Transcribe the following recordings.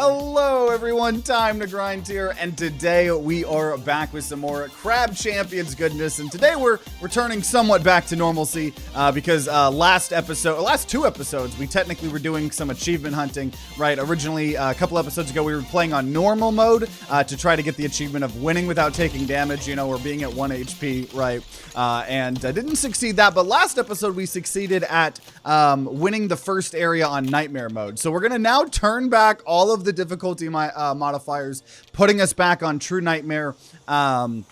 Hello everyone, TimeToGrind here, and today we are back with some more Crab Champions goodness, and today we're returning somewhat back to normalcy, because last two episodes, we technically were doing some achievement hunting, right? Originally, a couple episodes ago, we were playing on normal mode, to try to get the achievement of winning without taking damage, you know, or being at 1 HP, right? And didn't succeed that, but last episode we succeeded at winning the first area on Nightmare mode. So we're gonna now turn back all of the difficulty modifiers, putting us back on True Nightmare, you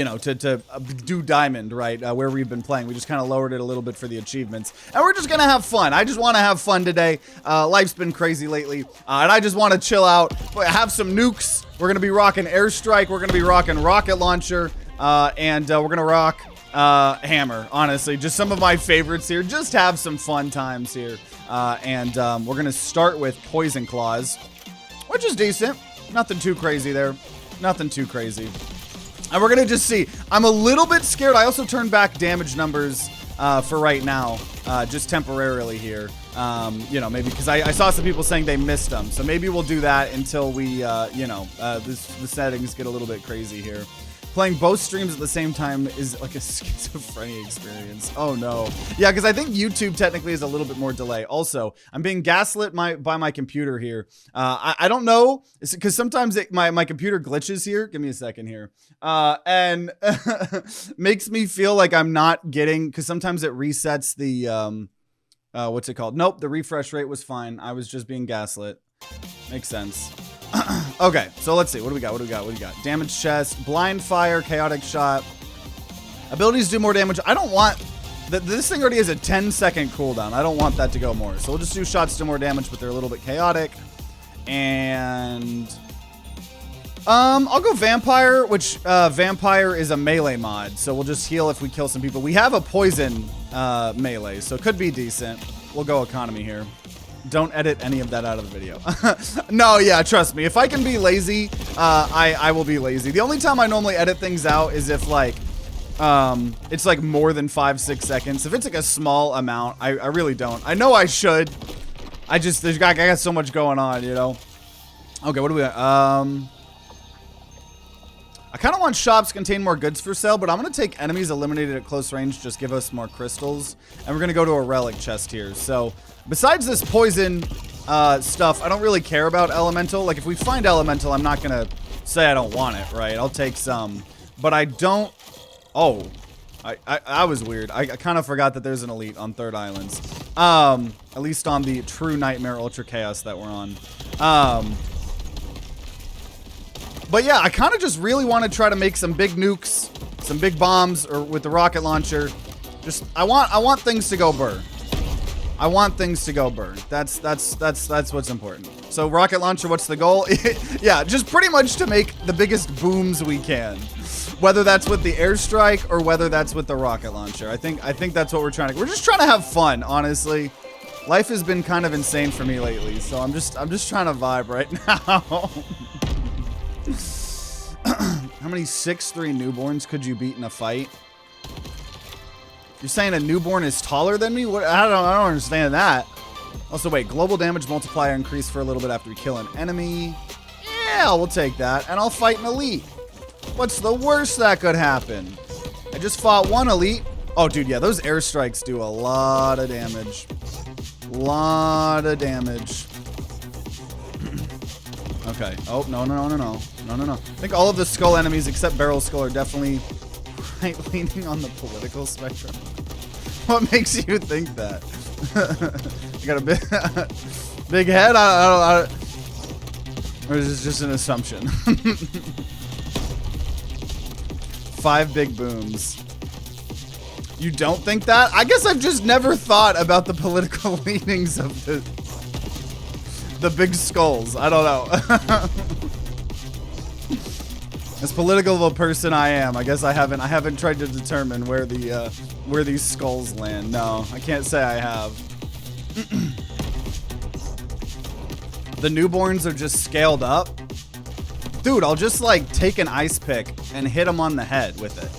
know, to do Diamond, right, where we've been playing. We just kind of lowered it a little bit for the achievements, and we're just gonna have fun. I just want to have fun today. Life's been crazy lately, and I just want to chill out, have some nukes. We're gonna be rocking airstrike, we're gonna be rocking rocket launcher, and we're gonna rock hammer. Honestly, just some of my favorites here. Just have some fun times here, and we're gonna start with poison claws, which is decent. Nothing too crazy there. Nothing too crazy. And we're gonna just see. I'm a little bit scared. I also turned back damage numbers for right now, just temporarily here. You know, maybe because I saw some people saying they missed them, so maybe we'll do that until we, you know, the settings get a little bit crazy here. Playing both streams at the same time is like a schizophrenia experience. Oh no. Yeah, because I think YouTube technically is a little bit more delay. Also, I'm being gaslit by my computer here. I don't know, because sometimes my computer glitches here. Give me a second here. And makes me feel like I'm not getting, because sometimes it resets the, what's it called? Nope, the refresh rate was fine. I was just being gaslit. Makes sense. Okay, so let's see. What do we got? Damage chest, blind fire, chaotic shot. Abilities do more damage. I don't want... This thing already has a 10-second cooldown. I don't want that to go more. So we'll just do shots do more damage, but they're a little bit chaotic. And... I'll go vampire, which vampire is a melee mod. So we'll just heal if we kill some people. We have a poison melee, so it could be decent. We'll go economy here. Don't edit any of that out of the video. No, yeah, trust me. If I can be lazy, I will be lazy. The only time I normally edit things out is if, like, it's, like, more than 5-6 seconds. If it's, like, a small amount, I really don't. I know I should. I got so much going on, you know? Okay, what do we got? I kind of want shops contain more goods for sale, but I'm going to take enemies eliminated at close range, just give us more crystals. And we're going to go to a relic chest here. So, besides this poison stuff, I don't really care about elemental. Like, if we find elemental, I'm not going to say I don't want it, right? I'll take some. But I don't... Oh. I was weird. I kind of forgot that there's an elite on Third Islands. At least on the True Nightmare Ultra Chaos that we're on. But yeah, I kind of just really want to try to make some big nukes, some big bombs, or with the rocket launcher. Just I want things to go burr. I want things to go burr. That's what's important. So rocket launcher, what's the goal? Yeah, just pretty much to make the biggest booms we can. Whether that's with the airstrike or whether that's with the rocket launcher. I think that's what we're trying to. We're just trying to have fun, honestly. Life has been kind of insane for me lately, so I'm just trying to vibe right now. How many 6'3" newborns could you beat in a fight? You're saying a newborn is taller than me? What? I don't understand that. Also, wait, global damage multiplier increase for a little bit after we kill an enemy. Yeah, we'll take that. And I'll fight an elite. What's the worst that could happen? I just fought one elite. Oh, dude, yeah, those airstrikes do a lot of damage. Lot of damage. Okay. Oh, no. I think all of the skull enemies except Barrel Skull are definitely right-leaning on the political spectrum. What makes you think that? You got a big head? Or is this just an assumption? 5 big booms. You don't think that? I guess I've just never thought about the political leanings of the big skulls. I don't know. As political of a person I am, I guess I haven't tried to determine where these skulls land. No, I can't say I have. The newborns are just scaled up. Dude, I'll just like take an ice pick and hit them on the head with it.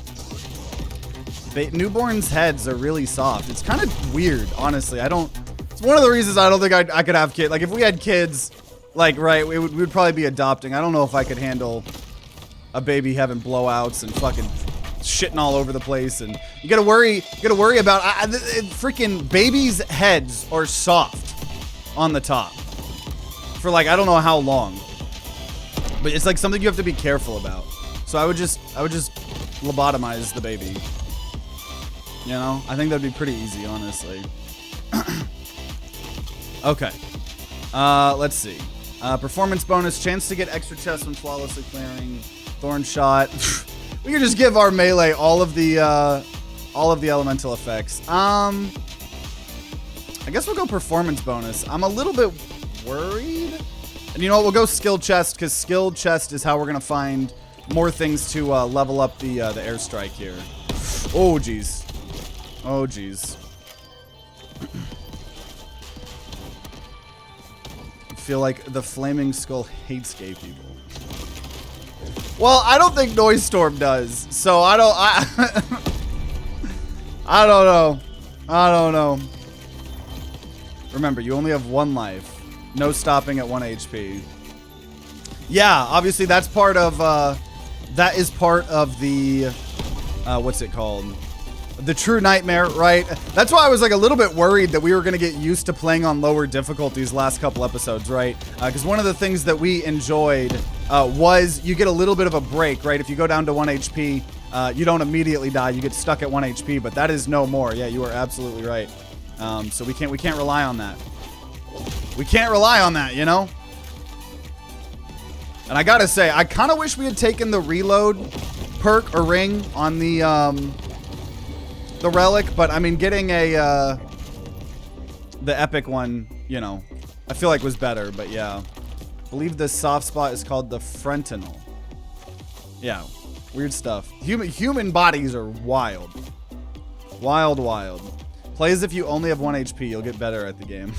Newborns' heads are really soft. It's kind of weird, honestly. It's one of the reasons I don't think I could have kids. Like if we had kids, Like, right, we would probably be adopting. I don't know if I could handle a baby having blowouts and fucking shitting all over the place. And you gotta worry about, freaking babies' heads are soft on the top for like, I don't know how long. But it's like something you have to be careful about. So I would just lobotomize the baby. You know? I think that'd be pretty easy, honestly. Okay. Let's see. Performance bonus, chance to get extra chests when flawlessly clearing. Thorn shot. We could just give our melee all of the elemental effects. I guess we'll go performance bonus. I'm a little bit worried. And you know what? We'll go skill chest, because skill chest is how we're gonna find more things to level up the airstrike here. Oh geez. Oh geez. I feel like the flaming skull hates gay people. Well, I don't think Noise Storm does, so I don't know. I don't know. Remember, you only have 1 life. No stopping at 1 HP. Yeah, obviously that's part of, that is part of the, what's it called? The true nightmare, right? That's why I was like a little bit worried that we were going to get used to playing on lower difficulties last couple episodes, right? Because one of the things that we enjoyed was you get a little bit of a break, right? If you go down to 1 HP, you don't immediately die. You get stuck at 1 HP, but that is no more. Yeah, you are absolutely right. So we can't rely on that. We can't rely on that, you know? And I gotta say, I kind of wish we had taken the reload perk or ring on the relic, but I mean, getting the epic one, you know, I feel like was better, but yeah. I believe the soft spot is called the frontal. Yeah, weird stuff. Human bodies are wild. Wild, wild. Play as if you only have 1 HP, you'll get better at the game.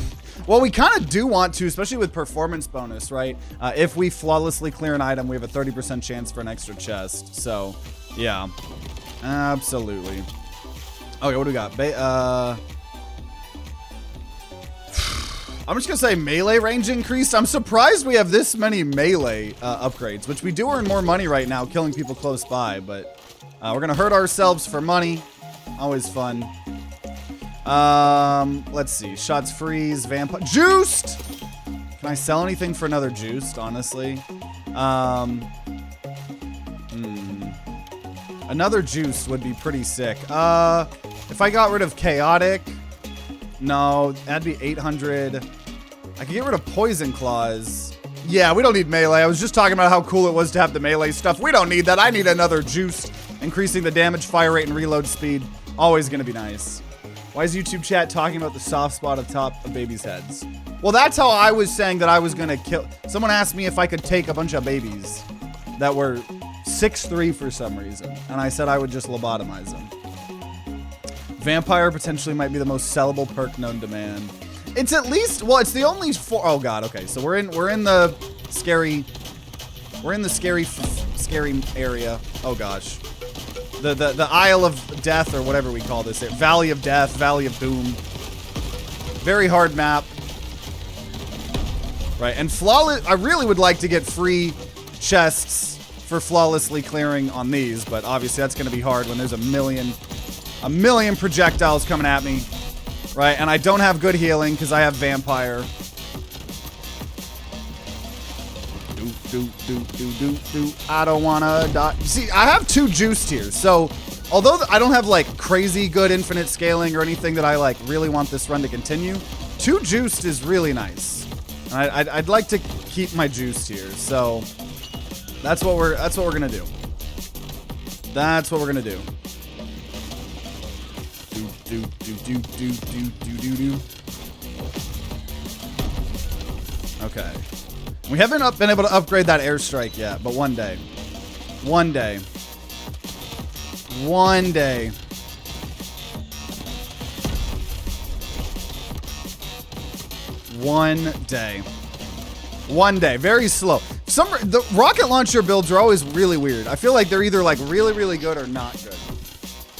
Well, we kind of do want to, especially with performance bonus, right? If we flawlessly clear an item, we have a 30% chance for an extra chest. So, yeah. Absolutely. Okay, what do we got? I'm just going to say melee range increased. I'm surprised we have this many melee upgrades, which we do earn more money right now, killing people close by. But we're going to hurt ourselves for money. Always fun. Let's see. Shots freeze, vampire. Juiced! Can I sell anything for another juiced, honestly? Another juice would be pretty sick. If I got rid of chaotic, no, that'd be 800. I could get rid of poison claws. Yeah, we don't need melee. I was just talking about how cool it was to have the melee stuff. We don't need that. I need another juice. Increasing the damage, fire rate, and reload speed. Always gonna be nice. Why is YouTube chat talking about the soft spot atop of babies' heads? Well, that's how I was saying that I was gonna kill. Someone asked me if I could take a bunch of babies that were 6'3" for some reason, and I said I would just lobotomize them. Vampire potentially might be the most sellable perk known to man. It's at least, well, it's the only four. Oh god, okay, so we're in the scary area. Oh gosh. The Isle of Death, or whatever we call this. Valley of Death, Valley of Doom. Very hard map. Right, and flawless. I really would like to get free chests for flawlessly clearing on these, but obviously that's going to be hard when there's a million projectiles coming at me. Right, and I don't have good healing because I have vampire. I don't wanna die. See, I have 2 juiced here, so although I don't have like crazy good infinite scaling or anything that I like really want this run to continue, 2 juiced is really nice. I'd like to keep my juiced here, so that's what we're gonna do. That's what we're gonna do. Okay. We haven't been able to upgrade that airstrike yet, but one day. One day. One day. One day. One day. Very slow. The rocket launcher builds are always really weird. I feel like they're either like really, really good or not good.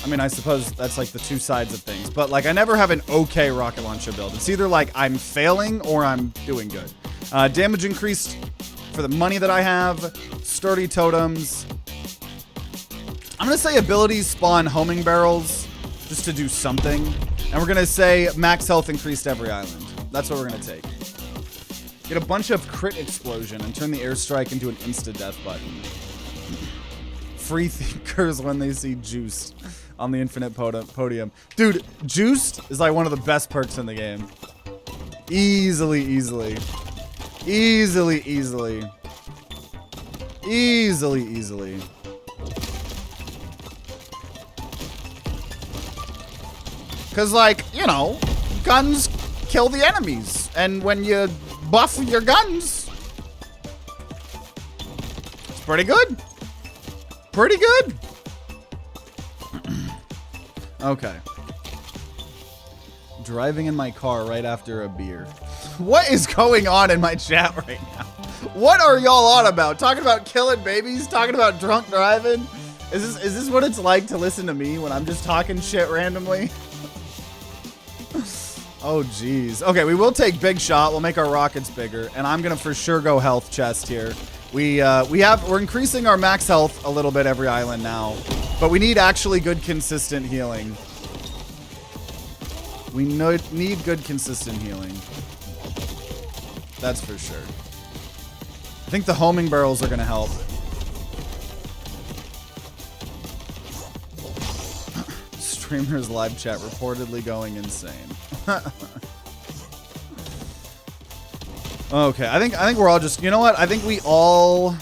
I mean, I suppose that's like the 2 sides of things, but like I never have an okay rocket launcher build. It's either like I'm failing or I'm doing good. Damage increased for the money that I have. Sturdy totems. I'm going to say abilities spawn homing barrels just to do something. And we're going to say max health increased every island. That's what we're going to take. Get a bunch of crit explosion and turn the airstrike into an insta-death button. Free thinkers when they see juiced on the infinite podium. Dude, juiced is like one of the best perks in the game. Easily, easily. Easily, easily. Easily, easily. Because, like, you know, guns kill the enemies. And when you buff your guns, it's pretty good. Pretty good. Okay. Driving in my car right after a beer. What is going on in my chat right now? What are y'all on about? Talking about killing babies? Talking about drunk driving? Is this what it's like to listen to me when I'm just talking shit randomly? Oh, geez. Okay, we will take big shot. We'll make our rockets bigger. And I'm going to for sure go health chest here. We're increasing our max health a little bit every island now. But we need actually good, consistent healing. We need good, consistent healing. That's for sure. I think the homing barrels are going to help. Streamers live chat reportedly going insane. Okay, I think we're all just, you know what? I think we all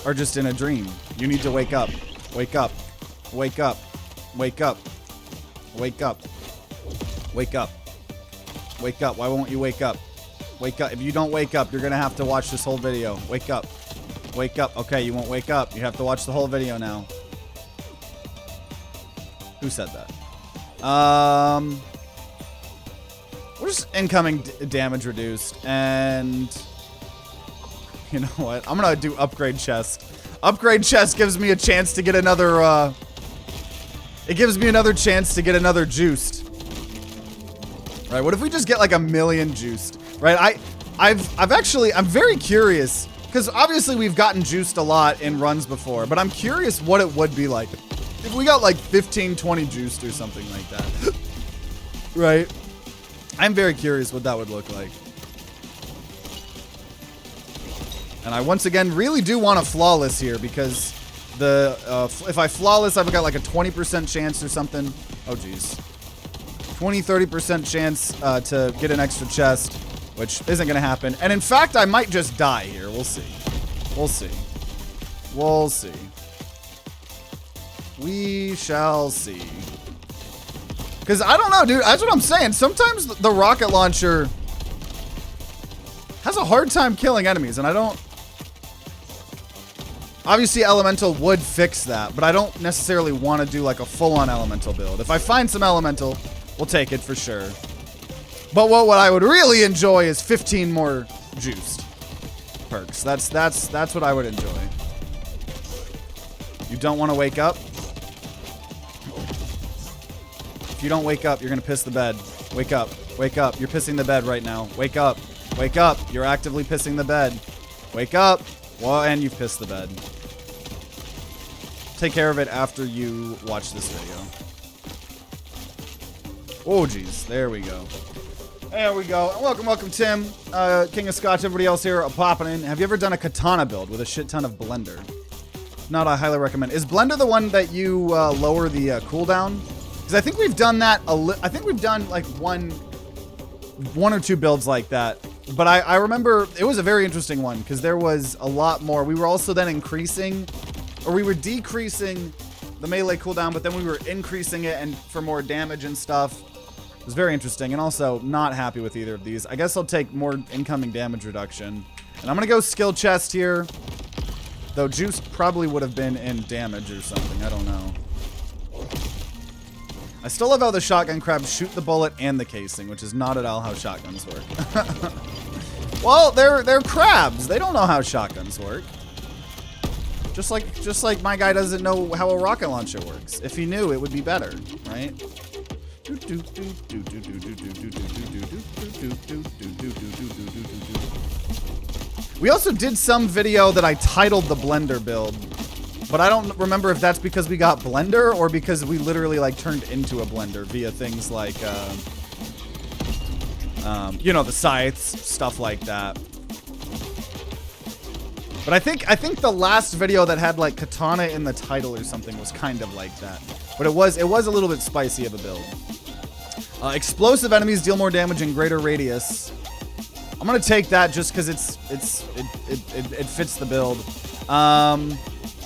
are just in a dream. You need to wake up. Wake up. Wake up. Wake up. Wake up. Wake up. Wake up. Why won't you wake up? Wake up. If you don't wake up, you're going to have to watch this whole video. Wake up. Wake up. Okay, you won't wake up. You have to watch the whole video now. Who said that? We're just incoming damage reduced. And you know what? I'm going to do upgrade chest. Upgrade chest gives me a chance to get another, it gives me another chance to get another juiced. Right, what if we just get like 1,000,000 juiced? Right, I'm very curious, because obviously we've gotten juiced a lot in runs before, but I'm curious what it would be like if we got like 15, 20 juiced or something like that. Right, I'm very curious what that would look like. And I once again really do want a flawless here, because the if I flawless, I've got like a 20% chance or something. Oh geez. 20-30% chance to get an extra chest, which isn't going to happen. And in fact, I might just die here. We'll see. We'll see. We'll see. We shall see. Because I don't know, dude. That's what I'm saying. Sometimes the rocket launcher has a hard time killing enemies, and I don't... Obviously, Elemental would fix that, but I don't necessarily want to do like a full-on Elemental build. If I find some Elemental... we'll take it for sure. But what I would really enjoy is 15 more juiced perks. That's what I would enjoy. You don't want to wake up? If you don't wake up, you're going to piss the bed. Wake up. Wake up. You're pissing the bed right now. Wake up. Wake up. You're actively pissing the bed. Wake up. Well, and you've pissed the bed. Take care of it after you watch this video. Oh, geez. There we go. There we go. Welcome, Tim. King of Scotch, everybody else here popping in. Have you ever done a katana build with a shit ton of blender? Not, I highly recommend. Is blender the one that you lower the cooldown? Because I think we've done that. I think we've done like one or two builds like that. But I remember it was a very interesting one because there was a lot more. We were also then increasing, or we were decreasing the melee cooldown, but then we were increasing it and for more damage and stuff. It was very interesting, and also not happy with either of these. I guess I'll take more incoming damage reduction. And I'm going to go skill chest here. Though juice probably would have been in damage or something. I don't know. I still love how the shotgun crabs shoot the bullet and the casing, which is not at all how shotguns work. Well, they're crabs. They don't know how shotguns work. Just like my guy doesn't know how a rocket launcher works. If he knew, it would be better, right? We also did some video that I titled the Blender build, but I don't remember if that's because we got Blender or because we literally like turned into a Blender via things like, you know, the scythes, stuff like that. But I think the last video that had like katana in the title or something was kind of like that. But it was a little bit spicy of a build. Explosive enemies deal more damage in greater radius. I'm gonna take that just because it fits the build. I'm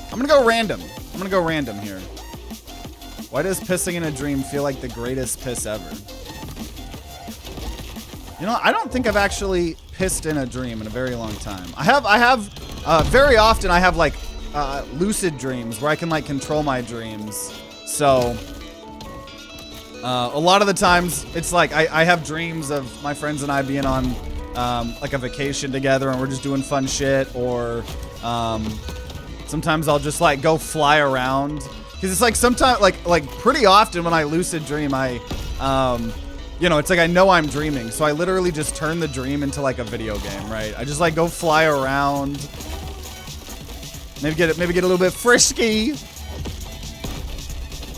gonna go random. I'm gonna go random here. Why does pissing in a dream feel like the greatest piss ever? You know, I don't think I've actually pissed in a dream in a very long time. I have very often I have like lucid dreams where I can like control my dreams. So a lot of the times it's like I have dreams of my friends and I being on like a vacation together and we're just doing fun shit, or sometimes I'll just like go fly around, because it's like sometimes like pretty often when I lucid dream I you know, it's like I know I'm dreaming, so I literally just turn the dream into like a video game, right? I just like go fly around, maybe get a little bit frisky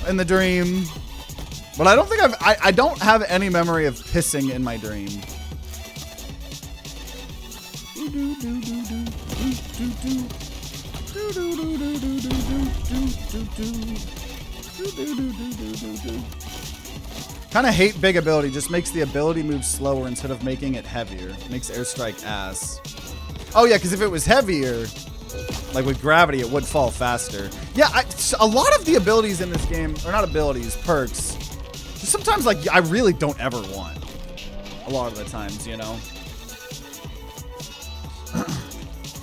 in the dream. But I don't think I don't have any memory of pissing in my dream. Kind of hate big ability. Just makes the ability move slower instead of making it heavier. Makes airstrike ass. Oh yeah, because if it was heavier, like with gravity, it would fall faster. Yeah, a lot of the abilities in this game, or not abilities, perks, sometimes like I really don't ever want. A lot of the times, you know.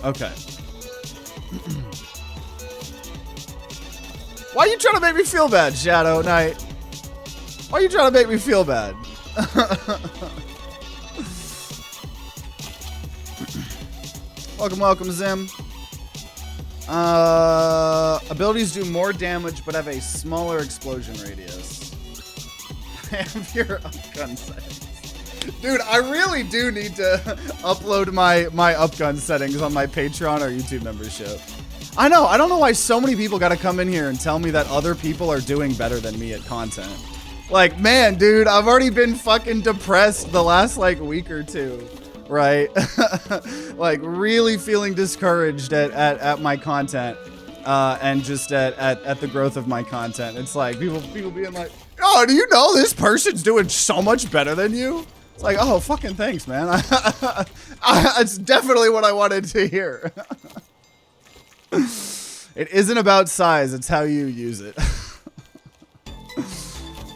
Okay. Why are you trying to make me feel bad, Shadow Knight? Why are you trying to make me feel bad? Welcome, welcome, Zim. Abilities do more damage but have a smaller explosion radius. Have your upgun settings. Dude, I really do need to upload my upgun settings on my Patreon or YouTube membership. I know, I don't know why so many people gotta come in here and tell me that other people are doing better than me at content. Like, man, dude, I've already been fucking depressed the last like week or two, right? Like really feeling discouraged at my content and just at the growth of my content. It's like people being like, oh, do you know this person's doing so much better than you? It's like, oh, fucking thanks, man. It's definitely what I wanted to hear. It isn't about size, it's how you use it.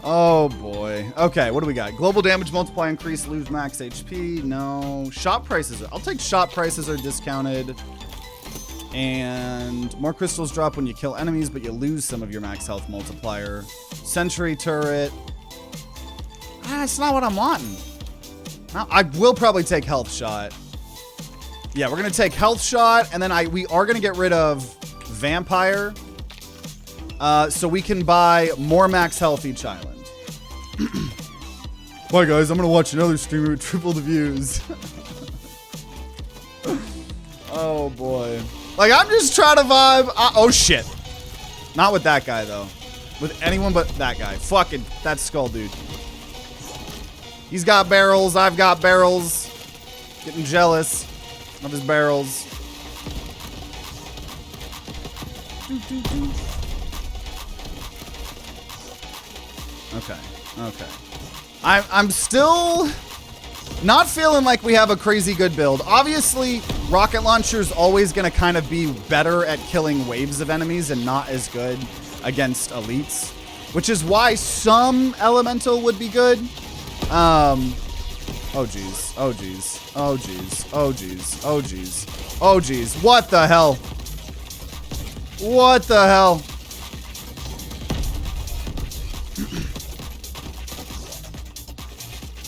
Oh boy. Okay, what do we got? Global damage multiply increase, lose max HP. No. Shop prices. I'll take shop prices are discounted. And more crystals drop when you kill enemies, but you lose some of your max health multiplier. Sentry turret. That's not what I'm wanting. No, I will probably take health shot. Yeah, we're gonna take health shot, and then we are gonna get rid of vampire. So we can buy more max health each island. Bye guys, I'm gonna watch another streamer with triple the views. Oh boy. Like, I'm just trying to vibe. Oh shit. Not with that guy though. With anyone but that guy. Fucking, that skull dude. He's got barrels, I've got barrels. Getting jealous of his barrels. Okay, okay. I'm still not feeling like we have a crazy good build. Obviously, rocket launcher is always going to kind of be better at killing waves of enemies and not as good against elites, which is why some elemental would be good. Oh geez, oh geez, oh geez, oh geez, oh geez, oh geez. What the hell? What the hell?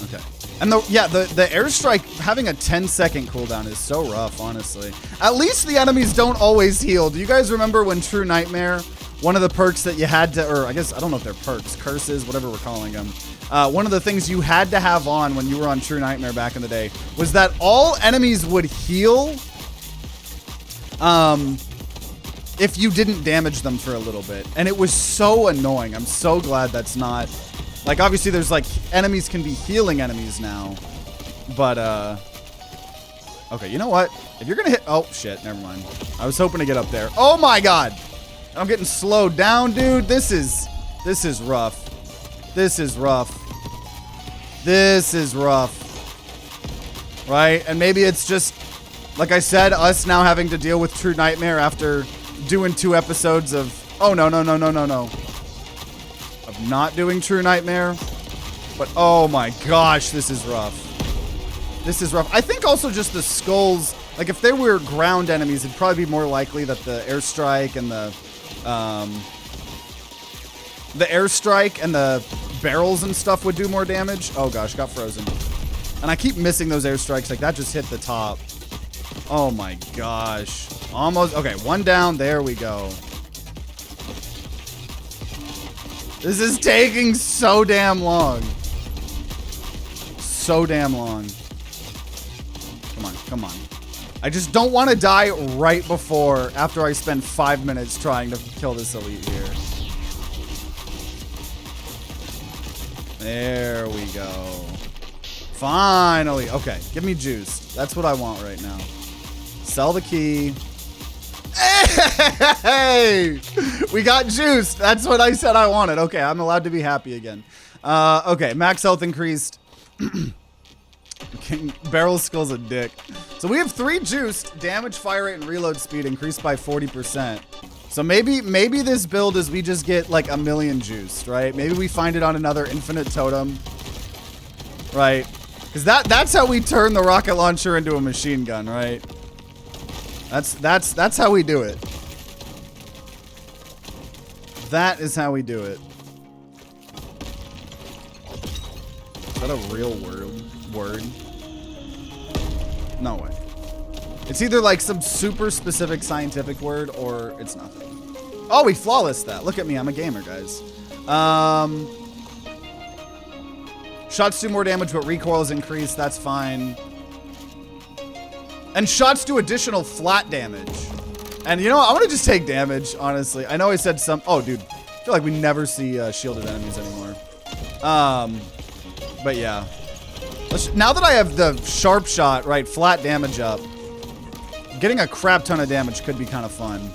Okay. And the airstrike having a 10-second cooldown is so rough, honestly. At least the enemies don't always heal. Do you guys remember when True Nightmare, one of the perks that you had to, or I guess, I don't know if they're perks, curses, whatever we're calling them. One of the things you had to have on when you were on True Nightmare back in the day was that all enemies would heal if you didn't damage them for a little bit. And it was so annoying. I'm so glad that's not... Like, obviously, there's, like, enemies can be healing enemies now. But, okay, you know what? If you're gonna hit... Oh, shit, never mind. I was hoping to get up there. Oh, my God! I'm getting slowed down, dude. This is rough. This is rough. This is rough. Right? And maybe it's just, like I said, us now having to deal with True Nightmare after doing 2 episodes of... Oh, no, no, no, no, no, no. Of not doing True Nightmare. But, oh my gosh, this is rough. This is rough. I think also just the skulls... Like, if they were ground enemies, it'd probably be more likely that the airstrike and the airstrike and the barrels and stuff would do more damage. Oh gosh, got frozen. And I keep missing those airstrikes. Like, that just hit the top. Oh my gosh. Almost. Okay, 1 down. There we go. This is taking so damn long. So damn long. Come on, come on. I just don't want to die right before, after I spend 5 minutes trying to kill this elite here. There we go. Finally. Okay, give me juice. That's what I want right now. Sell the key. Hey! We got juiced. That's what I said I wanted. Okay, I'm allowed to be happy again. Okay, max health increased. Barrel skill's a dick. So we have 3 juiced. Damage, fire rate, and reload speed increased by 40%. So maybe this build is we just get like 1,000,000 juiced, right? Maybe we find it on another infinite totem, right? Because that's how we turn the rocket launcher into a machine gun, right? That's how we do it. That is how we do it. Is that a real word? No way. It's either like some super specific scientific word or it's nothing. Oh, we flawless that. Look at me. I'm a gamer, guys. Shots do more damage, but recoil is increased. That's fine. And shots do additional flat damage. And you know what? I want to just take damage, honestly. I know I said some... Oh, dude. I feel like we never see shielded enemies anymore. But yeah. Now that I have the sharp shot, right, flat damage up, getting a crap ton of damage could be kind of fun.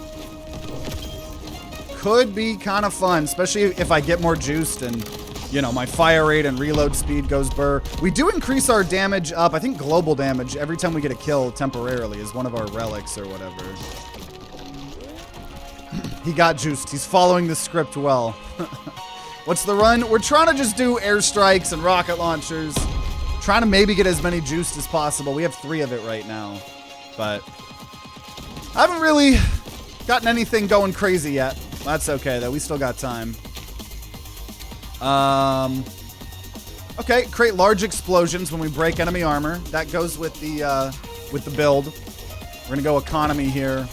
Could be kind of fun, especially if I get more juiced and, you know, my fire rate and reload speed goes burr. We do increase our damage up. I think global damage every time we get a kill temporarily is one of our relics or whatever. He got juiced. He's following the script well. What's the run? We're trying to just do airstrikes and rocket launchers. Trying to maybe get as many juiced as possible. We have 3 of it right now. But I haven't really gotten anything going crazy yet. That's okay, though. We still got time. Okay, create large explosions when we break enemy armor. That goes with the build. We're gonna go economy here.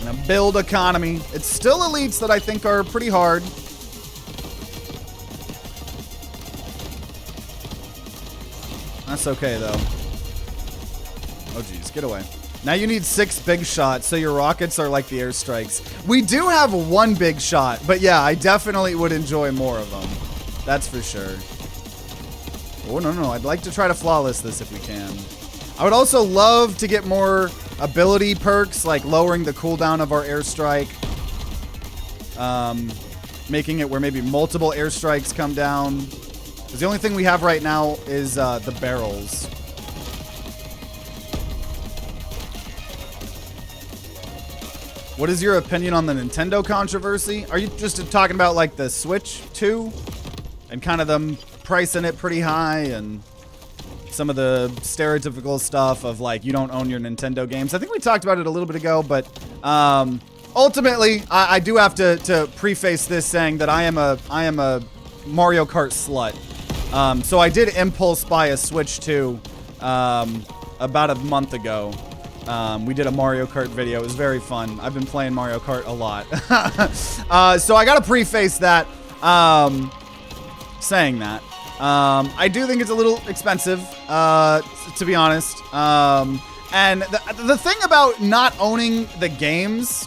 Gonna build economy. It's still elites that I think are pretty hard. That's okay, though. Oh, geez. Get away. Now you need 6 big shots, so your rockets are like the airstrikes. We do have 1 big shot, but yeah, I definitely would enjoy more of them. That's for sure. Oh, no. I'd like to try to flawless this if we can. I would also love to get more ability perks, like lowering the cooldown of our airstrike. Making it where maybe multiple airstrikes come down. Because the only thing we have right now is the barrels. What is your opinion on the Nintendo controversy? Are you just talking about like the Switch 2? And kind of them pricing it pretty high and some of the stereotypical stuff of like you don't own your Nintendo games. I think we talked about it a little bit ago, but ultimately I do have to preface this saying that I am a Mario Kart slut. So I did impulse buy a Switch 2 about a month ago. We did a Mario Kart video. It was very fun. I've been playing Mario Kart a lot. So I gotta preface that saying that. I do think it's a little expensive. to be honest. And the thing about not owning the games,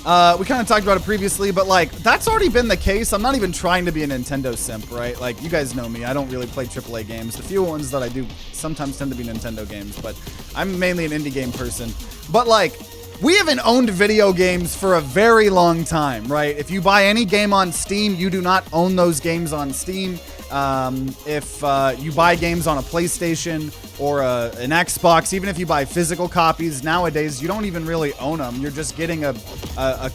we kind of talked about it previously, but like that's already been the case. I'm not even trying to be a Nintendo simp, right? Like you guys know me. I don't really play AAA games. The few ones that I do sometimes tend to be Nintendo games, but I'm mainly an indie game person. But like, we haven't owned video games for a very long time, right? If you buy any game on Steam, you do not own those games on Steam. If you buy games on a PlayStation or an Xbox, even if you buy physical copies, nowadays you don't even really own them. You're just getting a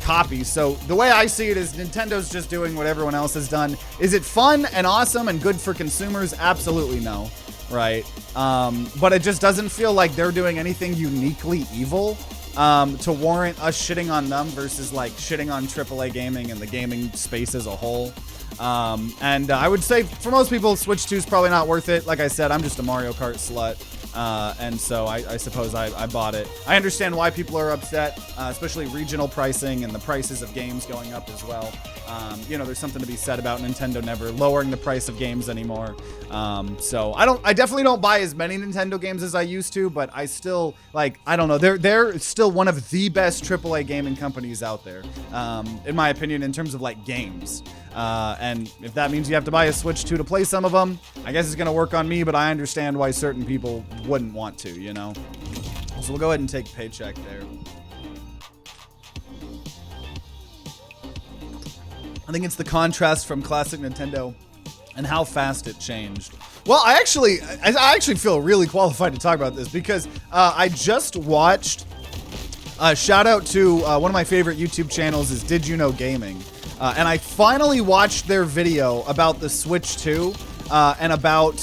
copy. So the way I see it is Nintendo's just doing what everyone else has done. Is it fun and awesome and good for consumers? Absolutely no, right? But it just doesn't feel like they're doing anything uniquely evil to warrant us shitting on them versus like shitting on AAA gaming and the gaming space as a whole. And I would say for most people, Switch 2 is probably not worth it. Like I said, I'm just a Mario Kart slut. And so I suppose I bought it. I understand why people are upset, especially regional pricing and the prices of games going up as well. You know, there's something to be said about Nintendo never lowering the price of games anymore. So I definitely don't buy as many Nintendo games as I used to, but I still like, I don't know. They're still one of the best AAA gaming companies out there, in my opinion, in terms of like games. And if that means you have to buy a Switch 2 to play some of them, I guess it's going to work on me, but I understand why certain people wouldn't want to, you know? So we'll go ahead and take a paycheck there. I think it's the contrast from classic Nintendo and how fast it changed. Well, I actually feel really qualified to talk about this because I just watched, shout out to one of my favorite YouTube channels is Did You Know Gaming? And I finally watched their video about the Switch 2 and about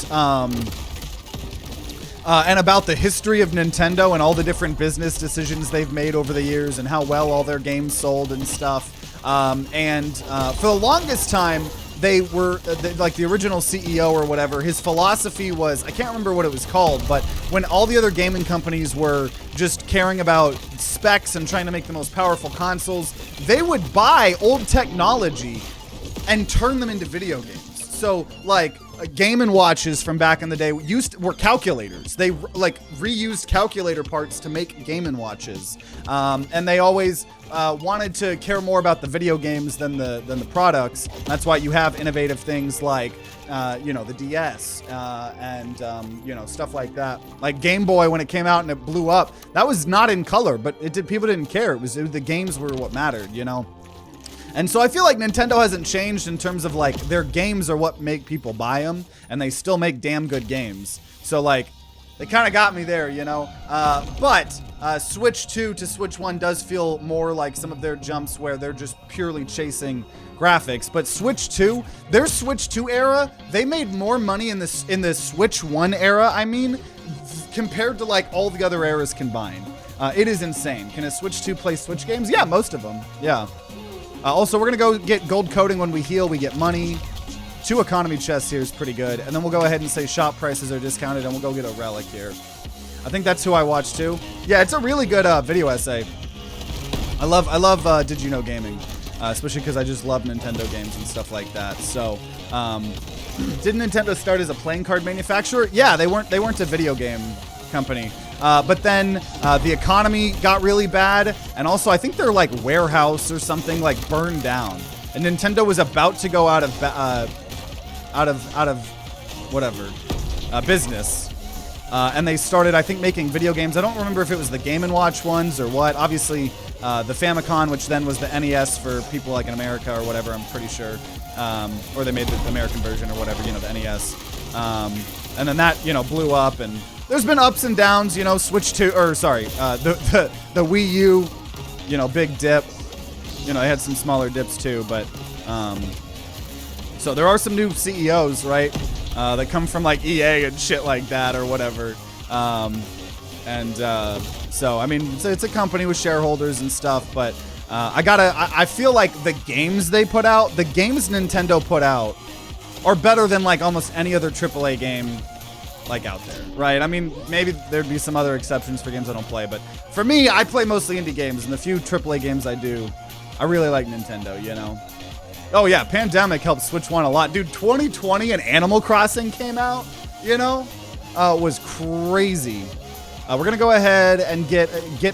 the history of Nintendo and all the different business decisions they've made over the years and how well all their games sold and stuff. For the longest time, they were like the original CEO or whatever. His philosophy was, I can't remember what it was called, but when all the other gaming companies were just caring about specs and trying to make the most powerful consoles, they would buy old technology and turn them into video games. So like Game & Watches from back in the day were calculators. They like reused calculator parts to make Game & Watches, and they always wanted to care more about the video games than the products. That's why you have innovative things like the DS and stuff like that. Like Game Boy, when it came out and it blew up, that was not in color, but people didn't care. It was the games were what mattered, you know. And so I feel like Nintendo hasn't changed in terms of like their games are what make people buy them, and they still make damn good games. So like they kind of got me there, you know. But Switch 2 to Switch 1 does feel more like some of their jumps where they're just purely chasing graphics. But Switch 2, their Switch 2 era, they made more money in the Switch 1 era, I mean, compared to like all the other eras combined. It is insane. Can a Switch 2 play Switch games? Yeah, most of them. Yeah. Also, we're going to go get gold coating when we heal. We get money. 2 economy chests here is pretty good. And then we'll go ahead and say shop prices are discounted, and we'll go get a relic here. I think that's who I watched too. Yeah, it's a really good video essay. I love Did You Know Gaming, especially because I just love Nintendo games and stuff like that. So, did Nintendo start as a playing card manufacturer? Yeah, they weren't a video game company. But then the economy got really bad, and also I think their like warehouse or something like burned down, and Nintendo was about to go out of business, and they started, I think, making video games. I don't remember if it was the Game & Watch ones or what. Obviously, the Famicom, which then was the NES for people like in America or whatever. I'm pretty sure, or they made the American version or whatever. You know, the NES, and then that blew up and. There's been ups and downs, Switch 2, or sorry, the Wii U, big dip. They had some smaller dips too, but, so there are some new CEOs, right, that come from like EA and shit like that or whatever. So, I mean, it's a company with shareholders and stuff, but, I feel like the games they put out, the games Nintendo put out are better than like almost any other AAA game like out there, right? I mean, maybe there'd be some other exceptions for games I don't play, but for me, I play mostly indie games, and the few AAA games I do, I really like Nintendo, Oh yeah, Pandemic helped Switch 1 a lot. Dude, 2020 and Animal Crossing came out. you know, was crazy. We're gonna go ahead and get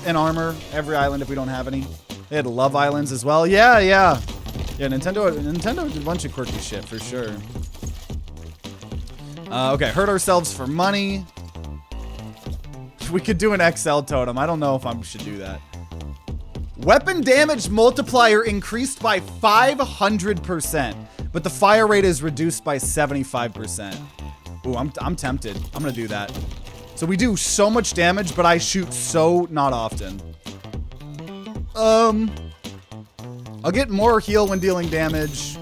an armor every island if we don't have any. They had love islands as well. Yeah. Nintendo did a bunch of quirky shit for sure. Okay, hurt ourselves for money. We could do an XL totem. I don't know if I should do that. Weapon damage multiplier increased by 500%, but the fire rate is reduced by 75%. Ooh, I'm tempted. I'm gonna do that. So we do so much damage, but I shoot so not often. I'll get more heal when dealing damage.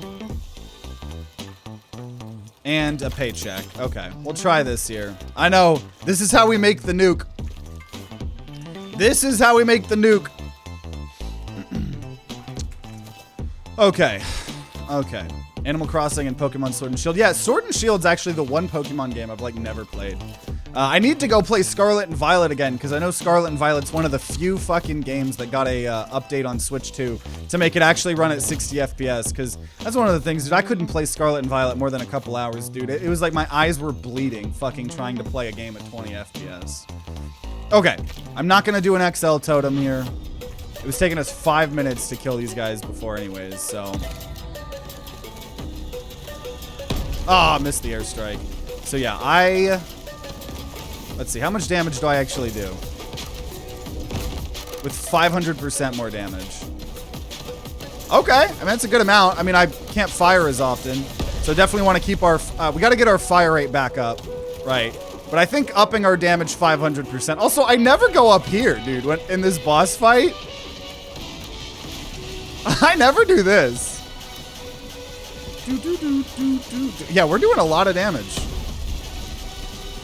And a paycheck. Okay, we'll try this here. I know, this is how we make the nuke. This is how we make the nuke. Okay. Animal Crossing and Pokemon Sword and Shield. Yeah, Sword and Shield's actually the one Pokemon game I've like never played. I need to go play Scarlet and Violet again because I know Scarlet and Violet's one of the few fucking games that got a update on Switch 2 to make it actually run at 60 FPS because that's one of the things, dude. I couldn't play Scarlet and Violet more than a couple hours, dude. It was like my eyes were bleeding fucking trying to play a game at 20 FPS. Okay, I'm not gonna do an XL totem here. It was taking us 5 minutes to kill these guys before anyways, so. Ah, missed the airstrike. So yeah, let's see, how much damage do I actually do? With 500% more damage. Okay, I mean, that's a good amount. I mean, I can't fire as often. So definitely want to keep our, we got to get our fire rate back up, right? But I think upping our damage 500%. Also, I never go up here, dude, when in this boss fight. I never do this. Yeah, we're doing a lot of damage.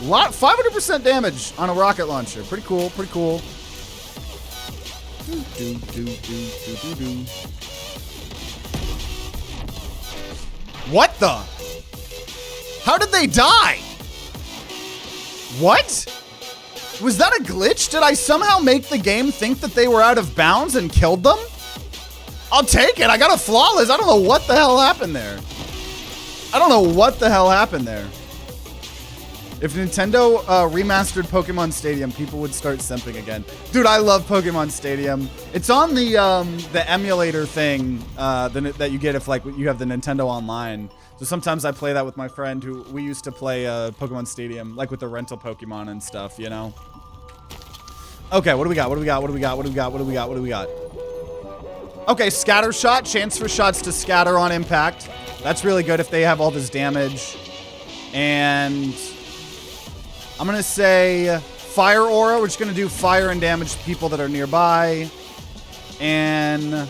500% damage on a rocket launcher. Pretty cool, pretty cool. What the? How did they die? What? Was that a glitch? Did I somehow make the game think that they were out of bounds and killed them? I'll take it. I got a flawless. I don't know what the hell happened there. I don't know what the hell happened there. If Nintendo remastered Pokemon Stadium, people would start simping again. Dude, I love Pokemon Stadium. It's on the emulator thing that you get if like you have the Nintendo Online. So sometimes I play that with my friend who we used to play Pokemon Stadium, like with the rental Pokemon and stuff, you know? Okay, what do we got? What do we got? What do we got? What do we got? What do we got? What do we got? Okay, scatter shot. Chance for shots to scatter on impact. That's really good if they have all this damage. And I'm going to say fire aura. We're just going to do fire and damage to people that are nearby. And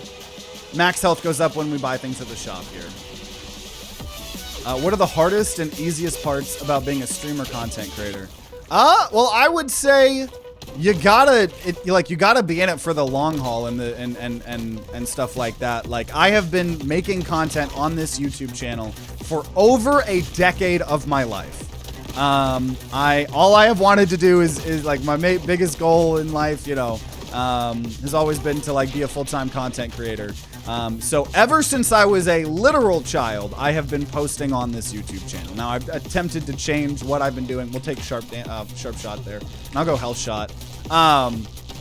max health goes up when we buy things at the shop here. What are the hardest and easiest parts about being a streamer content creator? Well, I would say you gotta be in it for the long haul and stuff like that. Like, I have been making content on this YouTube channel for over a decade of my life. All I have wanted to do is like my biggest goal in life, you know, has always been to like be a full-time content creator. So ever since I was a literal child, I have been posting on this YouTube channel. Now I've attempted to change what I've been doing. We'll take sharp shot there, and I'll go health shot.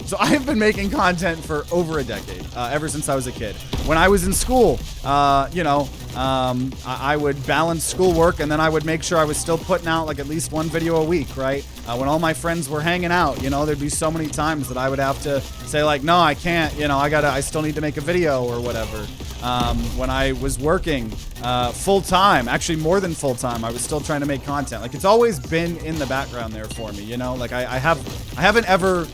So I have been making content for over a decade, ever since I was a kid. When I was in school, you know, I would balance schoolwork, and then I would make sure I was still putting out like at least one video a week, right? When all my friends were hanging out, you know, there'd be so many times that I would have to say like, no, I can't, you know, I still need to make a video or whatever. When I was working full-time, actually more than full-time, I was still trying to make content. Like, it's always been in the background there for me, you know? Like, I haven't ever,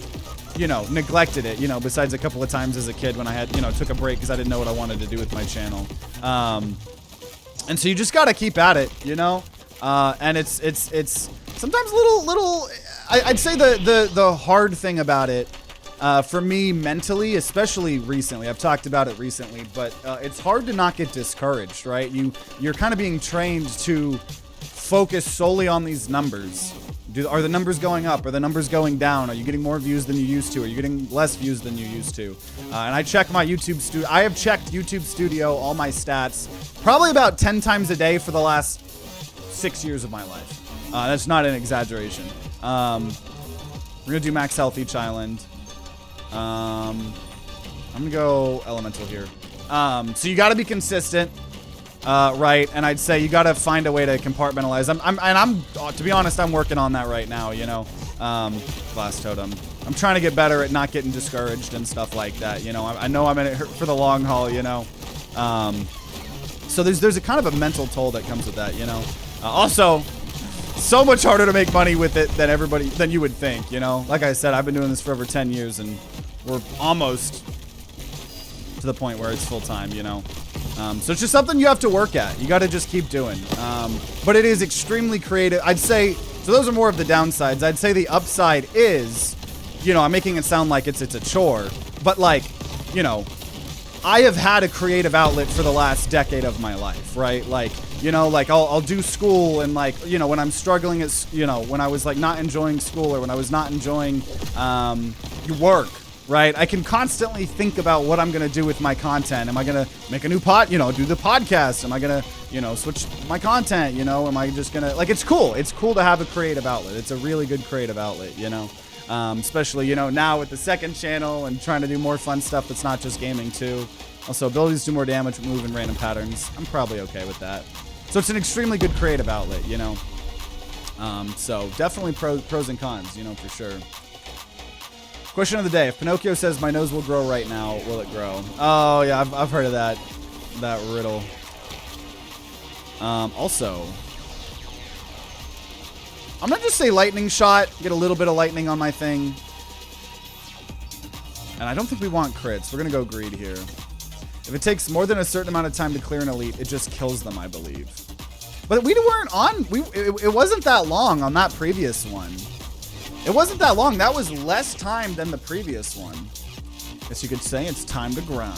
you know, neglected it, you know, besides a couple of times as a kid when I had, you know, took a break because I didn't know what I wanted to do with my channel. And so you just got to keep at it, you know? And it's sometimes little, I'd say the hard thing about it, for me mentally, especially recently, I've talked about it recently, but it's hard to not get discouraged, right? You're kind of being trained to focus solely on these numbers. Are the numbers going up? Are the numbers going down? Are you getting more views than you used to? Are you getting less views than you used to? And I check my YouTube Studio. I have checked YouTube Studio, all my stats, probably about 10 times a day for the last 6 years of my life. That's not an exaggeration. We're gonna do max health each island. I'm gonna go elemental here. So you got to be consistent, right? And I'd say you got to find a way to compartmentalize. I'm to be honest, I'm working on that right now. You know, glass totem. I'm trying to get better at not getting discouraged and stuff like that. You know, I know I'm in it for the long haul. You know, so there's a kind of a mental toll that comes with that. You know, also. So much harder to make money with it than you would think, you know? Like I said, I've been doing this for over 10 years and we're almost to the point where it's full time, you know? So it's just something you have to work at. You got to just keep doing. But it is extremely creative. I'd say, so those are more of the downsides. I'd say the upside is, you know, I'm making it sound like it's a chore, but like, you know, I have had a creative outlet for the last decade of my life, right? Like, you know, like I'll do school and like, you know, when I'm struggling at, you know, when I was like not enjoying school or when I was not enjoying work, right? I can constantly think about what I'm going to do with my content. Am I going to make a new you know, do the podcast? Am I going to, you know, switch my content? You know, am I just going to, like, it's cool. It's cool to have a creative outlet. It's a really good creative outlet, you know? Especially, you know, now with the second channel and trying to do more fun stuff that's not just gaming too. Also, abilities do more damage, move in random patterns. I'm probably okay with that. So it's an extremely good creative outlet, you know. So definitely pros and cons, you know, for sure. Question of the day: if Pinocchio says my nose will grow right now, will it grow? Oh yeah, I've heard of that riddle. Also, I'm gonna just say lightning shot. Get a little bit of lightning on my thing. And I don't think we want crits. We're gonna go greed here. If it takes more than a certain amount of time to clear an elite, it just kills them, I believe. But we weren't on. It wasn't that long on that previous one. It wasn't that long. That was less time than the previous one. Guess you could say it's time to grind.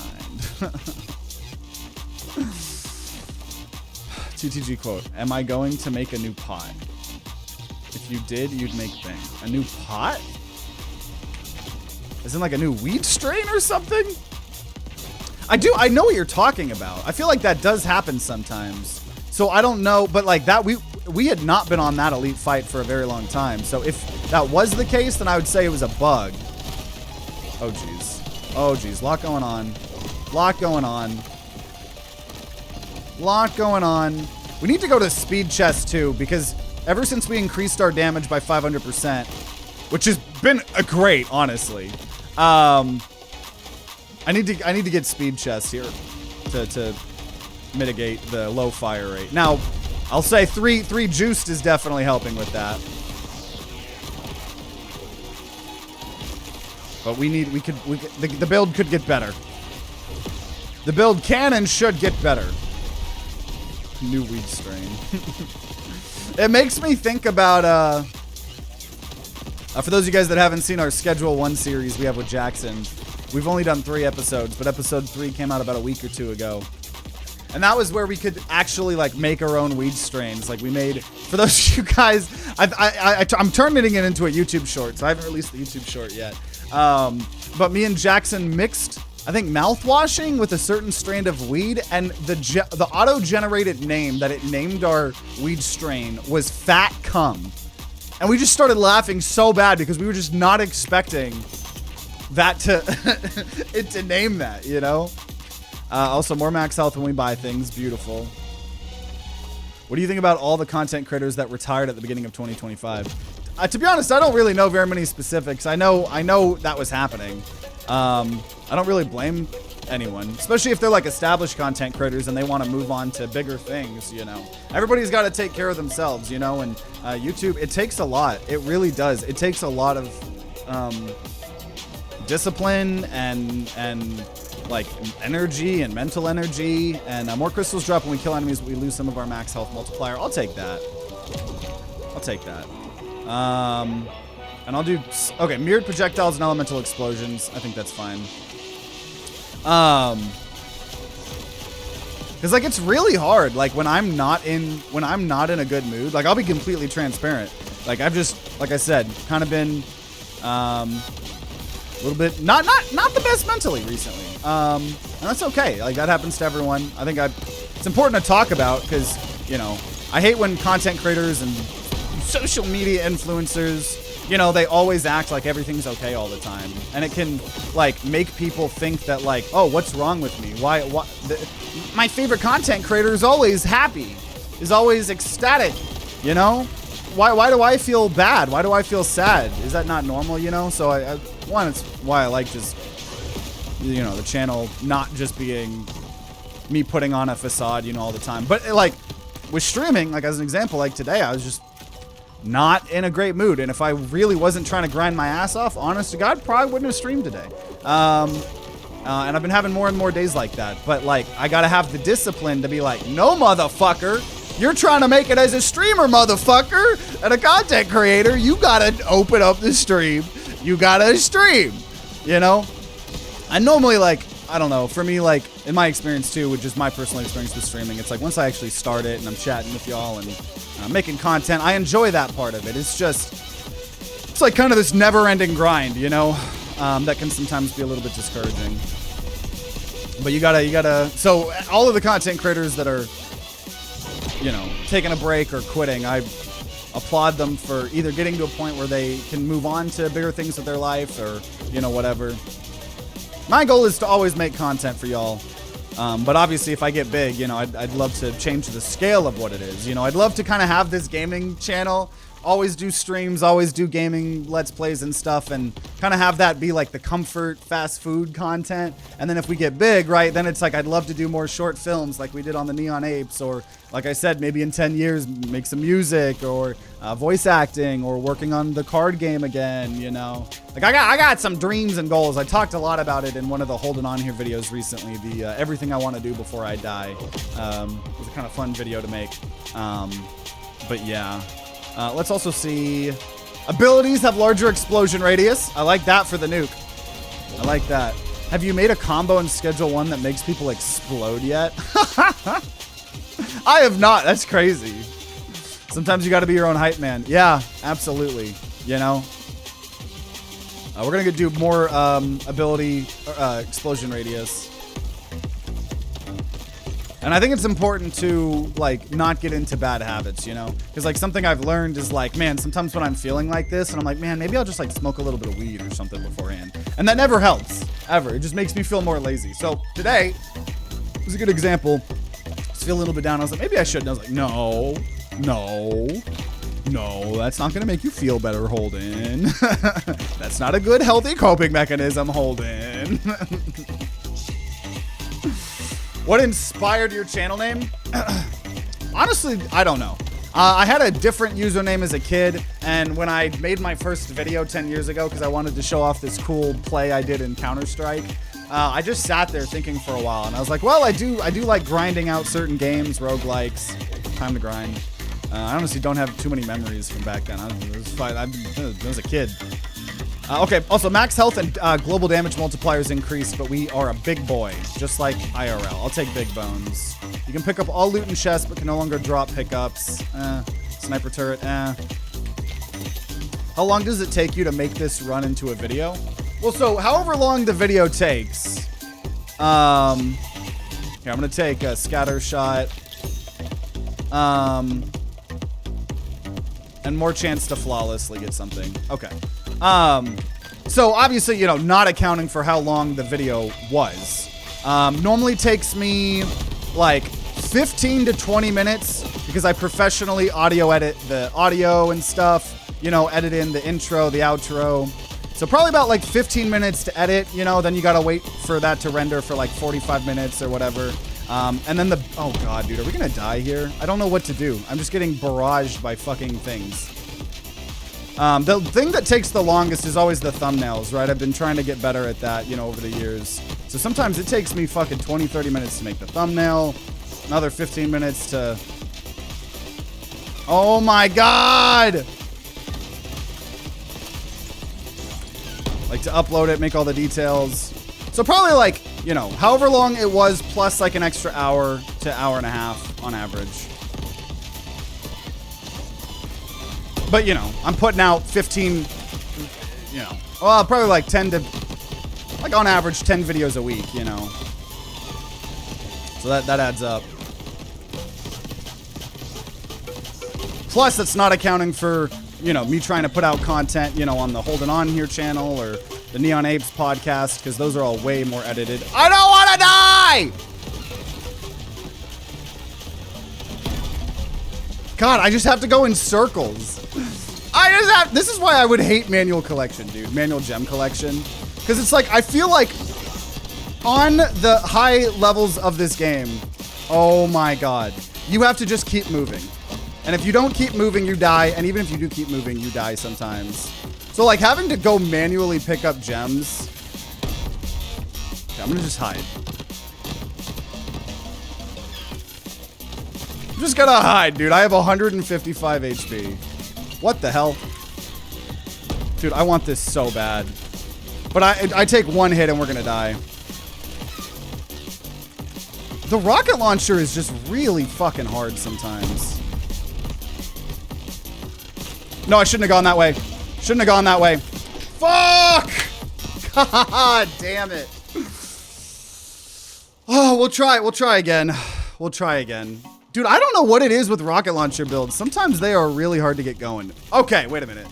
TTG quote: am I going to make a new pot? If you did, you'd make bang. A new pot? Isn't like a new weed strain or something? I know what you're talking about. I feel like that does happen sometimes. So I don't know, but like that, we had not been on that elite fight for a very long time. So if that was the case, then I would say it was a bug. Oh geez. Oh geez. Lot going on. Lot going on. Lot going on. We need to go to speed chest too, because ever since we increased our damage by 500%, which has been great, honestly. I need to get speed chest here to mitigate the low fire rate. Now, I'll say three juiced is definitely helping with that. But the build could get better. The build can and should get better. New weed strain. It makes me think about for those of you guys that haven't seen our Schedule 1 series we have with Jackson. We've only done 3 episodes, but episode 3 came out about a week or 2 ago. And that was where we could actually like make our own weed strains. Like we made, for those of you guys, I'm turning it into a YouTube short, so I haven't released the YouTube short yet. But me and Jackson mixed, I think, mouthwashing with a certain strand of weed, and the auto-generated name that it named our weed strain was Fat Cum. And we just started laughing so bad because we were just not expecting that to name that, you know? Also, more max health when we buy things. Beautiful. What do you think about all the content creators that retired at the beginning of 2025? To be honest, I don't really know very many specifics. I know that was happening. I don't really blame anyone, especially if they're like established content creators and they want to move on to bigger things, you know. Everybody's got to take care of themselves, you know, and YouTube, it takes a lot. It really does. It takes a lot of discipline and like energy and mental energy, and more crystals drop when we kill enemies, we lose some of our max health multiplier. I'll take that. I'll take that. And I'll do, okay, mirrored projectiles and elemental explosions. I think that's fine. Cause like, it's really hard. Like when I'm not in a good mood, like I'll be completely transparent. Like I've just, like I said, kind of been, a little bit, not the best mentally recently. And that's okay. Like that happens to everyone. I think it's important to talk about, cause you know, I hate when content creators and social media influencers, you know, they always act like everything's okay all the time. And it can, like, make people think that, like, oh, what's wrong with me? Why my favorite content creator is always happy, is always ecstatic, you know? Why do I feel bad? Why do I feel sad? Is that not normal, you know? So one, it's why I like just, you know, the channel not just being me putting on a facade, you know, all the time. But, like, with streaming, like, as an example, like today, I was just not in a great mood. And if I really wasn't trying to grind my ass off, honest to God, probably wouldn't have streamed today. And I've been having more and more days like that. But, like, I gotta have the discipline to be like, no, motherfucker. You're trying to make it as a streamer, motherfucker, and a content creator. You gotta open up the stream. You gotta stream, you know? I normally, like, I don't know, for me, like, in my experience too, with just my personal experience with streaming, it's like once I actually start it and I'm chatting with y'all and making content, I enjoy that part of it. It's just, it's like kind of this never-ending grind, you know, that can sometimes be a little bit discouraging. But you gotta, so all of the content creators that are, you know, taking a break or quitting, I applaud them for either getting to a point where they can move on to bigger things with their life or, you know, whatever. My goal is to always make content for y'all. But obviously, if I get big, you know, I'd love to change the scale of what it is. You know, I'd love to kind of have this gaming channel, always do streams, always do gaming Let's Plays and stuff, and kind of have that be like the comfort fast food content. And then if we get big, right, then it's like I'd love to do more short films like we did on the Neon Apes, or like I said, maybe in 10 years, make some music or voice acting or working on the card game again, you know. Like I got some dreams and goals. I talked a lot about it in one of the Holding On Here videos recently, the everything I want to do before I die. It was a kind of fun video to make. But yeah. Let's also see. Abilities have larger explosion radius. I like that for the nuke. I like that. Have you made a combo in Schedule 1 that makes people explode yet? I have not. That's crazy. Sometimes you got to be your own hype man. Yeah, absolutely. You know? We're going to do more ability explosion radius. And I think it's important to, like, not get into bad habits, you know? Because, like, something I've learned is, like, man, sometimes when I'm feeling like this, and I'm like, man, maybe I'll just, like, smoke a little bit of weed or something beforehand. And that never helps, ever. It just makes me feel more lazy. So, today was a good example. I was feeling a little bit down. I was like, maybe I shouldn't. I was like, no, that's not going to make you feel better, Holden. That's not a good, healthy coping mechanism, Holden. What inspired your channel name? Honestly, I don't know. I had a different username as a kid, and when I made my first video 10 years ago, because I wanted to show off this cool play I did in Counter-Strike, I just sat there thinking for a while, and I was like, well, I do like grinding out certain games, roguelikes, TimeToGrind. I honestly don't have too many memories from back then. It was fine. I was a kid. Okay, also max health and global damage multipliers increase, but we are a big boy, just like IRL. I'll take big bones. You can pick up all loot and chests, but can no longer drop pickups. Sniper turret, How long does it take you to make this run into a video? Well, so however long the video takes. Here, I'm gonna take a scatter shot. And more chance to flawlessly get something. Okay. So obviously, you know, not accounting for how long the video was. Normally takes me like 15 to 20 minutes because I professionally audio edit the audio and stuff, you know, edit in the intro, the outro. So probably about like 15 minutes to edit, you know, then you gotta wait for that to render for like 45 minutes or whatever. And then oh God, dude, are we gonna die here? I don't know what to do. I'm just getting barraged by fucking things. The thing that takes the longest is always the thumbnails, right? I've been trying to get better at that, you know, over the years. So sometimes it takes me fucking 20, 30 minutes to make the thumbnail. Another 15 minutes to... Oh my God! Like to upload it, make all the details. So probably like, you know, however long it was plus like an extra hour to hour and a half on average. But, you know, I'm putting out 15, you know, well, probably like 10 to, like on average, 10 videos a week, you know. So that adds up. Plus, that's not accounting for, you know, me trying to put out content, you know, on the Holding On Here channel or the Neon Apes podcast, because those are all way more edited. I don't want to die! God, I just have to go in circles. This is why I would hate manual collection, dude. Manual gem collection. Because it's like, I feel like on the high levels of this game, oh my God, you have to just keep moving. And if you don't keep moving, you die. And even if you do keep moving, you die sometimes. So like having to go manually pick up gems. Okay, I'm gonna just hide. I'm just gonna hide, dude. I have 155 HP. What the hell? Dude, I want this so bad. But I take one hit and we're gonna die. The rocket launcher is just really fucking hard sometimes. No, I shouldn't have gone that way. Shouldn't have gone that way. Fuck! God damn it. Oh, we'll try again. We'll try again. Dude, I don't know what it is with rocket launcher builds. Sometimes they are really hard to get going. Okay, wait a minute.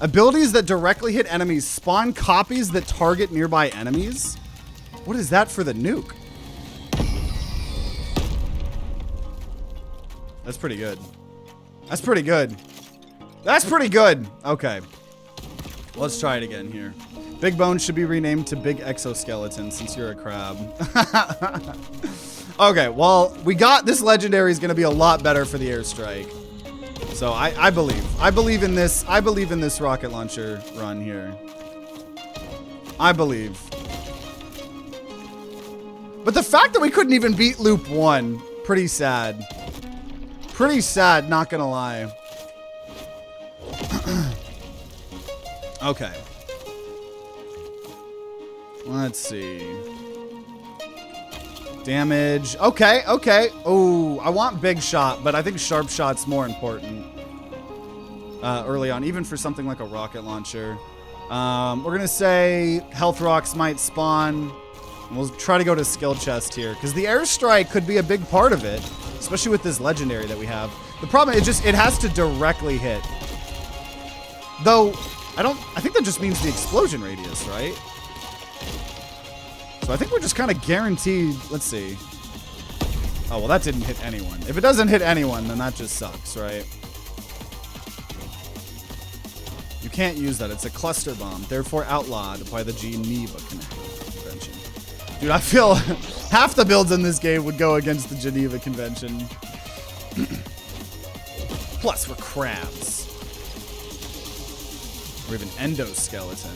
Abilities that directly hit enemies spawn copies that target nearby enemies? What is that for the nuke? That's pretty good. That's pretty good. That's pretty good. Okay. Let's try it again here. Big Bone should be renamed to Big Exoskeleton since you're a crab. Okay, well, we got this legendary is going to be a lot better for the airstrike. So I believe. I believe in this rocket launcher run here. I believe. But the fact that we couldn't even beat loop 1, pretty sad. Pretty sad, not gonna lie. Okay. Let's see. Damage. Okay, okay. Oh, I want big shot, but I think sharp shot's more important early on, even for something like a rocket launcher. We're gonna say health rocks might spawn. We'll try to go to skill chest here, because the airstrike could be a big part of it, especially with this legendary that we have. The problem is it has to directly hit. Though, I think that just means the explosion radius, right? So I think we're just kind of guaranteed. Let's see. Oh, well, that didn't hit anyone. If it doesn't hit anyone, then that just sucks, right? You can't use that. It's a cluster bomb, therefore outlawed by the Geneva Convention. Dude, I feel half the builds in this game would go against the Geneva Convention. Plus, we're crabs. Or even endoskeleton.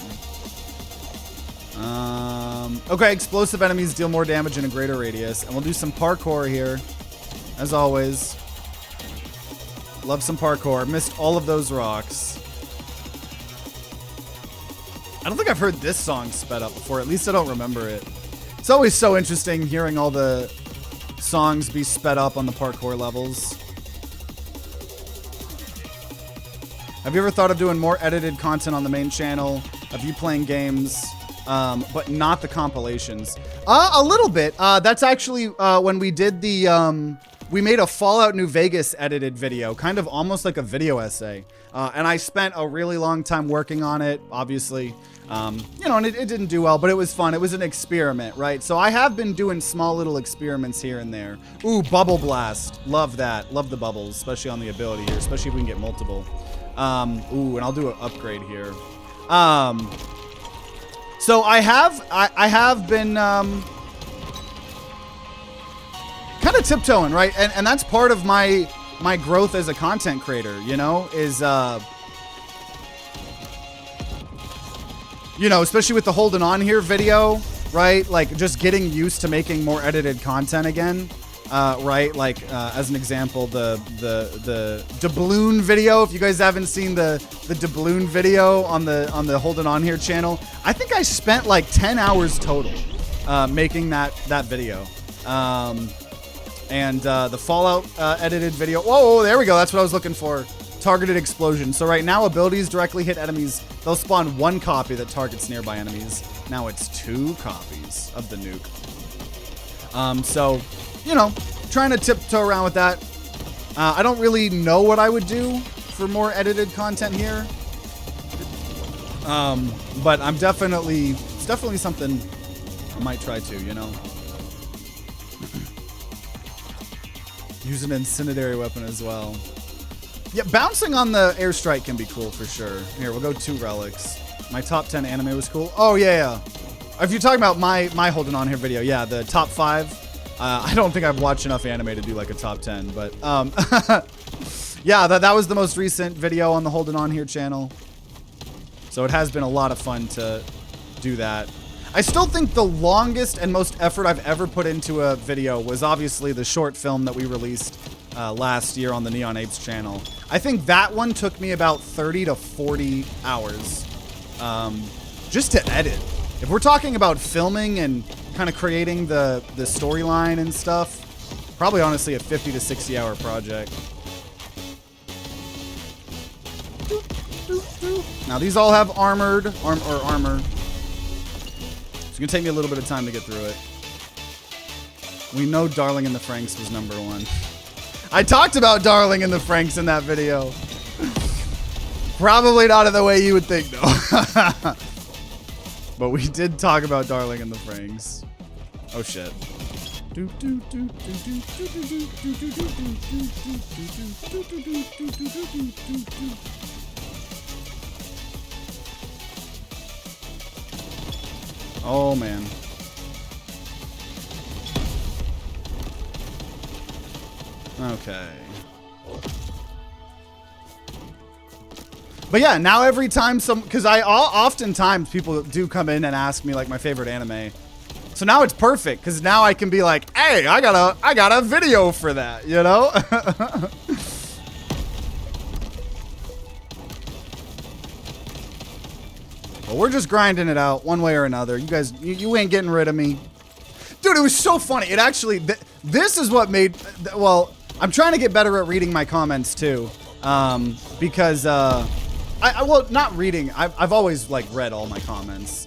Okay, explosive enemies deal more damage in a greater radius. And we'll do some parkour here. As always. Love some parkour. Missed all of those rocks. I don't think I've heard this song sped up before. At least I don't remember it. It's always so interesting hearing all the songs be sped up on the parkour levels. Have you ever thought of doing more edited content on the main channel of you playing games, but not the compilations? A little bit. That's actually when we did the, we made a Fallout New Vegas edited video, kind of almost like a video essay. And I spent a really long time working on it, obviously. You know, and it didn't do well, but it was fun. It was an experiment, right? So I have been doing small little experiments here and there. Ooh, Bubble Blast. Love that. Love the bubbles, especially on the ability here, especially if we can get multiple. Ooh, and I'll do an upgrade here. So I have been kind of tiptoeing, right? And that's part of my growth as a content creator, you know, is you know, especially with the Holding On Here video, right? Like just getting used to making more edited content again. Right, like as an example, the doubloon video. If you guys haven't seen the doubloon video on the Holding On Here channel, I think I spent like 10 hours total making that video. And the Fallout edited video. Whoa, there we go. That's what I was looking for. Targeted explosion. So right now, abilities directly hit enemies. They'll spawn one copy that targets nearby enemies. Now it's 2 copies of the nuke. So, you know, trying to tiptoe around with that. I don't really know what I would do for more edited content here. But it's definitely something I might try to, you know. Use an incendiary weapon as well. Yeah, bouncing on the airstrike can be cool for sure. Here, we'll go 2 relics. My top 10 anime was cool. Oh, yeah. If you're talking about my holding on here video, yeah, the top 5. I don't think I've watched enough anime to do like a top 10, but yeah, that was the most recent video on the Holding On Here channel. So it has been a lot of fun to do that. I still think the longest and most effort I've ever put into a video was obviously the short film that we released last year on the Neon Apes channel. I think that one took me about 30 to 40 hours just to edit. If we're talking about filming and kind of creating the storyline and stuff, probably honestly a 50 to 60 hour project. Now these all have armor. It's gonna take me a little bit of time to get through it. We know Darling in the Franxx was #1. I talked about Darling in the Franxx in that video. Probably not in the way you would think, though. But we did talk about Darling in the Franxx. Oh shit. Oh man. Okay. But yeah, now every time because oftentimes people do come in and ask me like my favorite anime. So now it's perfect because now I can be like, hey, I got a video for that, you know? Well, we're just grinding it out one way or another. You guys, you ain't getting rid of me. Dude, it was so funny. It actually, this is what made, well, I'm trying to get better at reading my comments too. Because, well, not reading. I've always like read all my comments.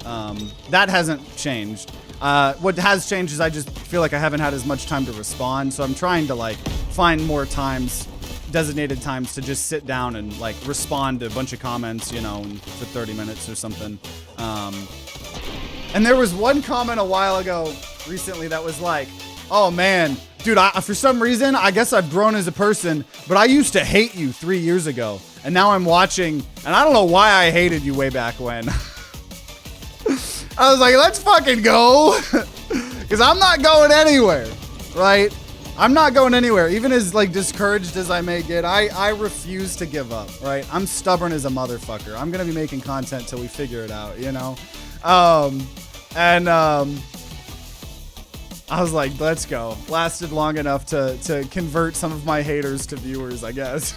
That hasn't changed. What has changed is I just feel like I haven't had as much time to respond. So I'm trying to like find more times, designated times to just sit down and like respond to a bunch of comments, you know, for 30 minutes or something. And there was one comment a while ago recently that was like, oh man, dude, for some reason, I guess I've grown as a person, but I used to hate you 3 years ago. And now I'm watching, and I don't know why I hated you way back when. I was like, let's fucking go. Because I'm not going anywhere, right? I'm not going anywhere. Even as like discouraged as I may get, I refuse to give up, right? I'm stubborn as a motherfucker. I'm going to be making content till we figure it out, you know? I was like, let's go. Lasted long enough to convert some of my haters to viewers, I guess.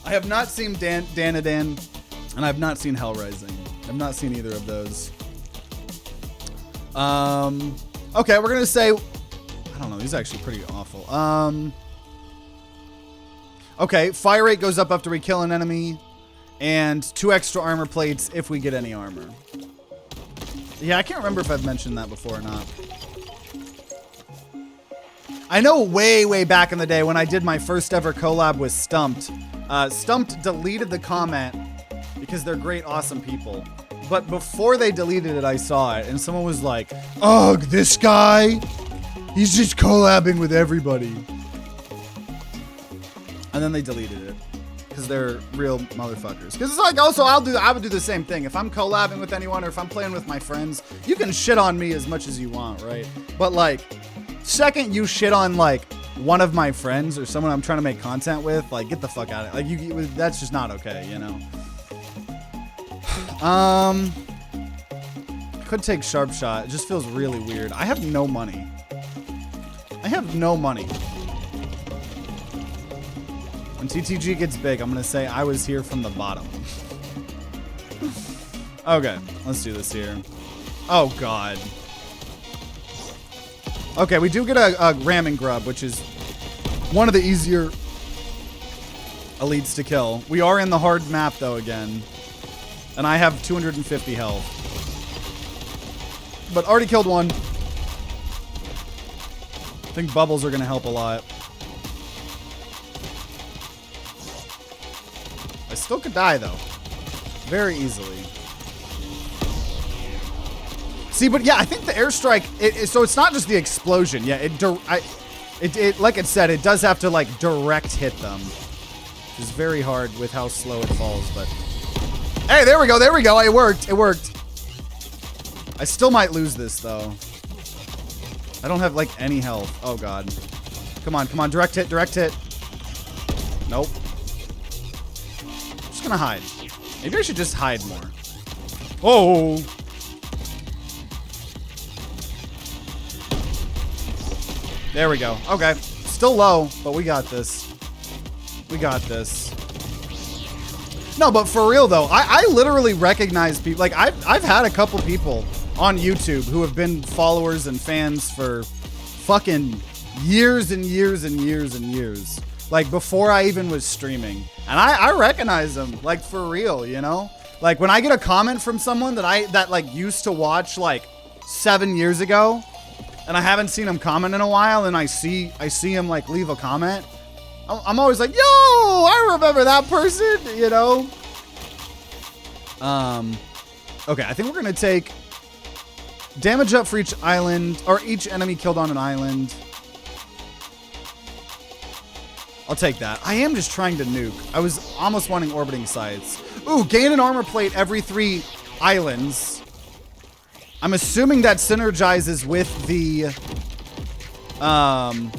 I have not seen Danadan, and I have not seen Hellrising. I've not seen either of those. Okay, we're gonna say, I don't know, these are actually pretty awful. Okay, fire rate goes up after we kill an enemy, and 2 extra armor plates if we get any armor. Yeah, I can't remember if I've mentioned that before or not. I know way back in the day when I did my first ever collab with Stumped, Stumped deleted the comment because they're great, awesome people. But before they deleted it, I saw it, and someone was like, ugh, this guy, he's just collabing with everybody. And then they deleted it because they're real motherfuckers. Because it's like, also, I would do the same thing. If I'm collabing with anyone or if I'm playing with my friends, you can shit on me as much as you want, right? But like, second you shit on like one of my friends or someone I'm trying to make content with, like, get the fuck out of it. Like, that's just not okay, you know? Could take Sharp Shot. It just feels really weird. I have no money. I have no money. When TTG gets big, I'm gonna say I was here from the bottom. Okay, let's do this here. Oh god. Okay, we do get a ramming grub, which is one of the easier elites to kill. We are in the hard map though again. And I have 250 health. But already killed one. think bubbles are going to help a lot. I still could die, though. Very easily. See, but yeah, I think the airstrike, so it's not just the explosion. Yeah, it like it said, it does have to, like, direct hit them. Which is very hard with how slow it falls, but... Hey, there we go, there we go. It worked, it worked. I still might lose this, though. I don't have, like, any health. Oh, God. Come on, come on. Direct hit, direct hit. Nope. I'm just gonna hide. Maybe I should just hide more. Oh! There we go. Okay. Still low, but we got this. We got this. No, but for real, though, I literally recognize people. Like, I've had a couple people on YouTube who have been followers and fans for fucking years and years and years and years. Like, before I even was streaming. And I recognize them, like, for real, you know? Like, when I get a comment from someone that like, used to watch, like, 7 years ago, and I haven't seen him comment in a while, and I see him, like, leave a comment, I'm always like, yo, I remember that person, you know? Okay, I think we're gonna take damage up for each island, or each enemy killed on an island. I'll take that. I am just trying to nuke. I was almost wanting orbiting sites. Ooh, gain an armor plate every 3 islands. I'm assuming that synergizes with the, oh,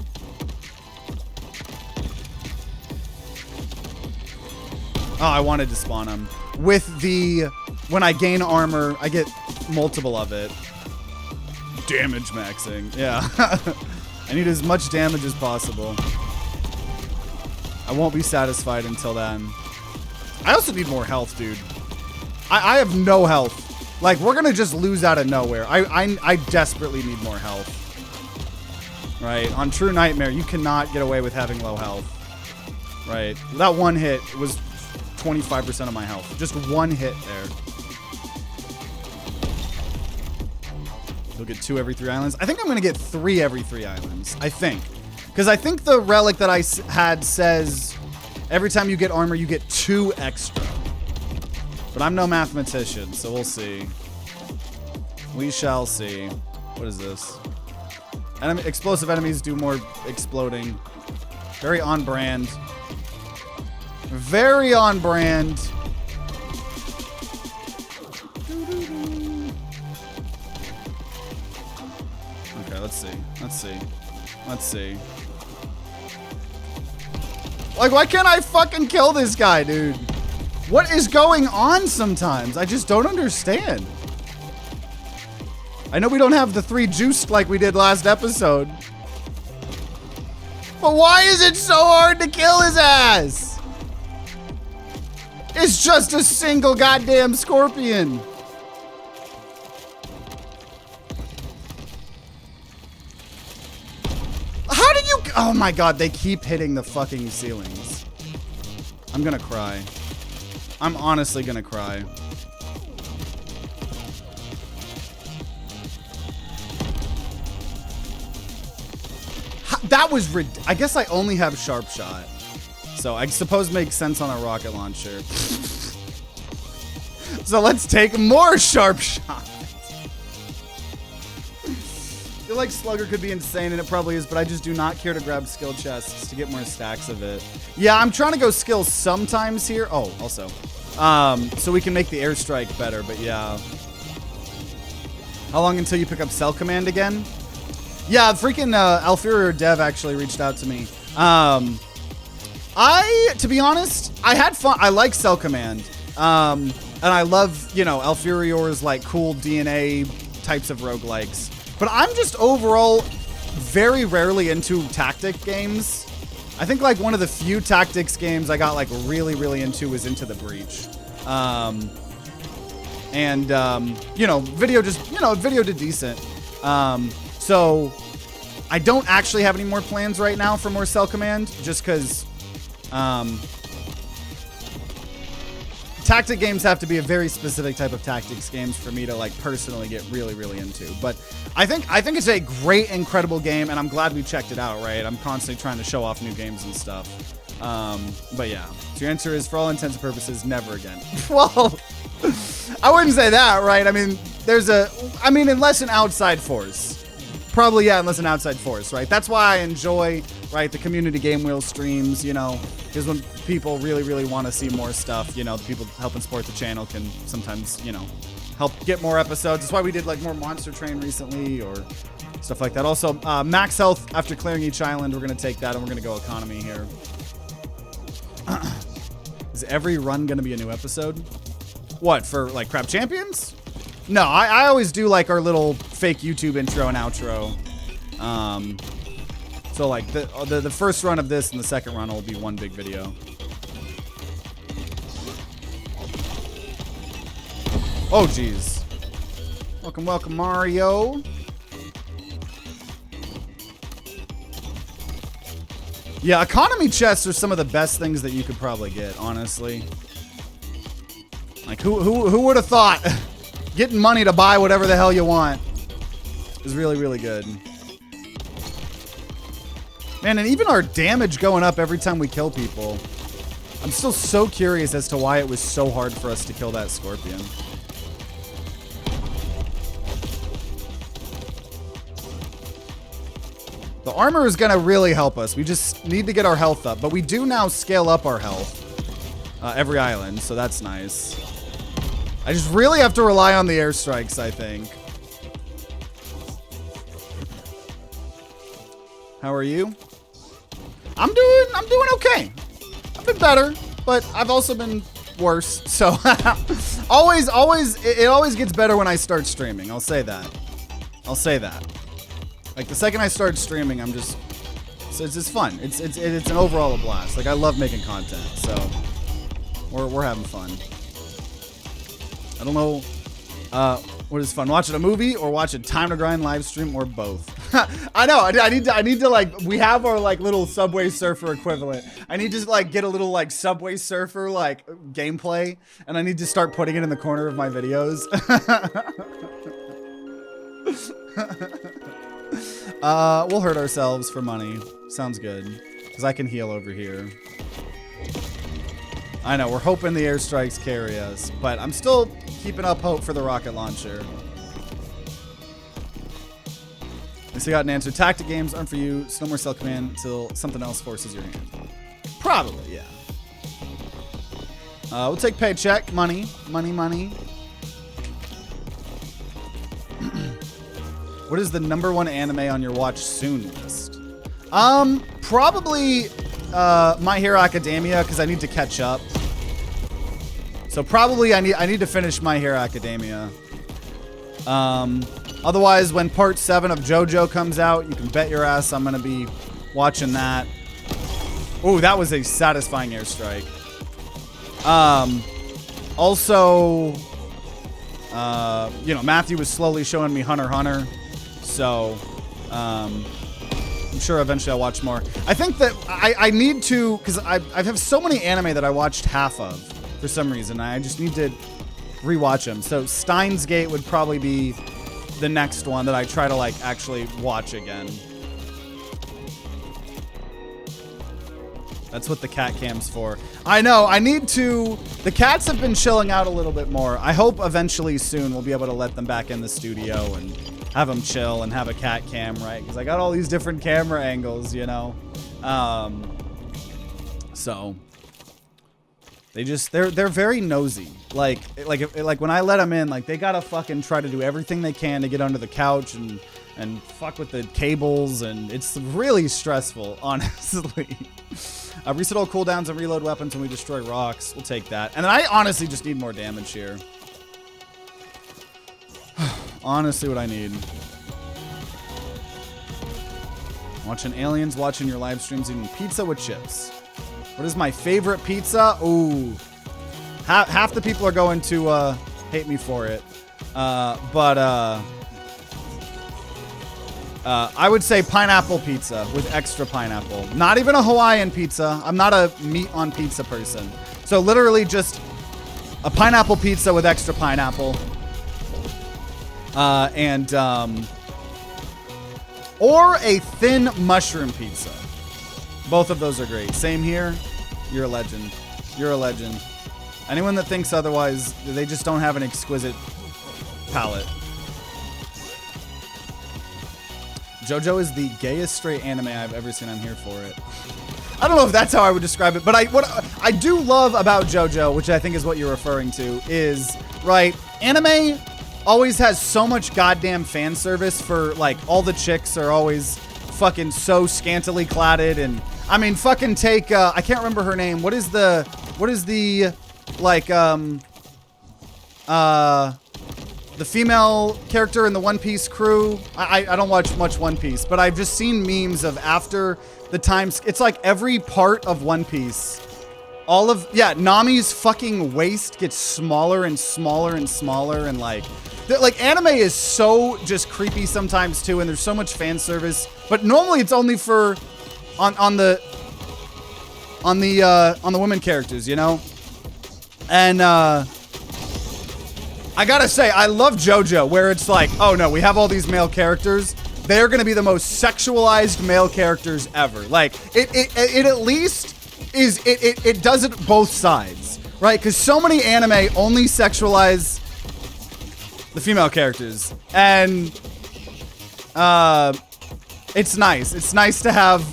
I wanted to spawn them. With the, when I gain armor, I get multiple of it. Damage maxing, yeah. I need as much damage as possible. I won't be satisfied until then. I also need more health, dude. I have no health. Like, we're gonna just lose out of nowhere. I desperately need more health. Right, on True Nightmare, you cannot get away with having low health. Right, that one hit was 25% of my health. Just one hit there. You'll get 2 every 3 islands. I think I'm gonna get 3 every 3 islands. I think. Because I think the relic that I had says every time you get armor, you get 2 extra. But I'm no mathematician, so we'll see. We shall see. What is this? Explosive enemies do more exploding. Very on brand. Very on brand. Okay, let's see. Let's see. Let's see. Like, why can't I fucking kill this guy, dude? What is going on sometimes? I just don't understand. I know we don't have the 3 juiced like we did last episode. But why is it so hard to kill his ass? It's just a single goddamn scorpion. How did you... Oh my god, they keep hitting the fucking ceilings. I'm gonna cry. I'm honestly gonna cry. That was I guess I only have sharp shot. So I suppose makes sense on a rocket launcher. So let's take more sharp shot. I feel like Slugger could be insane, and it probably is, but I just do not care to grab skill chests to get more stacks of it. Yeah, I'm trying to go skills sometimes here. Oh, also. So we can make the airstrike better, but yeah. How long until you pick up Cell Command again? Yeah, freaking Alfurior Dev actually reached out to me. To be honest, I had fun. I like Cell Command. And I love, you know, Alfurior's like cool DNA types of roguelikes. But I'm just overall very rarely into tactic games. I think like one of the few tactics games I got like really, really into was Into the Breach. You know, video did decent. So I don't actually have any more plans right now for more Cell Command, just because tactic games have to be a very specific type of tactics games for me to like personally get really, really into. But I think it's a great, incredible game, and I'm glad we checked it out, right? I'm constantly trying to show off new games and stuff. But yeah, so your answer is, for all intents and purposes, never again. Well, I wouldn't say that, right? I mean, unless an outside force. Probably, yeah, unless an outside force, right? That's why I enjoy, right, the community game wheel streams, you know, because when people really, really want to see more stuff, you know, the people helping support the channel can sometimes, you know, help get more episodes. That's why we did, like, more Monster Train recently or stuff like that. Also, max health after clearing each island. We're going to take that, and we're going to go economy here. Is every run going to be a new episode? What, for, like, Crab Champions? No, I always do like our little fake YouTube intro and outro. So like the first run of this and the second run will be one big video. Oh geez. Welcome, welcome, Mario. Yeah, economy chests are some of the best things that you could probably get, honestly. Like who would have thought? Getting money to buy whatever the hell you want is really, really good. Man, and even our damage going up every time we kill people. I'm still so curious as to why it was so hard for us to kill that scorpion. The armor is going to really help us. We just need to get our health up. But we do now scale up our health every island, so that's nice. I just really have to rely on the airstrikes, I think. How are you? I'm doing okay. I've been better, but I've also been worse. So it always gets better when I start streaming. I'll say that. Like the second I start streaming, it's just fun. It's an overall a blast. Like I love making content, so we're having fun. I don't know what is fun, watching a movie or watching Time to Grind live stream or both. I know. I need to like, we have our like little Subway Surfer equivalent. I need to like get a little like Subway Surfer like gameplay, and I need to start putting it in the corner of my videos. We'll hurt ourselves for money. Sounds good, because I can heal over here. I know, we're hoping the airstrikes carry us, but I'm still keeping up hope for the rocket launcher. I still got an answer. Tactic games aren't for you. So no more Cell Command until something else forces your hand. Probably, yeah. We'll take paycheck. Money. What is the #1 anime on your watch soon list? Probably My Hero Academia, because I need to catch up. So probably I need to finish My Hero Academia. Otherwise, when part 7 of JoJo comes out, you can bet your ass I'm gonna be watching that. Ooh, that was a satisfying airstrike. Also, you know, Matthew was slowly showing me Hunter x Hunter, so I'm sure eventually I'll watch more. I think that I need to, because I have so many anime that I watched half of for some reason. I just need to rewatch them. So Steins Gate would probably be the next one that I try to like actually watch again. That's what the cat cam's for. I know, I need to. The cats have been chilling out a little bit more. I hope eventually soon we'll be able to let them back in the studio and have them chill and have a cat cam, right? Because I got all these different camera angles, you know. So they're very nosy. Like when I let them in, like they gotta fucking try to do everything they can to get under the couch and fuck with the cables, and it's really stressful, honestly. Reset all cooldowns and reload weapons when we destroy rocks. We'll take that. And then I honestly just need more damage here. Honestly, what I need. Watching aliens, watching your live streams, eating pizza with chips. What is my favorite pizza? Ooh. Half the people are going to hate me for it. I would say pineapple pizza with extra pineapple. Not even a Hawaiian pizza. I'm not a meat on pizza person. So literally just a pineapple pizza with extra pineapple. Or a thin mushroom pizza. Both of those are great. Same here. You're a legend. You're a legend. Anyone that thinks otherwise, they just don't have an exquisite palate. JoJo is the gayest straight anime I've ever seen. I'm here for it. I don't know if that's how I would describe it, but what I do love about JoJo, which I think is what you're referring to, is, right, anime always has so much goddamn fan service for, like, all the chicks are always fucking so scantily cladded, and, I mean, fucking take, I can't remember her name. What is the, like, the female character in the One Piece crew? I don't watch much One Piece, but I've just seen memes of after the times. It's like every part of One Piece. All of, yeah, Nami's fucking waist gets smaller and smaller and smaller, and like anime is so just creepy sometimes too, and there's so much fan service. But normally it's only for on the women characters, you know? And I gotta say, I love JoJo, where it's like, oh no, we have all these male characters. They're gonna be the most sexualized male characters ever. Like, it at least is, it does it both sides, right? Because so many anime only sexualize the female characters. And it's nice. It's nice to have,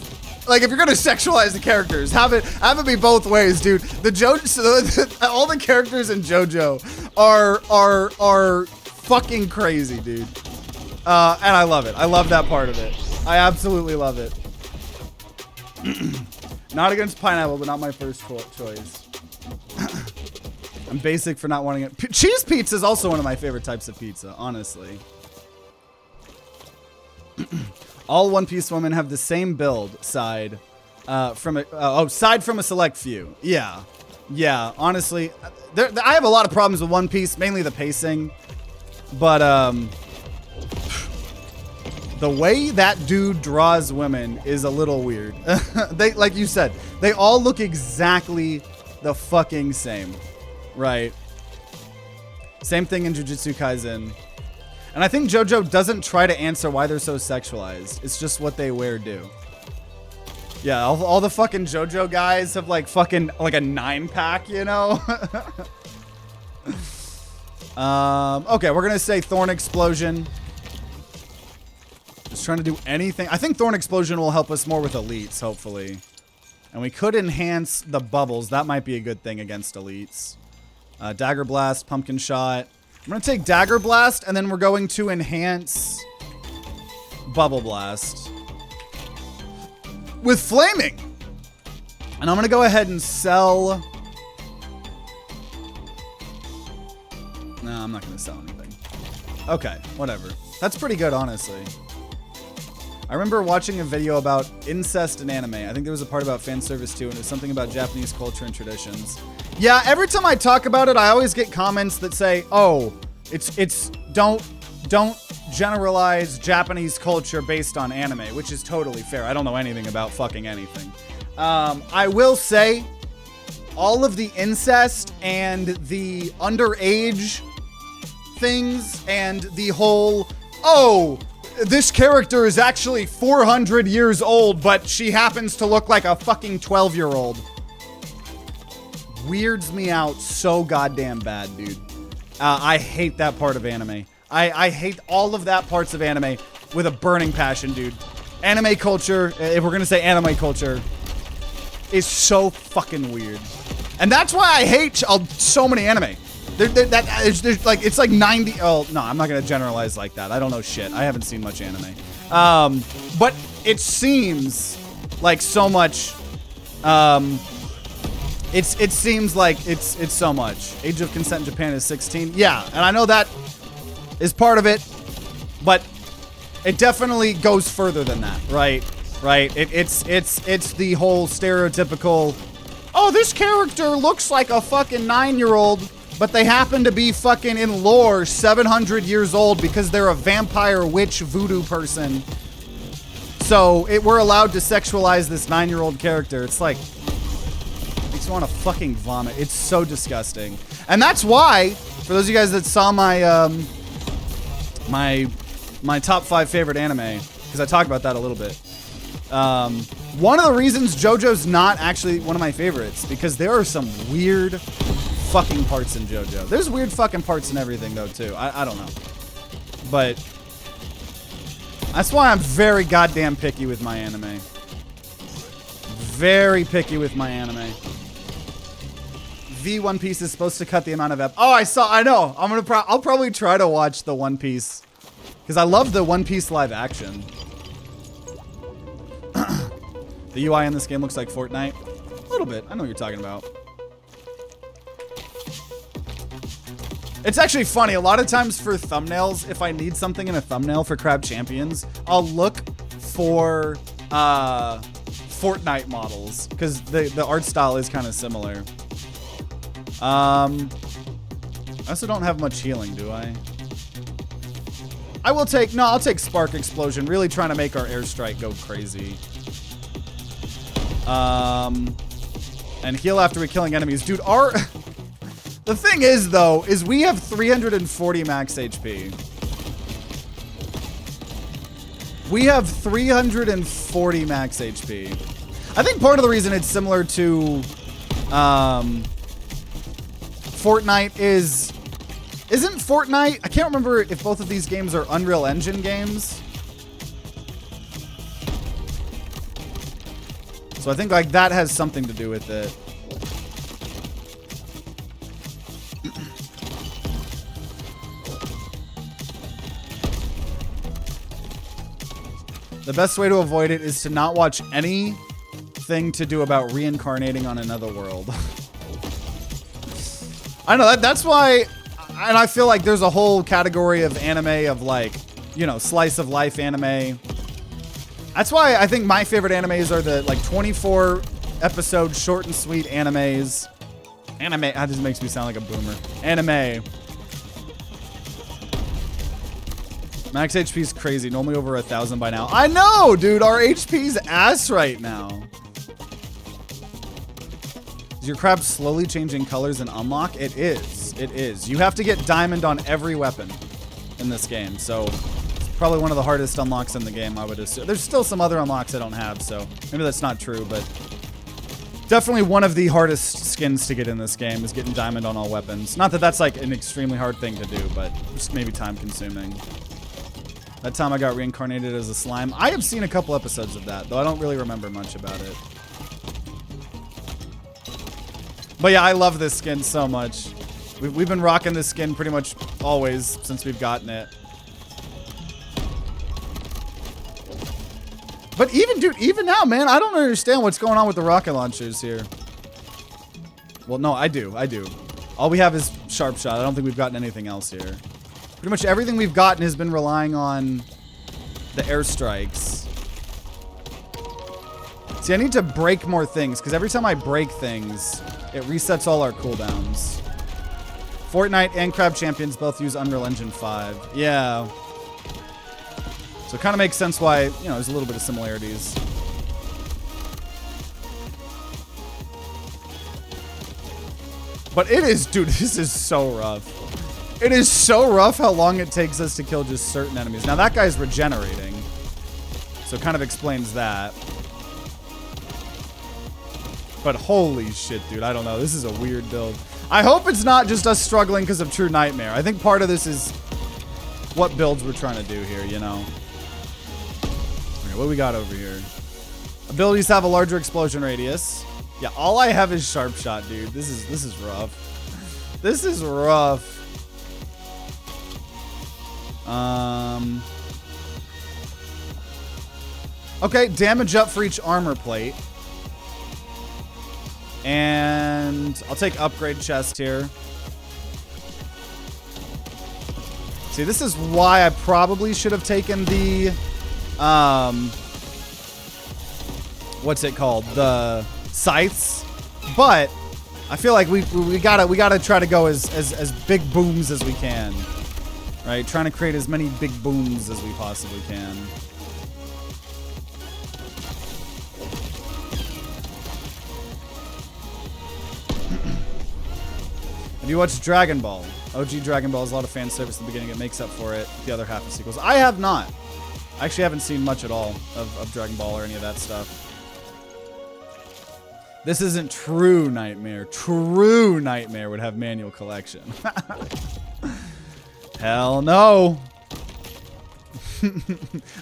like, if you're gonna sexualize the characters, have it be both ways, dude. The JoJo, all the characters in JoJo are fucking crazy, dude. And I love it. I love that part of it. I absolutely love it. Not against pineapple, but not my first choice. I'm basic for not wanting it. Cheese pizza is also one of my favorite types of pizza, honestly. All One Piece women have the same build side from a select few. Yeah, honestly, I have a lot of problems with One Piece, mainly the pacing, but the way that dude draws women is a little weird. They, like you said, they all look exactly the fucking same, right? Same thing in Jujutsu Kaisen. And I think JoJo doesn't try to answer why they're so sexualized. It's just what they wear do. Yeah, all the fucking JoJo guys have like fucking like a 9-pack, you know? Okay, we're gonna say Thorn Explosion. Just trying to do anything. I think Thorn Explosion will help us more with elites, hopefully. And we could enhance the bubbles. That might be a good thing against elites. Dagger Blast, Pumpkin Shot. I'm going to take Dagger Blast, and then we're going to enhance Bubble Blast with Flaming. And I'm going to go ahead and sell... No, I'm not going to sell anything. Okay, whatever. That's pretty good, honestly. I remember watching a video about incest in anime. I think there was a part about fan service too, and it was something about Japanese culture and traditions. Yeah, every time I talk about it, I always get comments that say, "Oh, it's don't generalize Japanese culture based on anime," which is totally fair. I don't know anything about fucking anything. I will say, all of the incest and the underage things and the whole, oh, this character is actually 400 years old, but she happens to look like a fucking 12-year-old. Weirds me out so goddamn bad, dude. I hate that part of anime. I hate all of that parts of anime with a burning passion, dude. Anime culture, if we're gonna say anime culture, is so fucking weird. And that's why I hate so many anime. There's like, it's like 90, oh, no, I'm not gonna generalize like that. I don't know shit. I haven't seen much anime. But it seems like so much, it seems like it's so much. Age of consent in Japan is 16. Yeah, and I know that is part of it, but it definitely goes further than that, right? Right? It's the whole stereotypical, oh, this character looks like a fucking 9-year-old, but they happen to be fucking in lore 700 years old because they're a vampire witch voodoo person. So we're allowed to sexualize this 9-year-old character. It's like, Makes me want to fucking vomit. It's so disgusting. And that's why, for those of you guys that saw my my top 5 favorite anime, because I talked about that a little bit. One of the reasons JoJo's not actually one of my favorites, because there are some weird fucking parts in JoJo. There's weird fucking parts in everything though too. I don't know. But that's why I'm very goddamn picky with my anime. Very picky with my anime. The One Piece is supposed to cut the amount of I know. I'll probably try to watch the One Piece, because I love the One Piece live action. The UI in this game looks like Fortnite. A little bit. I know what you're talking about. It's actually funny. A lot of times for thumbnails, if I need something in a thumbnail for Crab Champions, I'll look for Fortnite models, because the art style is kind of similar. I also don't have much healing, do I? I'll take Spark Explosion, really trying to make our airstrike go crazy. And heal after we killing enemies. Dude, the thing is, though, is we have 340 max HP. We have 340 max HP. I think part of the reason it's similar to Fortnite isn't Fortnite? I can't remember if both of these games are Unreal Engine games. So I think like that has something to do with it. The best way to avoid it is to not watch anything to do about reincarnating on another world. I know that's why, and I feel like there's a whole category of anime of like, you know, slice of life anime. That's why I think my favorite animes are the like 24 episode short and sweet animes. That just makes me sound like a boomer. Anime. Max HP is crazy. Normally over 1,000 by now. I know, dude. Our HP's ass right now. Is your crab slowly changing colors in unlock? It is. It is. You have to get diamond on every weapon in this game. So it's probably one of the hardest unlocks in the game, I would assume. There's still some other unlocks I don't have, so maybe that's not true, but definitely one of the hardest skins to get in this game is getting diamond on all weapons. Not that that's like an extremely hard thing to do, but just maybe time consuming. That time I got reincarnated as a slime. I have seen a couple episodes of that, though I don't really remember much about it. But yeah, I love this skin so much. We've been rocking this skin pretty much always since we've gotten it. But even, dude, even now, man, I don't understand what's going on with the rocket launchers here. Well, no, I do. All we have is Sharp Shot. I don't think we've gotten anything else here. Pretty much everything we've gotten has been relying on the airstrikes. See, I need to break more things, because every time I break things, it resets all our cooldowns. Fortnite and Crab Champions both use Unreal Engine 5. Yeah. So it kind of makes sense why, you know, there's a little bit of similarities. But it is, dude, this is so rough. It is so rough how long it takes us to kill just certain enemies. Now that guy's regenerating, so it kind of explains that. But holy shit, dude, I don't know. This is a weird build. I hope it's not just us struggling because of True Nightmare. I think part of this is what builds we're trying to do here, you know? Okay, what we got over here? Abilities have a larger explosion radius. Yeah, all I have is Sharp Shot, dude. This is rough. This is rough. Okay, damage up for each armor plate. And I'll take upgrade chest here. See, this is why I probably should have taken the, what's it called? The scythes. But I feel like we gotta try to go as big booms as we can. Right? Trying to create as many big booms as we possibly can. Have you watched Dragon Ball? OG Dragon Ball is a lot of fan service in the beginning. It makes up for it. The other half of sequels. I have not. I actually haven't seen much at all of Dragon Ball or any of that stuff. This isn't True Nightmare. True Nightmare would have manual collection. Hell no.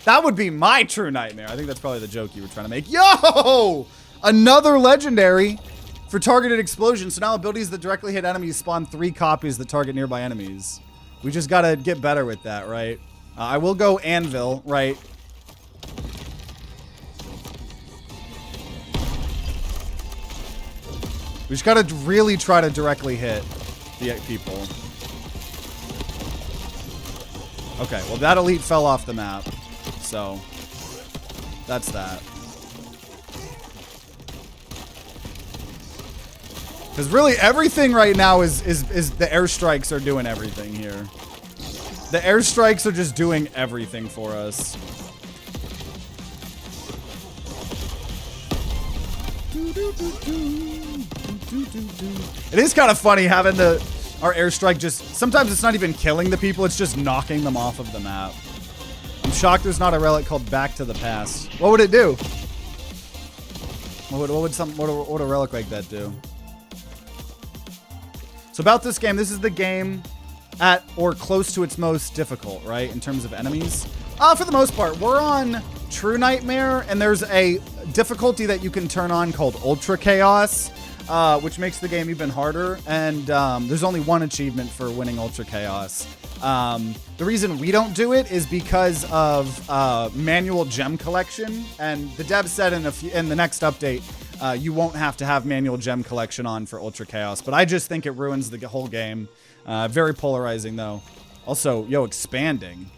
That would be my True Nightmare. I think that's probably the joke you were trying to make. Yo! Another legendary for targeted explosion. So now abilities that directly hit enemies spawn 3 copies that target nearby enemies. We just gotta get better with that, right? I will go Anvil, right? We just gotta really try to directly hit the people. Okay, well that elite fell off the map. So, that's that. Because really everything right now is the airstrikes are doing everything here. The airstrikes are just doing everything for us. It is kind of funny having our airstrike just... Sometimes it's not even killing the people, it's just knocking them off of the map. I'm shocked there's not a relic called Back to the Past. What would it do? What would a relic like that do? So about this game, this is the game at or close to its most difficult, right? In terms of enemies. For the most part, we're on True Nightmare, and there's a difficulty that you can turn on called Ultra Chaos, which makes the game even harder. And there's only one achievement for winning Ultra Chaos. The reason we don't do it is because of manual gem collection. And the dev said in the next update, you won't have to have manual gem collection on for Ultra Chaos. But I just think it ruins the whole game. Very polarizing, though. Also, yo, expanding.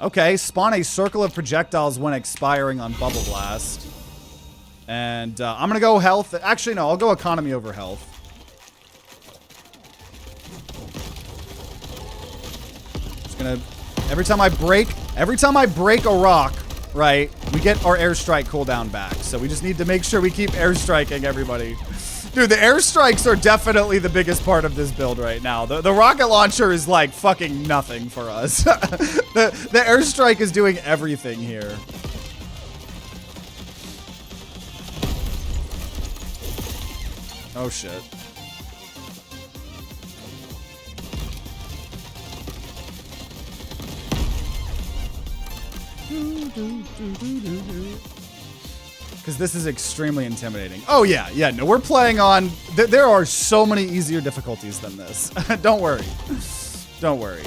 Okay, spawn a circle of projectiles when expiring on Bubble Blast. And I'm going to go health. Actually, no, I'll go economy over health. Just going to... Every time I break a rock, right, we get our airstrike cooldown back. So we just need to make sure we keep airstriking everybody. Dude, the airstrikes are definitely the biggest part of this build right now. The rocket launcher is like fucking nothing for us. the airstrike is doing everything here. Oh shit. Because this is extremely intimidating. Oh yeah, no, we're playing on... There are so many easier difficulties than this. Don't worry. Don't worry.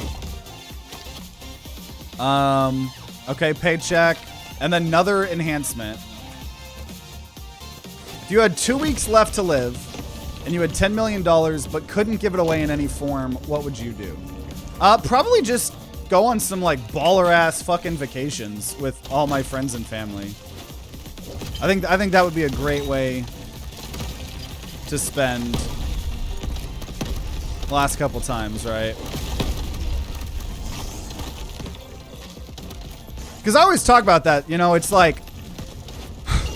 Okay, paycheck. And then another enhancement. If you had 2 weeks left to live, and you had $10 million, but couldn't give it away in any form, what would you do? Probably just go on some, like, baller-ass fucking vacations with all my friends and family. I think that would be a great way to spend the last couple times, right? Because I always talk about that, you know, it's like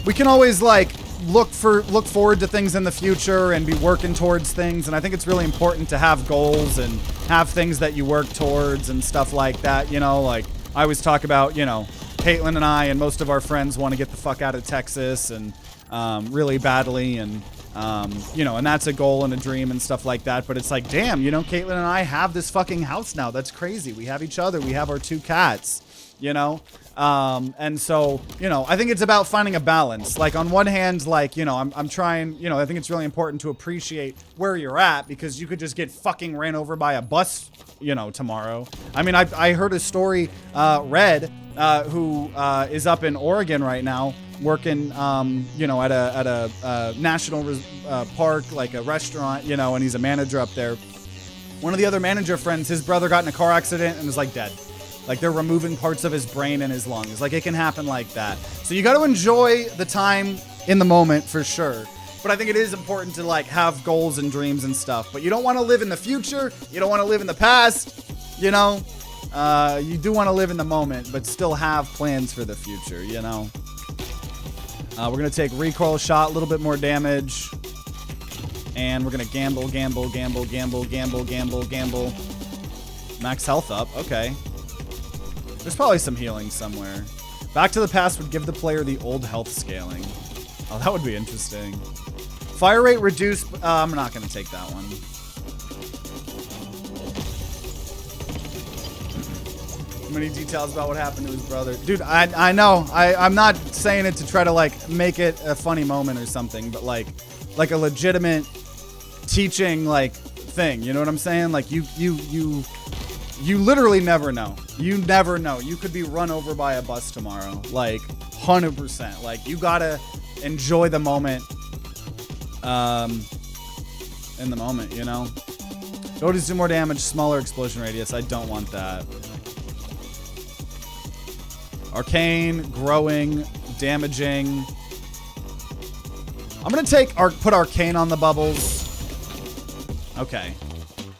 we can always like look forward to things in the future and be working towards things, and I think it's really important to have goals and have things that you work towards and stuff like that, you know, like I always talk about, you know, Caitlin and I and most of our friends want to get the fuck out of Texas and really badly, and you know, and that's a goal and a dream and stuff like that. But it's like, damn, you know, Caitlin and I have this fucking house now. That's crazy. We have each other. We have our 2 cats, you know? And so, you know, I think it's about finding a balance. Like on one hand, like, you know, I'm trying, you know, I think it's really important to appreciate where you're at, because you could just get fucking ran over by a bus, you know, tomorrow. I mean, I heard a story, Red, who is up in Oregon right now working, you know, at a national park, like a restaurant, you know, and he's a manager up there. One of the other manager friends, his brother got in a car accident and was like dead. Like they're removing parts of his brain and his lungs. Like it can happen like that. So you got to enjoy the time in the moment for sure. But I think it is important to like have goals and dreams and stuff. But you don't want to live in the future. You don't want to live in the past. You know, you do want to live in the moment, but still have plans for the future, you know. We're going to take recoil shot, a little bit more damage. And we're going to gamble. Max health up. Okay. There's probably some healing somewhere. Back to the Past would give the player the old health scaling. Oh, that would be interesting. Fire rate reduced. I'm not going to take that one. Many details about what happened to his brother. Dude, I know. I'm not saying it to try to, like, make it a funny moment or something, but, like a legitimate teaching, like, thing. You know what I'm saying? Like, you literally never know. You never know. You could be run over by a bus tomorrow. Like, 100%. Like, you gotta enjoy the moment. In the moment, you know? Abilities do more damage, smaller explosion radius. I don't want that. Arcane, growing, damaging. I'm gonna put Arcane on the bubbles. Okay.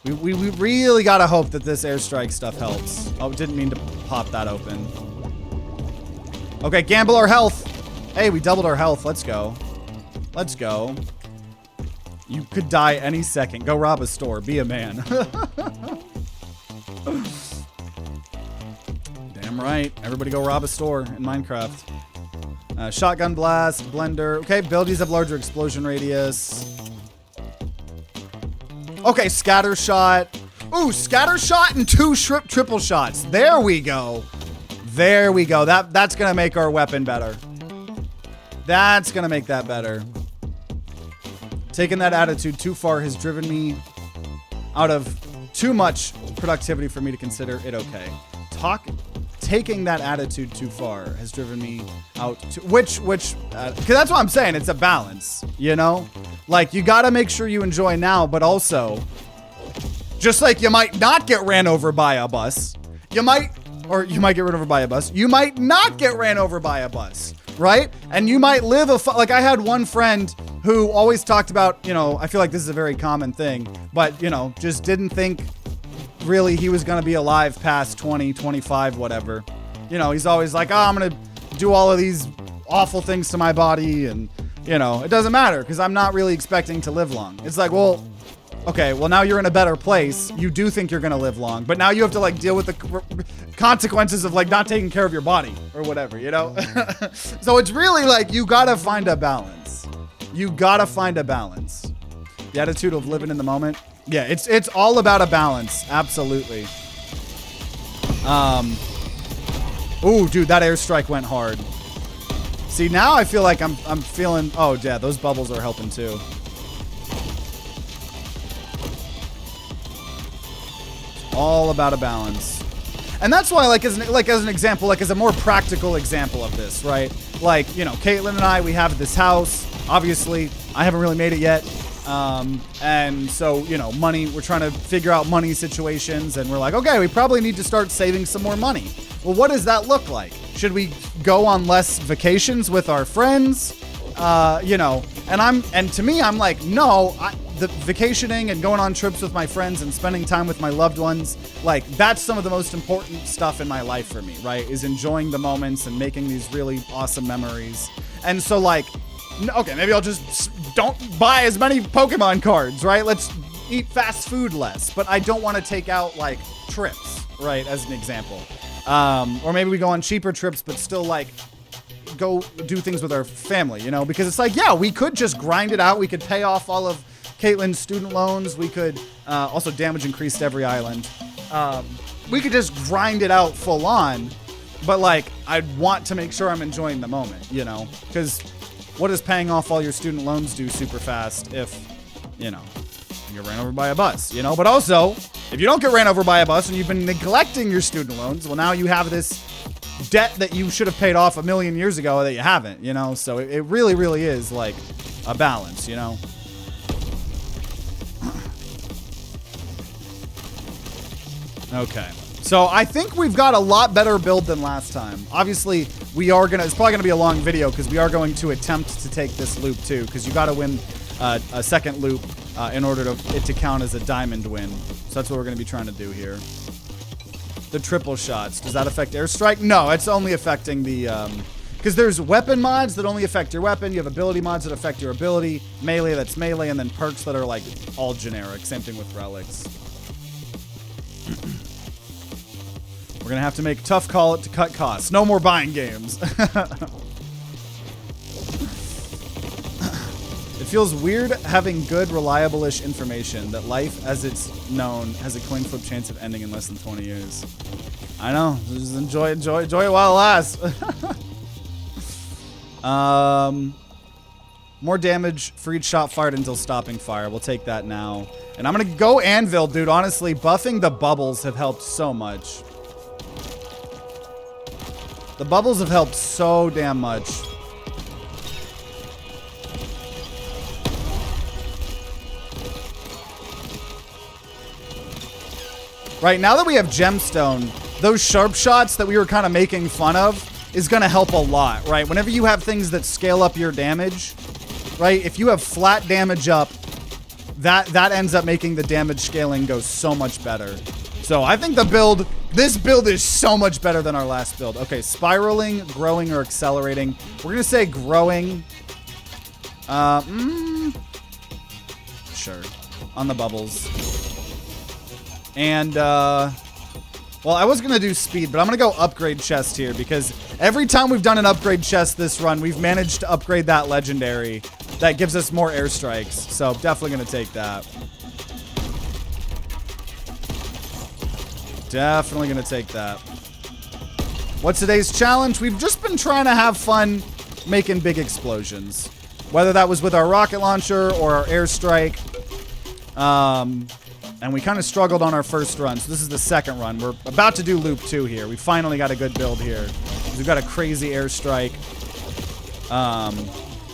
We really gotta hope that this airstrike stuff helps. Oh, didn't mean to pop that open. Okay, gamble our health. Hey, we doubled our health. Let's go. Let's go. You could die any second. Go rob a store. Be a man. Damn right. Everybody go rob a store in Minecraft. Shotgun blast, blender. Okay, abilities have larger explosion radius. Okay, scatter shot. Ooh, scatter shot and 2 triple shots. There we go. There we go. That's gonna make our weapon better. That's gonna make that better. Taking that attitude too far has driven me out of too much productivity for me to consider it okay. Taking that attitude too far has driven me out to which cause that's what I'm saying. It's a balance, you know? Like, you gotta make sure you enjoy now, but also, just like you might not get ran over by a bus, you might get ran over by a bus, you might not get ran over by a bus, right? And you might live like, I had one friend who always talked about, you know, I feel like this is a very common thing, but, you know, just didn't think really he was going to be alive past 20, 25, whatever. You know, he's always like, oh, I'm going to do all of these awful things to my body. And, you know, it doesn't matter because I'm not really expecting to live long. It's like, well, okay, well, now you're in a better place. You do think you're going to live long, but now you have to, like, deal with the consequences of, like, not taking care of your body or whatever, you know? So it's really like, you got to find a balance. You got to find a balance. The attitude of living in the moment. Yeah, it's all about a balance. Absolutely. Ooh, dude, that airstrike went hard. See, now I feel like I'm feeling, oh, yeah, those bubbles are helping too. All about a balance. And that's why, like as an example, like as a more practical example of this, right? Like, you know, Caitlin and I, we have this house. Obviously, I haven't really made it yet. And so, you know, money, we're trying to figure out money situations, and we're like, okay, we probably need to start saving some more money. Well, what does that look like? Should we go on less vacations with our friends? You know, and to me, I'm like, no, the vacationing and going on trips with my friends and spending time with my loved ones, like, that's some of the most important stuff in my life for me, right? Is enjoying the moments and making these really awesome memories. And so, like, okay, maybe I'll just don't buy as many Pokemon cards, right? Let's eat fast food less. But I don't want to take out, like, trips, right, as an example. Or maybe we go on cheaper trips, but still, like, go do things with our family, you know? Because it's like, yeah, we could just grind it out. We could pay off all of Caitlin's student loans. We could also damage increased every island. We could just grind it out full on. But, like, I'd want to make sure I'm enjoying the moment, you know? Because what does paying off all your student loans do super fast if, you know, you get ran over by a bus, you know? But also, if you don't get ran over by a bus and you've been neglecting your student loans, well, now you have this debt that you should have paid off 1,000,000 years ago that you haven't, you know? So it really, really is, like, a balance, you know? Okay. So I think we've got a lot better build than last time. Obviously, it's probably gonna be a long video because we are going to attempt to take this loop too, because you gotta win a second loop in order it to count as a diamond win. So that's what we're gonna be trying to do here. The triple shots, does that affect airstrike? No, it's only affecting the, Because there's weapon mods that only affect your weapon. You have ability mods that affect your ability. Melee, that's melee. And then perks that are like all generic. Same thing with relics. We're going to have to make a tough call to cut costs. No more buying games. It feels weird having good, reliable-ish information that life as it's known has a coin flip chance of ending in less than 20 years. I know. Just enjoy it while it lasts. More damage for each shot fired until stopping fire. We'll take that now. And I'm going to go Anvil, dude. Honestly, buffing the bubbles have helped so much. The bubbles have helped so damn much. Right, now that we have Gemstone, those sharp shots that we were kind of making fun of is going to help a lot, right? Whenever you have things that scale up your damage, right? If you have flat damage up, that ends up making the damage scaling go so much better. So I think this build is so much better than our last build. Okay, spiraling, growing, or accelerating. We're going to say growing. Sure. On the bubbles. And, well, I was going to do speed, but I'm going to go upgrade chest here because every time we've done an upgrade chest this run, we've managed to upgrade that legendary. That gives us more airstrikes. So definitely going to take that. Definitely going to take that. What's today's challenge? We've just been trying to have fun making big explosions. Whether that was with our rocket launcher or our airstrike. And we kind of struggled on our first run. So this is the second run. We're about to do loop 2 here. We finally got a good build here. We've got a crazy airstrike.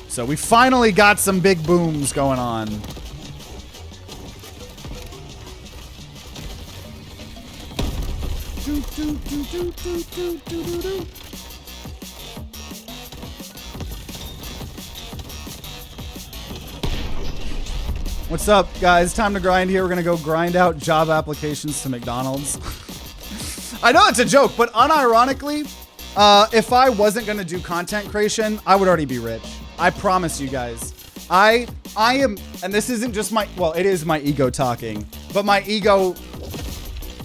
So we finally got some big booms going on. What's up, guys? Time to grind here. We're going to go grind out job applications to McDonald's. I know it's a joke, but unironically, if I wasn't going to do content creation, I would already be rich. I promise you guys. I am, and this isn't just my, well, it is my ego talking, but my ego,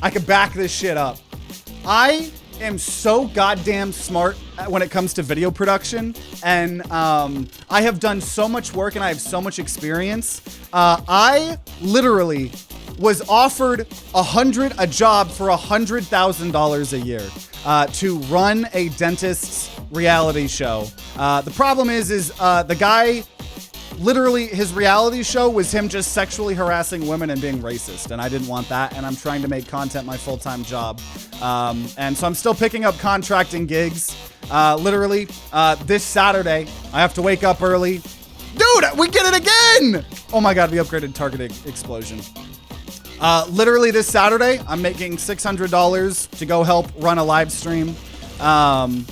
I could back this shit up. I am so goddamn smart when it comes to video production, and I have done so much work and I have so much experience. I literally was offered a job for $100,000 a year to run a dentist's reality show. The problem is the guy, literally his reality show was him just sexually harassing women and being racist, and I didn't want that, and I'm trying to make content my full-time job. And so I'm still picking up contracting gigs. Literally, this Saturday, I have to wake up early. Dude, we get it again! Oh my god, we upgraded target explosion. Literally this Saturday, I'm making $600 to go help run a live stream. And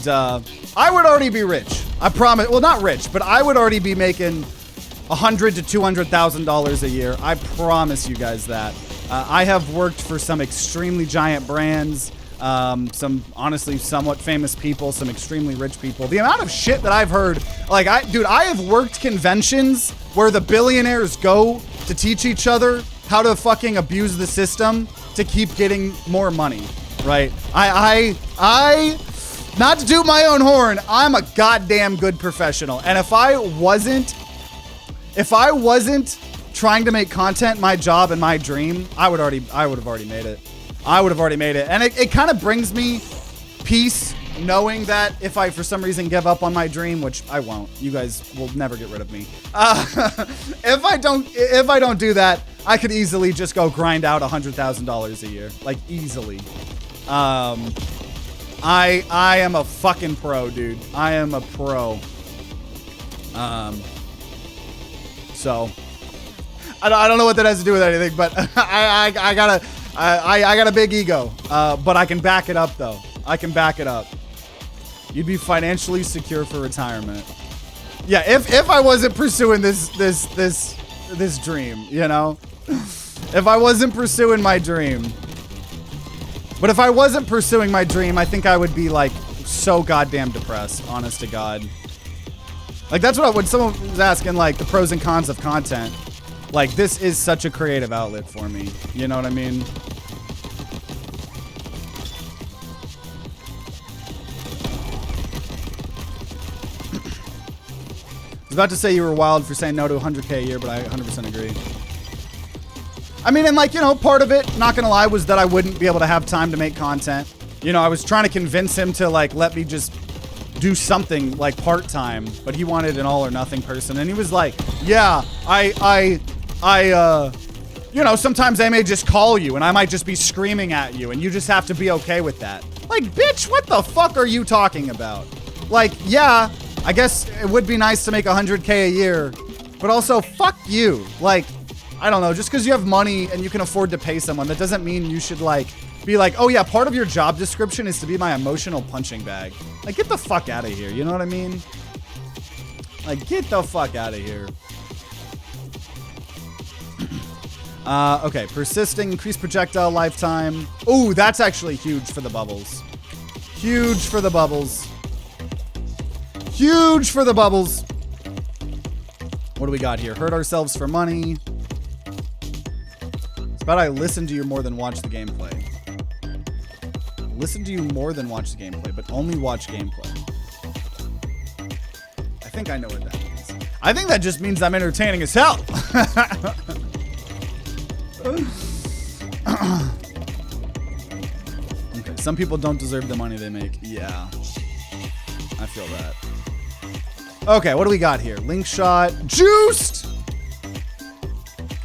I would already be rich. I promise. Well, not rich, but I would already be making $100,000 to $200,000 a year. I promise you guys that. I have worked for some extremely giant brands, some honestly somewhat famous people, some extremely rich people. The amount of shit that I've heard, like, I have worked conventions where the billionaires go to teach each other how to fucking abuse the system to keep getting more money, right? I not to toot my own horn, I'm a goddamn good professional. And if I wasn't trying to make content my job and my dream, I would have already made it. I would have already made it. And it kind of brings me peace knowing that if I for some reason give up on my dream, which I won't, you guys will never get rid of me. If I don't do that, I could easily just go grind out $100,000 a year, like easily. I am a fucking pro, dude. I am a pro. So I don't know what that has to do with anything, but I got a big ego. But I can back it up though. I can back it up. You'd be financially secure for retirement. Yeah, if I wasn't pursuing this dream, you know? If I wasn't pursuing my dream. But if I wasn't pursuing my dream, I think I would be like so goddamn depressed, honest to God. Like, that's what when someone was asking, like, the pros and cons of content, like, this is such a creative outlet for me. You know what I mean? I was about to say you were wild for saying no to 100K a year, but I 100% agree. I mean, and like, you know, part of it, not gonna lie, was that I wouldn't be able to have time to make content. You know, I was trying to convince him to, like, let me just do something, like, part-time, but he wanted an all-or-nothing person, and he was like, yeah, you know, sometimes I may just call you, and I might just be screaming at you, and you just have to be okay with that. Like, bitch, what the fuck are you talking about? Like, yeah, I guess it would be nice to make 100K a year, but also, fuck you. Like, I don't know, just because you have money and you can afford to pay someone, that doesn't mean you should, like, be like, oh yeah, part of your job description is to be my emotional punching bag. Like, get the fuck out of here, you know what I mean? Like, get the fuck out of here. Okay, persisting, increased projectile lifetime. Ooh, that's actually huge for the bubbles. Huge for the bubbles. Huge for the bubbles. What do we got here? Hurt ourselves for money. It's about I listen to you more than watch the gameplay. Listen to you more than watch the gameplay, but only watch gameplay. I think I know what that means. I think that just means I'm entertaining as hell. Okay, some people don't deserve the money they make. Yeah, I feel that. Okay, what do we got here? Link shot. Juiced!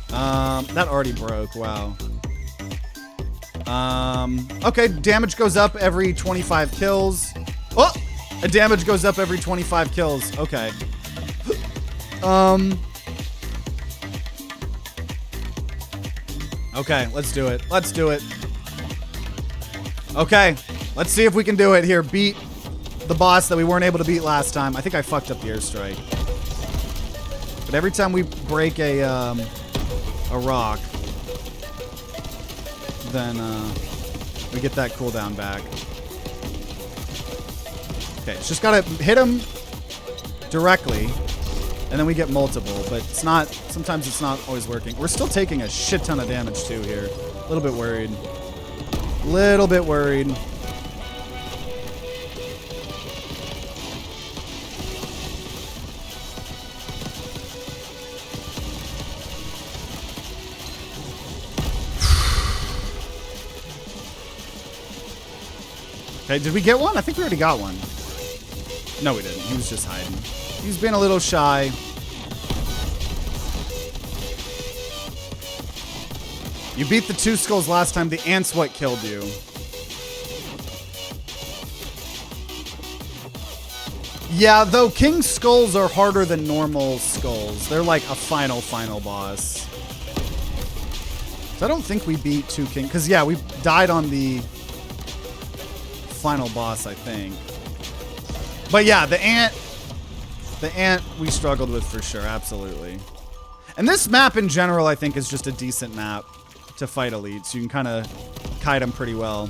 That already broke. Wow. Okay, damage goes up every 25 kills. Oh! A damage goes up every 25 kills. Okay. Okay, let's do it. Let's do it. Okay, let's see if we can do it here. Beat the boss that we weren't able to beat last time. I think I fucked up the airstrike. But every time we break a rock, then we get that cooldown back. Okay, it's just gotta hit him directly, and then we get multiple, but it's not, sometimes it's not always working. We're still taking a shit ton of damage too here. A little bit worried. Little bit worried. Okay, did we get one? I think we already got one. No, we didn't. He was just hiding. He's been a little shy. You beat the 2 skulls last time. The ant's what killed you. Yeah, though king skulls are harder than normal skulls. They're like a final boss. So I don't think we beat 2 king. Because, yeah, we died on the final boss, I think. But yeah, the ant we struggled with for sure, absolutely. And this map in general, I think, is just a decent map to fight elites. You can kind of kite them pretty well.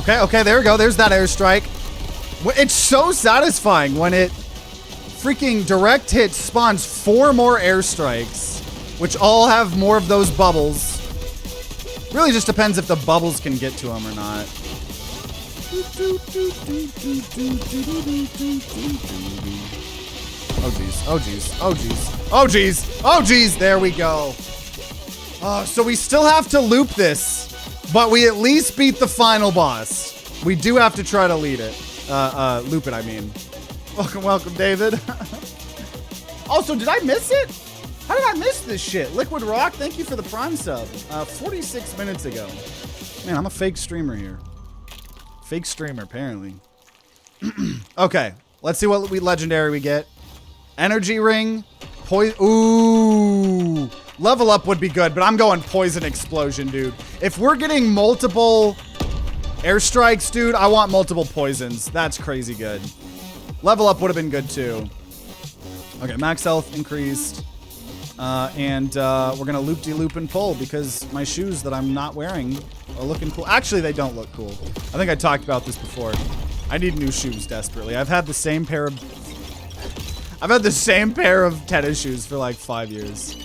Okay, there we go. There's that airstrike. It's so satisfying when it freaking direct hit spawns 4 more airstrikes, which all have more of those bubbles. Really just depends if the bubbles can get to them or not. Oh jeez, oh jeez, oh jeez, oh jeez, oh jeez, there we go. So we still have to loop this, but we at least beat the final boss. We do have to try to lead it. Loop it, I mean. Welcome, David. Also, did I miss it? How did I miss this shit? Liquid Rock, thank you for the Prime sub. 46 minutes ago. Man, I'm a fake streamer here. Fake streamer, apparently. Okay, let's see what legendary we get. Energy Ring. Ooh. Level up would be good, but I'm going Poison Explosion, dude. If we're getting multiple airstrikes, dude, I want multiple poisons. That's crazy good. Level up would have been good too. Okay, max health increased. And we're gonna loop-de-loop and pull because my shoes that I'm not wearing are looking cool. Actually, they don't look cool. I think I talked about this before. I need new shoes desperately. I've had the same pair of tennis shoes for like 5 years.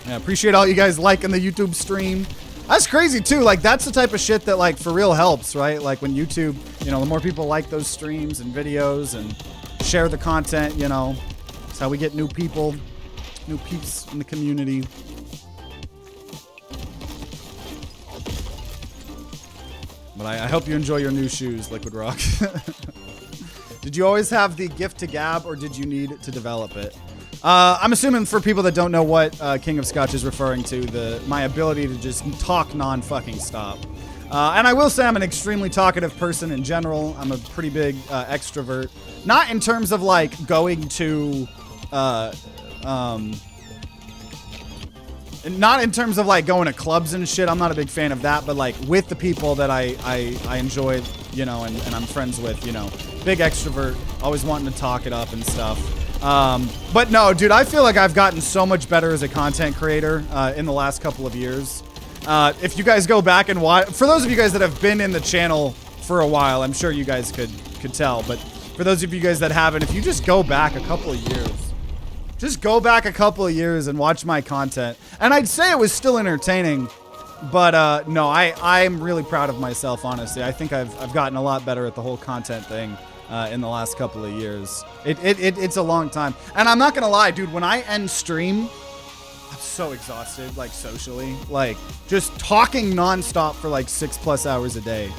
Yeah, appreciate all you guys liking the YouTube stream. That's crazy too. Like that's the type of shit that like for real helps, right? Like when YouTube, you know, the more people like those streams and videos and share the content, you know, it's how we get new people, new peeps in the community. But I hope you enjoy your new shoes, Liquid Rock. Did you always have the gift to gab or did you need to develop it? I'm assuming for people that don't know what King of Scotch is referring to, my ability to just talk non-fucking stop. And I will say I'm an extremely talkative person in general. I'm a pretty big extrovert. Not in terms of like going to, not in terms of like going to clubs and shit. I'm not a big fan of that. But like with the people that I enjoy, you know, and I'm friends with, you know, big extrovert, always wanting to talk it up and stuff. But no, dude, I feel like I've gotten so much better as a content creator in the last couple of years. If you guys go back and watch, for those of you guys that have been in the channel for a while, I'm sure you guys could tell, but for those of you guys that haven't, if you just go back a couple of years, and watch my content, and I'd say it was still entertaining, but no, I'm really proud of myself, honestly. I think I've gotten a lot better at the whole content thing. In the last couple of years. It's a long time. And I'm not gonna lie, dude, when I end stream, I'm so exhausted, like socially. Like, just talking nonstop for like 6+ hours a day.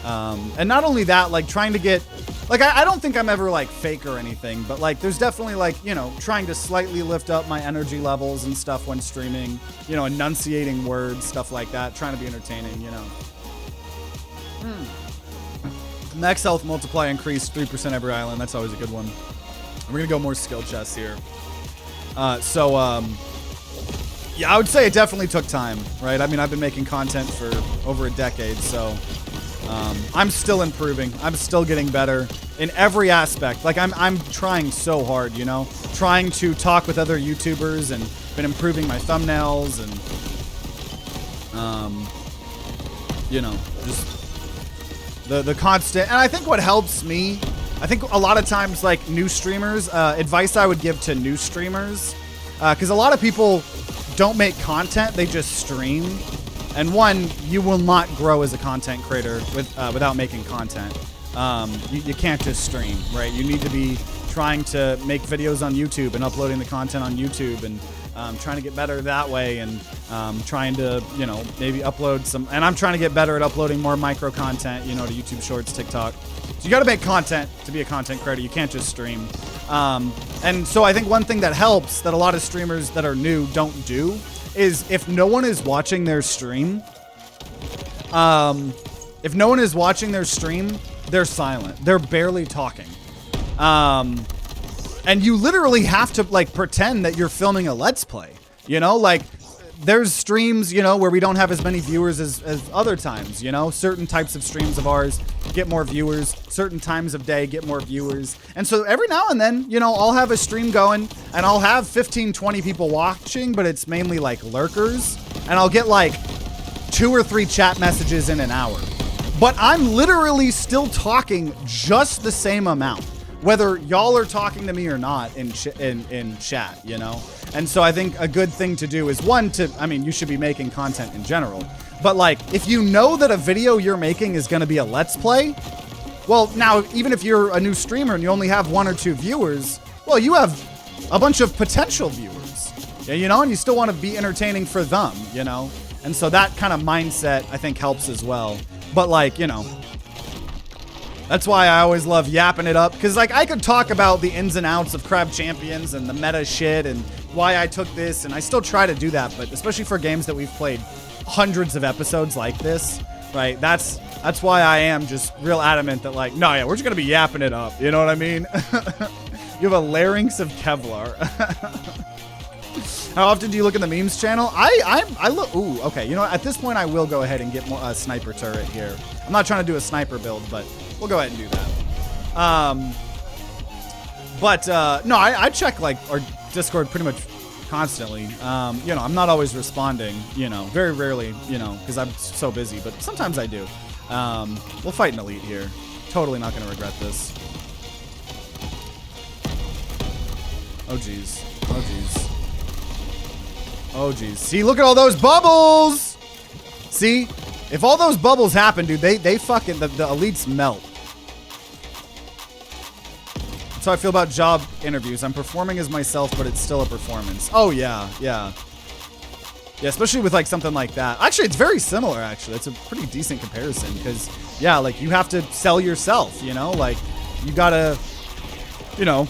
And not only that, like trying to get, like I don't think I'm ever like fake or anything, but like there's definitely like, you know, trying to slightly lift up my energy levels and stuff when streaming, you know, enunciating words, stuff like that, trying to be entertaining, you know. Max health multiply increased 3% every island. That's always a good one. We're gonna go more skill chests here. Yeah, I would say it definitely took time, right? I mean, I've been making content for over a decade, so I'm still improving. I'm still getting better in every aspect. Like I'm trying so hard, you know, trying to talk with other YouTubers and been improving my thumbnails and you know, just the constant. And I think what helps me, I think a lot of times like new streamers, advice I would give to new streamers, because a lot of people don't make content, they just stream. And one, you will not grow as a content creator without making content. You can't just stream, right? You need to be trying to make videos on YouTube and uploading the content on YouTube and trying to get better that way, and trying to, you know, maybe upload some, and I'm trying to get better at uploading more micro content, you know, to YouTube Shorts, TikTok. So you got to make content to be a content creator. You can't just stream. And so I think one thing that helps that a lot of streamers that are new don't do is if no one is watching their stream, they're silent. They're barely talking. And you literally have to like pretend that you're filming a Let's Play, you know, like there's streams, you know, where we don't have as many viewers as other times, you know, certain types of streams of ours get more viewers, certain times of day get more viewers. And so every now and then, you know, I'll have a stream going and I'll have 15, 20 people watching, but it's mainly like lurkers, and I'll get like 2 or 3 chat messages in an hour. But I'm literally still talking just the same amount, whether y'all are talking to me or not in chat, you know? And so I think a good thing to do is I mean, you should be making content in general, but like, if you know that a video you're making is gonna be a Let's Play, well, now, even if you're a new streamer and you only have 1 or 2 viewers, well, you have a bunch of potential viewers, you know, and you still wanna be entertaining for them, you know? And so that kind of mindset, I think, helps as well. But like, you know, that's why I always love yapping it up, because like I could talk about the ins and outs of Crab Champions and the meta shit and why I took this, and I still try to do that, but especially for games that we've played hundreds of episodes like this, right? That's why I am just real adamant that like, no, yeah, we're just gonna be yapping it up, you know what I mean? You have a larynx of Kevlar. How often do you look in the memes channel? I look. Ooh, okay. You know what? At this point, I will go ahead and get more sniper turret here. I'm not trying to do a sniper build, but we'll go ahead and do that. No, I check like our Discord pretty much constantly. You know, I'm not always responding. You know, very rarely. You know, because I'm so busy. But sometimes I do. We'll fight an elite here. Totally not gonna regret this. Oh geez. Oh geez. Oh geez. See, look at all those bubbles. See, if all those bubbles happen, dude, they fucking the elites melt. That's how I feel about job interviews. I'm performing as myself, but it's still a performance. Oh yeah, yeah. Yeah, especially with like something like that. Actually, it's very similar, actually. It's a pretty decent comparison because, yeah, like you have to sell yourself, you know? Like you gotta, you know,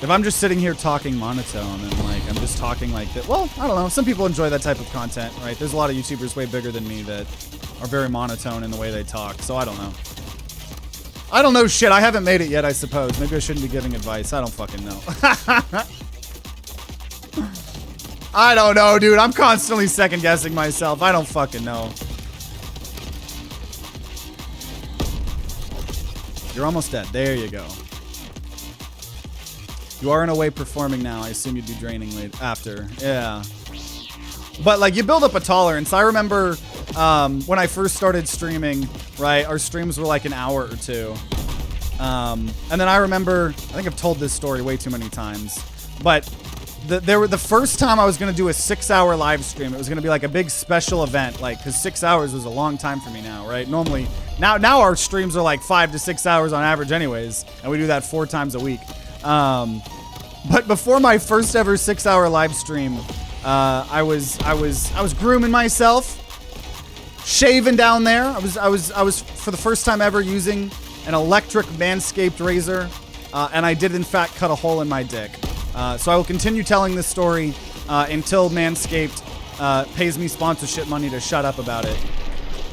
if I'm just sitting here talking monotone and like I'm just talking like that, well, I don't know. Some people enjoy that type of content, right? There's a lot of YouTubers way bigger than me that are very monotone in the way they talk, so I don't know. I don't know shit. I haven't made it yet, I suppose. Maybe I shouldn't be giving advice. I don't fucking know. I don't know, dude. I'm constantly second guessing myself. I don't fucking know. You're almost dead. There you go. You are in a way performing now. I assume you'd be draining late after. Yeah. But like you build up a tolerance. I remember when I first started streaming, right? Our streams were like an hour or two. And then I remember, I think I've told this story way too many times, but the first time I was going to do a 6-hour live stream, it was going to be like a big special event, like, because 6 hours was a long time for me now, right? Normally, now our streams are like 5 to 6 hours on average anyways, and we do that 4 times a week. But before my first ever 6-hour live stream, I was grooming myself, shaving down there. I was for the first time ever using an electric Manscaped razor, and I did in fact cut a hole in my dick. So I will continue telling this story until Manscaped pays me sponsorship money to shut up about it.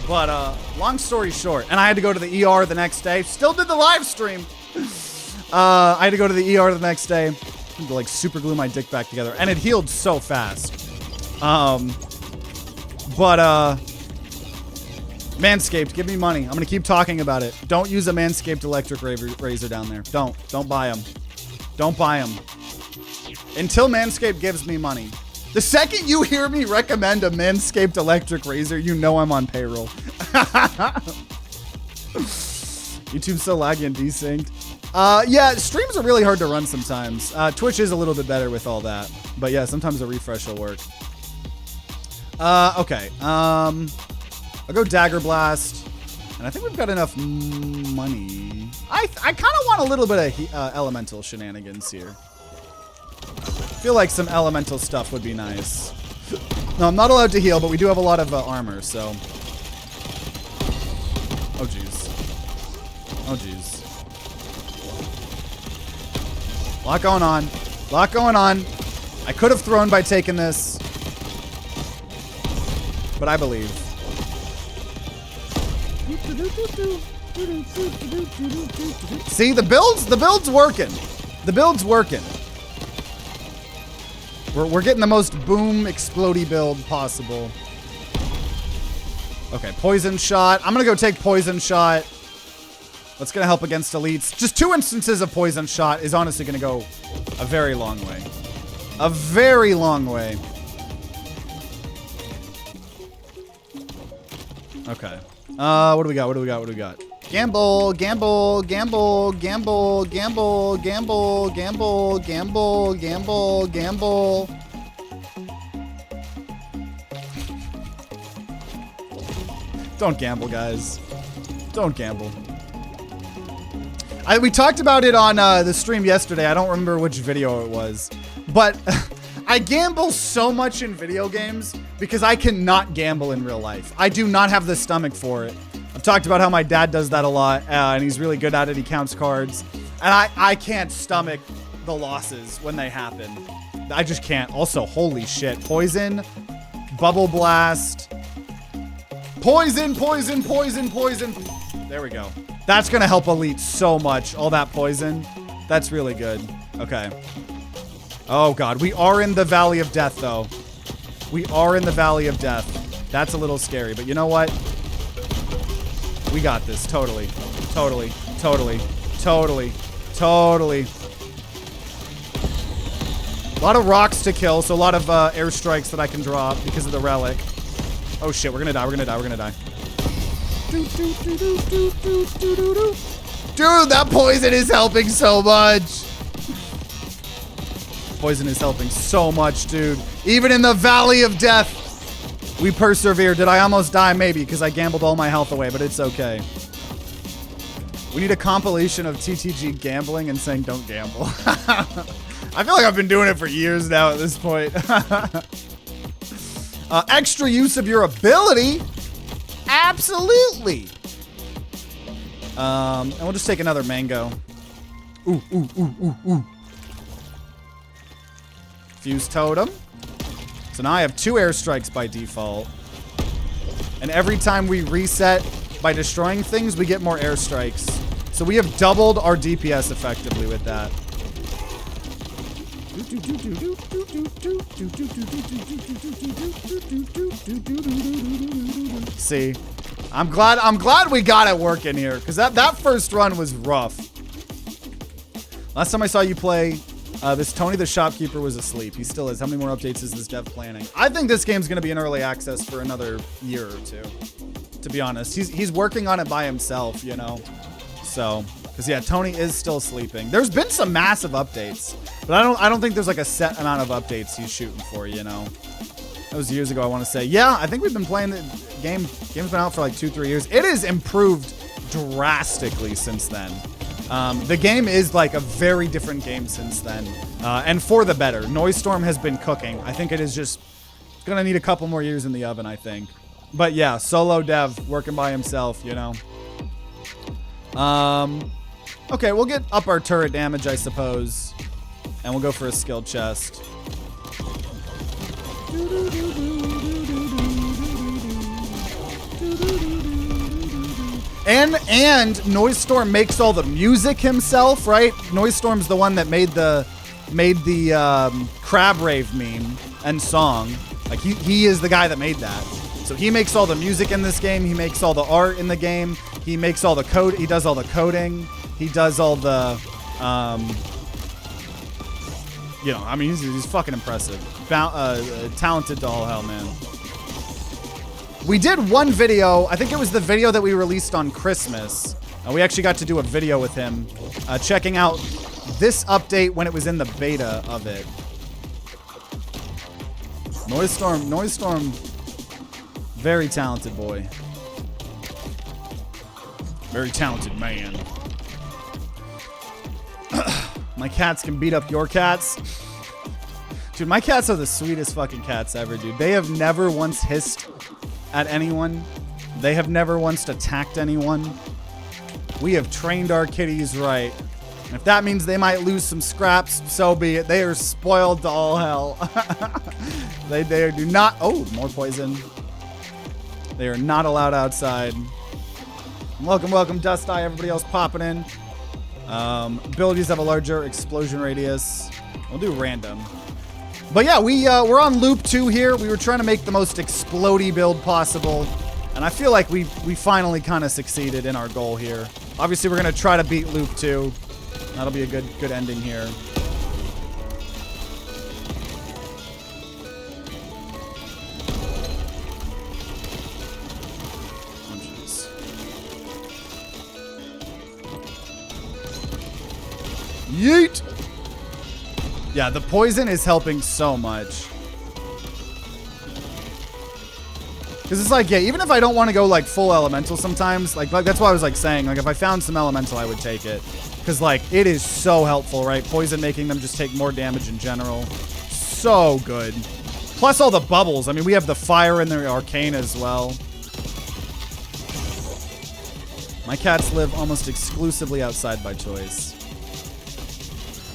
But long story short, and I had to go to the ER the next day. Still did the live stream. I had to go to the ER the next day to like super glue my dick back together, and it healed so fast. Manscaped, give me money. I'm gonna keep talking about it. Don't use a Manscaped electric razor down there. Don't buy them. Don't buy them. Until Manscaped gives me money. The second you hear me recommend a Manscaped electric razor, you know I'm on payroll. YouTube's so laggy and desynced. Yeah, streams are really hard to run sometimes. Twitch is a little bit better with all that. But yeah, sometimes a refresh will work. Okay. I'll go Dagger Blast. And I think we've got enough money. I kind of want a little bit of elemental shenanigans here. I feel like some elemental stuff would be nice. No, I'm not allowed to heal, but we do have a lot of armor, so. Oh, jeez. Oh, jeez. A lot going on. A lot going on. I could have thrown by taking this. But I believe. See, the build's working. The build's working. We're getting the most boom explodey build possible. Okay, poison shot. I'm gonna go take poison shot. That's gonna help against elites. Just 2 instances of poison shot is honestly gonna go a very long way. A very long way. Okay. What do we got? What do we got? What do we got? Gamble, gamble, gamble, gamble, gamble, gamble, gamble, gamble, gamble, gamble. Don't gamble, guys. Don't gamble. We talked about it on the stream yesterday. I don't remember which video it was. But I gamble so much in video games because I cannot gamble in real life. I do not have the stomach for it. I've talked about how my dad does that a lot, and he's really good at it. He counts cards. And I can't stomach the losses when they happen. I just can't. Also, holy shit. Poison, Bubble Blast, poison, poison, poison, poison. There we go. That's going to help elite so much. All that poison. That's really good. Okay. Oh, God. We are in the Valley of Death, though. We are in the Valley of Death. That's a little scary, but you know what? We got this. Totally. Totally. Totally. Totally. Totally. A lot of rocks to kill, so a lot of airstrikes that I can draw because of the relic. Oh, shit. We're gonna die. We're gonna die. We're gonna die. Dude, that poison is helping so much. Poison is helping so much, dude. Even in the Valley of Death, we persevere. Did I almost die? Maybe, because I gambled all my health away, but it's okay. We need a compilation of TTG gambling and saying don't gamble. I feel like I've been doing it for years now at this point. Extra use of your ability? Absolutely. And we'll just take another mango. Ooh, ooh, ooh, ooh, ooh. Fuse totem. So now I have 2 airstrikes by default. And every time we reset by destroying things, we get more airstrikes. So we have doubled our DPS effectively with that. See, I'm glad we got it working here, because that first run was rough. Last time I saw you play, this Tony the shopkeeper was asleep. He still is. How many more updates is this dev planning? I think this game's going to be in early access for another year or 2. To be honest, he's working on it by himself, you know. So, because yeah, Tony is still sleeping. There's been some massive updates, but I don't think there's like a set amount of updates he's shooting for, you know. That was years ago, I want to say. Yeah, I think we've been playing the game. Game's been out for like 2-3 years. It has improved drastically since then. The game is like a very different game since then, and for the better. Noise Storm has been cooking. I think it is just gonna need a couple more years in the oven, I think. But yeah, solo dev working by himself, you know. Okay, we'll get up our turret damage, I suppose, and we'll go for a skill chest. And Noise Storm makes all the music himself, right? Noise Storm's the one that made the Crab Rave meme and song. Like he is the guy that made that. So he makes all the music in this game. He makes all the art in the game. He makes all the code. He does all the coding. He does all the, you know, I mean, he's fucking impressive. Talented to all hell, man. We did one video. I think it was the video that we released on Christmas. We actually got to do a video with him, checking out this update when it was in the beta of it. Noise Storm, very talented boy. Very talented man. My cats can beat up your cats. Dude, my cats are the sweetest fucking cats ever, dude. They have never once hissed at anyone. They have never once attacked anyone. We have trained our kitties right. And if that means they might lose some scraps, so be it. They are spoiled to all hell. They do not... Oh, more poison. They are not allowed outside. Welcome, welcome, Dust Eye. Everybody else popping in. Abilities have a larger explosion radius. We'll do random. But yeah, we're on loop 2 here. We were trying to make the most explodey build possible. And I feel like we finally kind of succeeded in our goal here. Obviously, we're going to try to beat loop 2. That'll be a good ending here. Yeet! Yeah, the poison is helping so much. Because it's like, yeah, even if I don't want to go like full elemental sometimes, like that's why I was like saying, like if I found some elemental, I would take it. Because like it is so helpful, right? Poison making them just take more damage in general. So good. Plus all the bubbles. I mean, we have the fire and the arcane as well. My cats live almost exclusively outside by choice.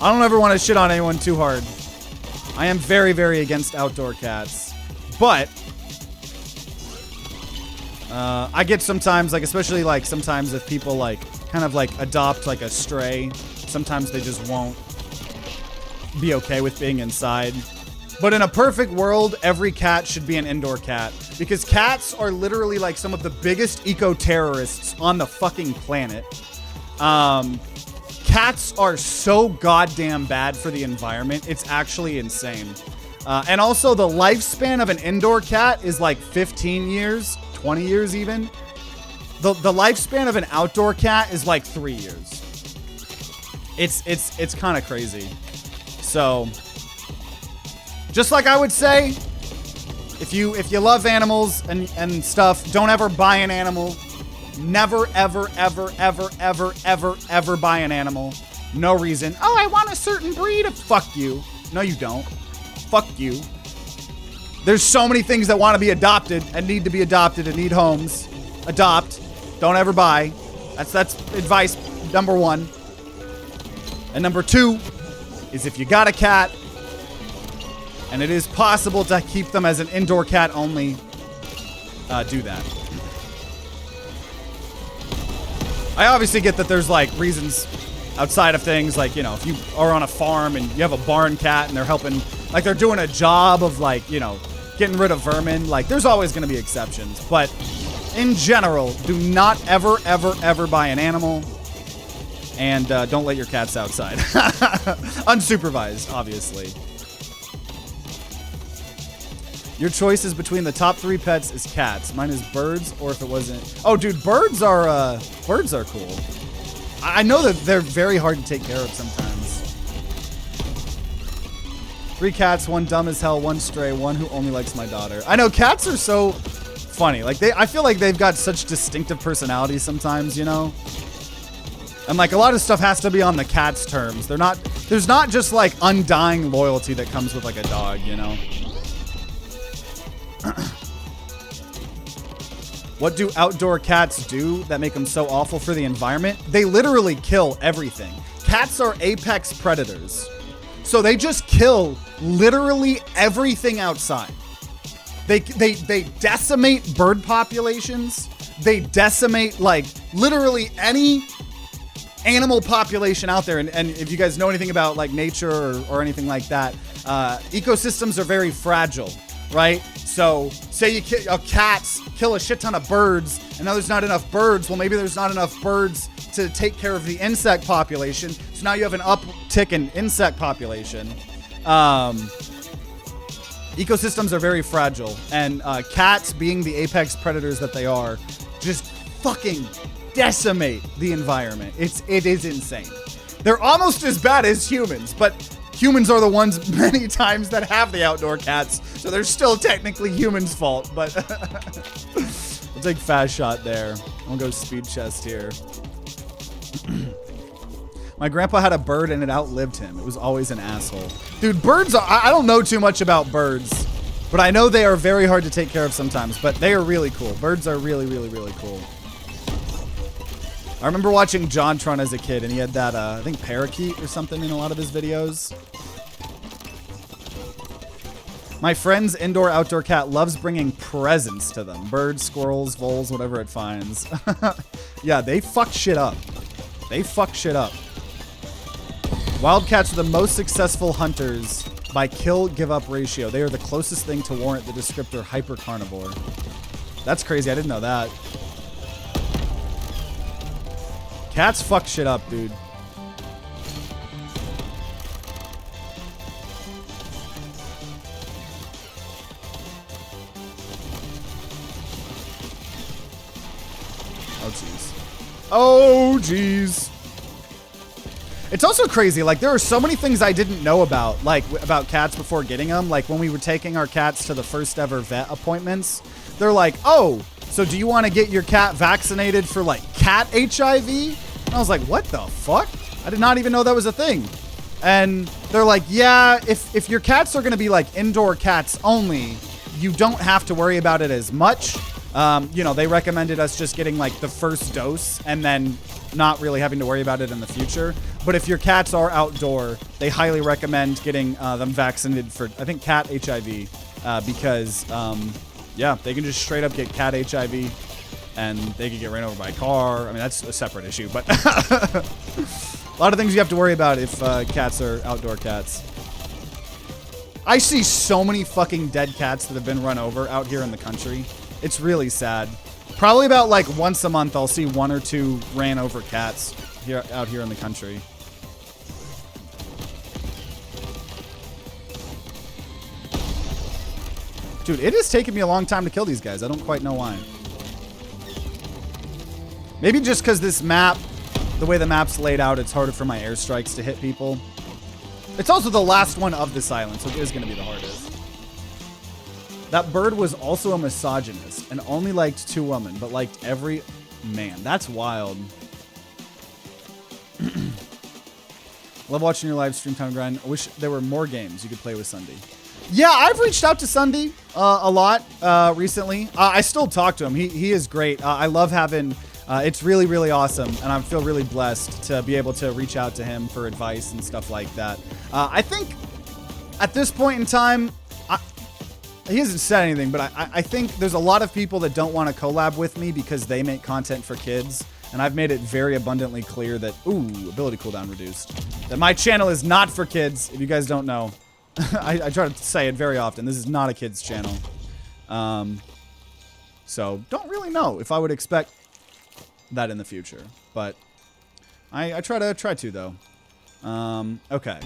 I don't ever want to shit on anyone too hard. I am very, very against outdoor cats. But I get sometimes, like, especially like sometimes if people like kind of like adopt like a stray Sometimes they just won't be okay with being inside. But in a perfect world, every cat should be an indoor cat, because cats are literally like some of the biggest eco-terrorists on the fucking planet. Cats are so goddamn bad for the environment. It's actually insane. And also the lifespan of an indoor cat is like 15 years, 20 years even. The lifespan of an outdoor cat is like 3 years. It's kind of crazy. So, just like I would say, if you love animals and stuff, don't ever buy an animal. Never, ever, ever, ever, ever, ever, ever buy an animal. No reason. Oh, I want a certain breed. Fuck you. No, you don't. Fuck you. There's so many things that want to be adopted and need to be adopted and need homes. Adopt. Don't ever buy. That's advice number 1. And number 2 is if you got a cat and it is possible to keep them as an indoor cat only, do that. I obviously get that there's like reasons outside of things, like, you know, if you are on a farm and you have a barn cat and they're helping, like they're doing a job of like, you know, getting rid of vermin, like there's always going to be exceptions. But in general, do not ever, ever, ever buy an animal, and don't let your cats outside. Unsupervised, obviously. Your choice is between the top 3 pets is cats. Mine is birds, or if it wasn't... Oh, dude, birds are cool. I know that they're very hard to take care of sometimes. 3 cats, 1 dumb as hell, 1 stray, 1 who only likes my daughter. I know, cats are so funny. Like, I feel like they've got such distinctive personalities sometimes, you know? And, like, a lot of stuff has to be on the cat's terms. There's not just, like, undying loyalty that comes with, like, a dog, you know? What do outdoor cats do that make them so awful for the environment? They literally kill everything. Cats are apex predators. So they just kill literally everything outside. They decimate bird populations. They decimate, like, literally any animal population out there. And if you guys know anything about, like, nature or anything like that, ecosystems are very fragile, right? So say cats kill a shit ton of birds, and now there's not enough birds. Well, maybe there's not enough birds to take care of the insect population. So now you have an uptick in insect population. Ecosystems are very fragile, and cats, being the apex predators that they are, just fucking decimate the environment. It is insane. They're almost as bad as humans, but humans are the ones many times that have the outdoor cats, so they're still technically humans' fault, but we'll take fast shot there. I'll go speed chest here. My grandpa had a bird and it outlived him. It was always an asshole. Dude, birds are, I don't know too much about birds, but I know they are very hard to take care of sometimes, but they are really cool. Birds are really, really, really cool. I remember watching JonTron as a kid, and he had that, I think, parakeet or something in a lot of his videos. My friend's indoor-outdoor cat loves bringing presents to them. Birds, squirrels, voles, whatever it finds. Yeah, they fuck shit up. They fuck shit up. Wildcats are the most successful hunters by kill-give-up ratio. They are the closest thing to warrant the descriptor hypercarnivore. That's crazy. I didn't know that. Cats fuck shit up, dude. Oh, jeez. Oh, jeez. It's also crazy. Like, there are so many things I didn't know about, like, about cats before getting them. Like, when we were taking our cats to the first ever vet appointments, they're like, oh, so do you want to get your cat vaccinated for, like, cat HIV? And I was like, what the fuck? I did not even know that was a thing. And they're like, yeah, if your cats are going to be, like, indoor cats only, you don't have to worry about it as much. You know, they recommended us just getting, like, the first dose and then not really having to worry about it in the future. But if your cats are outdoor, they highly recommend getting them vaccinated for, I think, cat HIV. Because, yeah, they can just straight up get cat HIV and they can get ran over by a car. I mean, that's a separate issue, but A lot of things you have to worry about if cats are outdoor cats. I see so many fucking dead cats that have been run over out here in the country. It's really sad. Probably about like once a month I'll see 1 or 2 ran over cats out here in the country. Dude, it has taken me a long time to kill these guys. I don't quite know why. Maybe just because this map, the way the map's laid out, it's harder for my airstrikes to hit people. It's also the last one of this island, so it is going to be the hardest. That bird was also a misogynist and only liked 2 women, but liked every man. That's wild. Love watching your live stream, TimeToGrind. I wish there were more games you could play with Sunday. Yeah, I've reached out to Sunday a lot recently. I still talk to him. He is great. I love having... it's really, really awesome, and I feel really blessed to be able to reach out to him for advice and stuff like that. I think at this point in time, he hasn't said anything, but I think there's a lot of people that don't want to collab with me because they make content for kids, and I've made it very abundantly clear that, ooh, ability cooldown reduced, that my channel is not for kids, if you guys don't know. I try to say it very often. This is not a kid's channel. So don't really know if I would expect that in the future, but I try to though. Okay.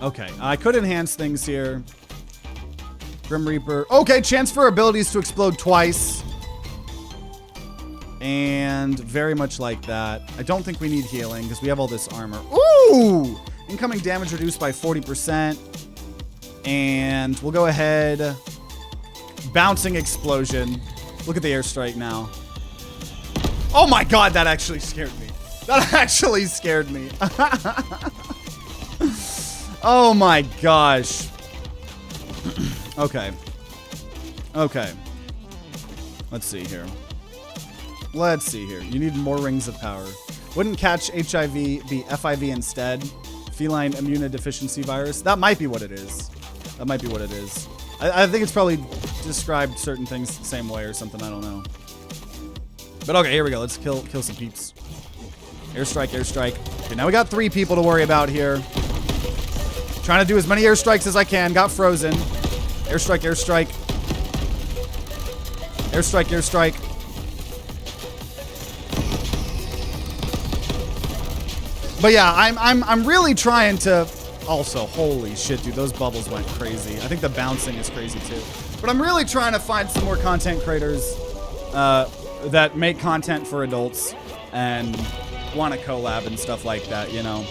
Okay, I could enhance things here. Grim Reaper. Okay, chance for abilities to explode twice. And very much like that. I don't think we need healing because we have all this armor. Ooh! Incoming damage reduced by 40%. And we'll go ahead. Bouncing explosion. Look at the airstrike now. Oh my god, that actually scared me. That actually scared me. Oh my gosh. Okay. Okay. Let's see here. Let's see here. You need more rings of power. Wouldn't catch HIV be FIV instead? Feline immunodeficiency virus? That might be what it is. That might be what it is. I think it's probably described certain things the same way or something. I don't know. But okay, here we go. Let's kill some peeps. Airstrike, airstrike. Okay, now we got 3 people to worry about here. Trying to do as many airstrikes as I can. Got frozen. Airstrike, airstrike. Airstrike, airstrike. But yeah, I'm really trying to... Also, holy shit, dude, those bubbles went crazy. I think the bouncing is crazy too. But I'm really trying to find some more content creators that make content for adults and want to collab and stuff like that, you know?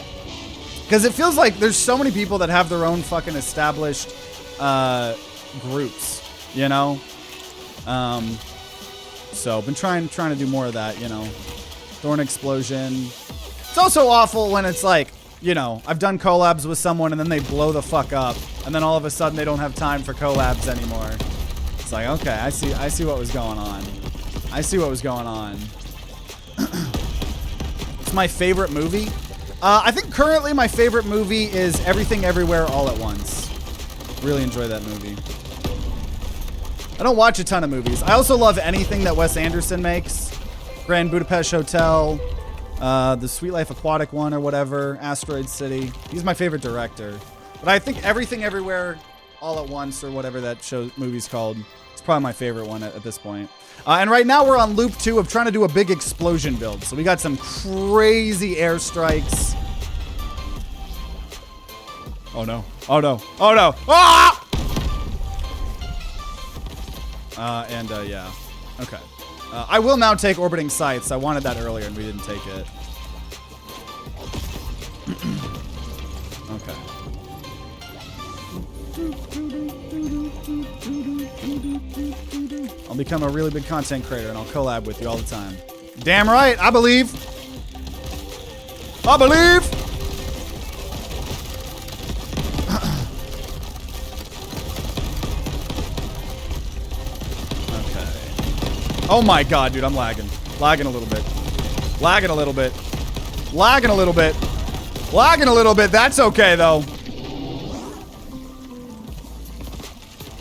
Because it feels like there's so many people that have their own fucking established groups, you know? So I've been trying to do more of that, you know? Thorn Explosion. It's also awful when it's like, you know, I've done collabs with someone and then they blow the fuck up, and then all of a sudden they don't have time for collabs anymore. It's like, okay, I see what was going on. I see what was going on. It's my favorite movie. I think currently my favorite movie is Everything Everywhere All at Once. Really enjoy that movie. I don't watch a ton of movies. I also love anything that Wes Anderson makes. Grand Budapest Hotel, the Sweet Life Aquatic one or whatever, Asteroid City. He's my favorite director. But I think Everything Everywhere All at Once or whatever that movie's called, it's probably my favorite one at this point. And right now we're on loop 2 of trying to do a big explosion build. So we got some crazy airstrikes. Oh no. Oh no. Oh no. Ah! Yeah. Okay. I will now take orbiting sights. I wanted that earlier and we didn't take it. Okay. I'll become a really big content creator and I'll collab with you all the time. Damn right, I believe. I believe. Okay. Oh my god, dude, I'm lagging. Lagging a little bit. Lagging a little bit. Lagging a little bit. Lagging a little bit. That's okay though.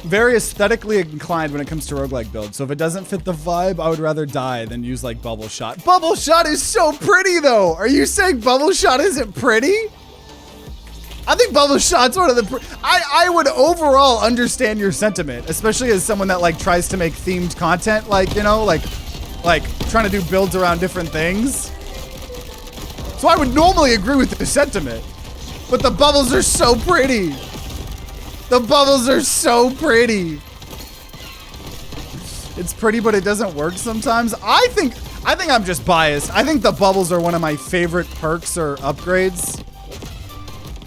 very aesthetically inclined when it comes to roguelike builds. So if it doesn't fit the vibe, I would rather die than use like Bubble Shot. Bubble Shot is so pretty though. Are you saying Bubble Shot isn't pretty? I think Bubble Shot's one of the, I would overall understand your sentiment, especially as someone that like tries to make themed content, like, you know, like trying to do builds around different things. So I would normally agree with the sentiment, but the bubbles are so pretty. The bubbles are so pretty. It's pretty, but it doesn't work sometimes. I think I'm just biased. I think the bubbles are one of my favorite perks or upgrades.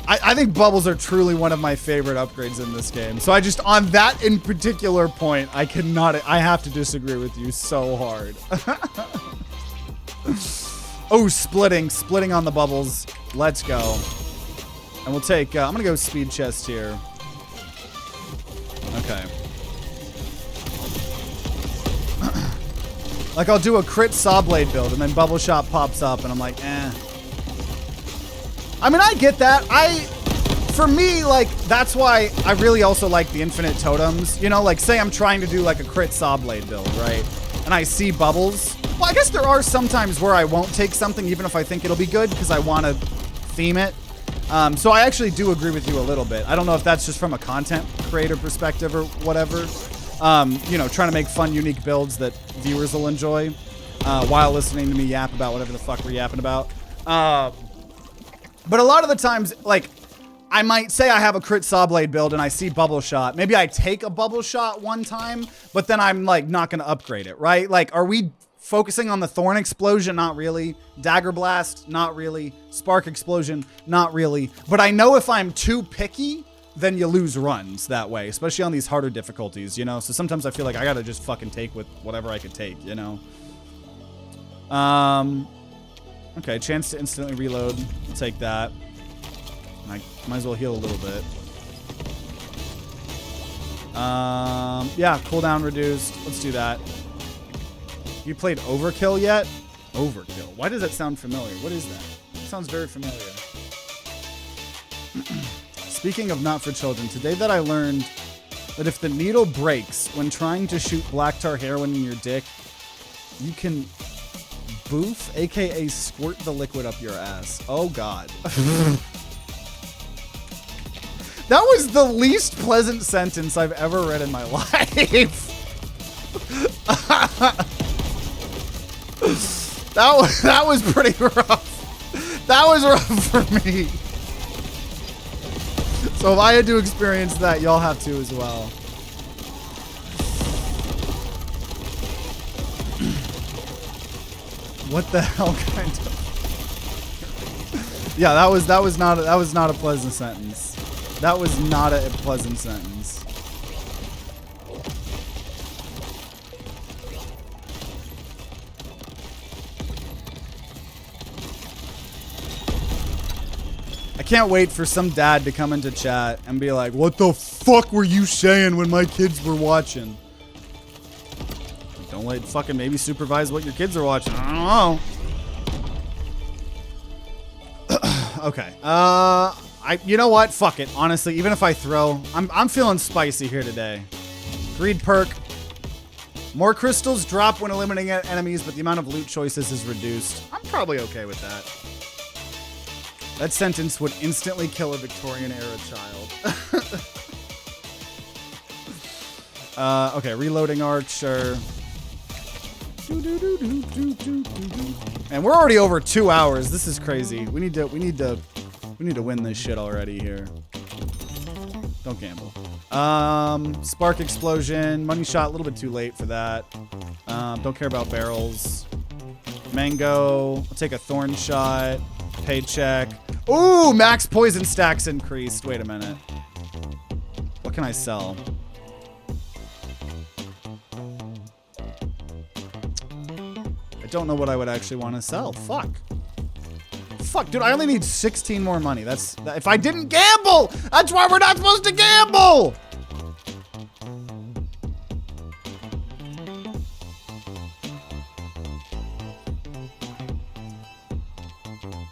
I think bubbles are truly one of my favorite upgrades in this game. So I just, on that in particular point, I have to disagree with you so hard. Oh, splitting on the bubbles. Let's go. And we'll take, I'm gonna go speed chest here. Okay. Like I'll do a crit saw blade build and then Bubble Shot pops up and I'm like, eh. I mean, I get that. For me, like, that's why I really also like the infinite totems. You know, like, say I'm trying to do, like, a crit saw blade build, right? And I see bubbles. Well, I guess there are some times where I won't take something, even if I think it'll be good, because I want to theme it. So I actually do agree with you a little bit. I don't know if that's just from a content creator perspective or whatever. You know, trying to make fun, unique builds that viewers will enjoy while listening to me yap about whatever the fuck we're yapping about. But a lot of the times, like, I might say I have a crit saw blade build and I see Bubble Shot. Maybe I take a Bubble Shot one time, but then I'm like not gonna upgrade it, right? Like, are we focusing on the Thorn Explosion? Not really. Dagger Blast? Not really. Spark Explosion? Not really. But I know if I'm too picky, then you lose runs that way, especially on these harder difficulties, you know? So sometimes I feel like I gotta just fucking take with whatever I could take, you know? Okay, chance to instantly reload. I'll take that. I might as well heal a little bit. Yeah, cooldown reduced. Let's do that. You played Overkill yet? Overkill. Why does that sound familiar? What is that? It sounds very familiar. Speaking of not for children, today that I learned that if the needle breaks when trying to shoot black tar heroin in your dick, you can boof, aka squirt the liquid up your ass. Oh god. That was the least pleasant sentence I've ever read in my life. That was pretty rough. That was rough for me. So if I had to experience that, y'all have to as well. What the hell kind of? Yeah, that was not a pleasant sentence. That was not a pleasant sentence. I can't wait for some dad to come into chat and be like, what the fuck were you saying when my kids were watching? Don't let fucking maybe supervise what your kids are watching. I don't know. Okay. You know what? Fuck it. Honestly, even if I throw, I'm feeling spicy here today. Greed perk. More crystals drop when eliminating enemies, but the amount of loot choices is reduced. I'm probably okay with that. That sentence would instantly kill a Victorian era child. Okay, reloading archer. And we're already over 2 hours. This is crazy. We need to win this shit already here. Don't gamble. Spark explosion, money shot, a little bit too late for that. Don't care about barrels. Mango, I'll take a thorn shot. Paycheck. Ooh, max poison stacks increased. Wait a minute. What can I sell? I don't know what I would actually want to sell. Fuck. Fuck, dude, I only need 16 more money. If I didn't gamble, that's why we're not supposed to gamble.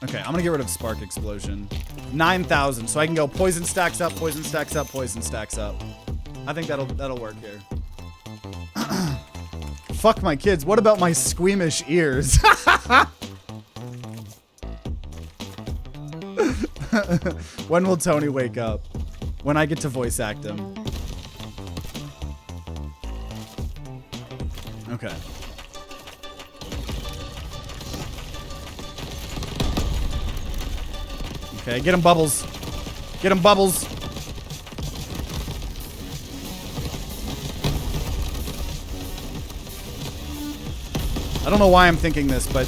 Okay, I'm gonna get rid of Spark Explosion. 9,000, so I can go poison stacks up, poison stacks up, poison stacks up. I think that'll work here. Fuck my kids. What about my squeamish ears? When will Tony wake up? When I get to voice act him. Okay. Okay, get him bubbles. Get him bubbles. I don't know why I'm thinking this, but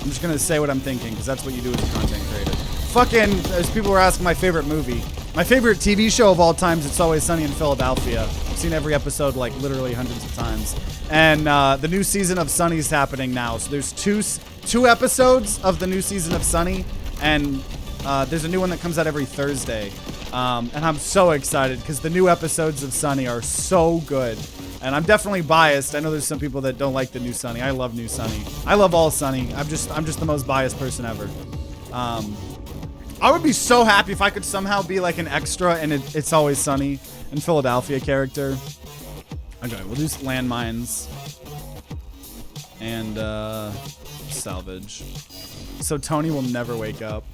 I'm just gonna say what I'm thinking, because that's what you do as a content creator. Fucking, as people were asking my favorite movie. My favorite TV show of all time is It's Always Sunny in Philadelphia. I've seen every episode like literally hundreds of times. And the new season of Sunny's happening now. So there's two episodes of the new season of Sunny, and there's a new one that comes out every Thursday. And I'm so excited because the new episodes of Sunny are so good. And I'm definitely biased. I know there's some people that don't like the new Sunny. I love new Sunny. I love all Sunny. I'm just the most biased person ever. I would be so happy if I could somehow be like an extra in It's Always Sunny in Philadelphia character. Okay, we'll do landmines and salvage. So Tony will never wake up.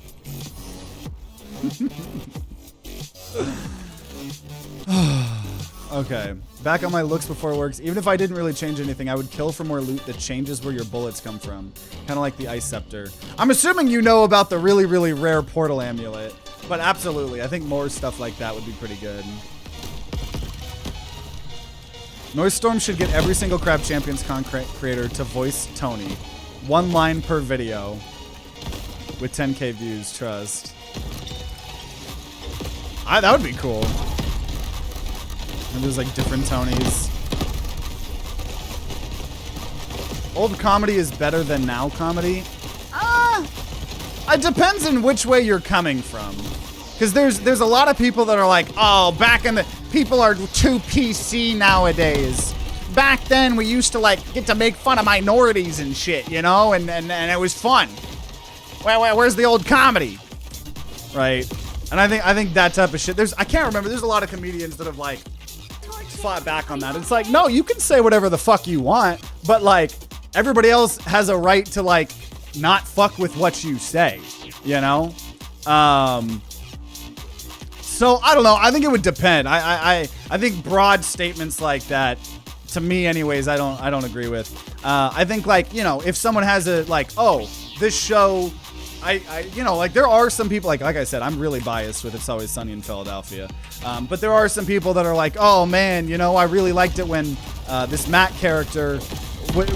Okay, back on my looks before it works. Even if I didn't really change anything, I would kill for more loot that changes where your bullets come from. Kind of like the Ice Scepter. I'm assuming you know about the really, really rare Portal Amulet. But absolutely, I think more stuff like that would be pretty good. Noisetorm should get every single Crab Champions content creator to voice Tony. 1 line per video. With 10k views, trust. That would be cool. And there's like different Tonys. Old comedy is better than now comedy. It depends on which way you're coming from. Because there's a lot of people that are like, oh, back in the people are too PC nowadays. Back then we used to like get to make fun of minorities and shit, you know, and it was fun. Where's the old comedy? Right. And I think that type of shit. I can't remember. There's a lot of comedians that have like fought back on that. It's like, no, you can say whatever the fuck you want, but like everybody else has a right to like not fuck with what you say, you know? So I don't know. I think it would depend. I think broad statements like that, to me anyways, I don't agree with. I think like, you know, if someone has a like, oh, this show, you know, like there are some people like I said, I'm really biased with It's Always Sunny in Philadelphia. But there are some people that are like, oh man, you know, I really liked it when this Matt character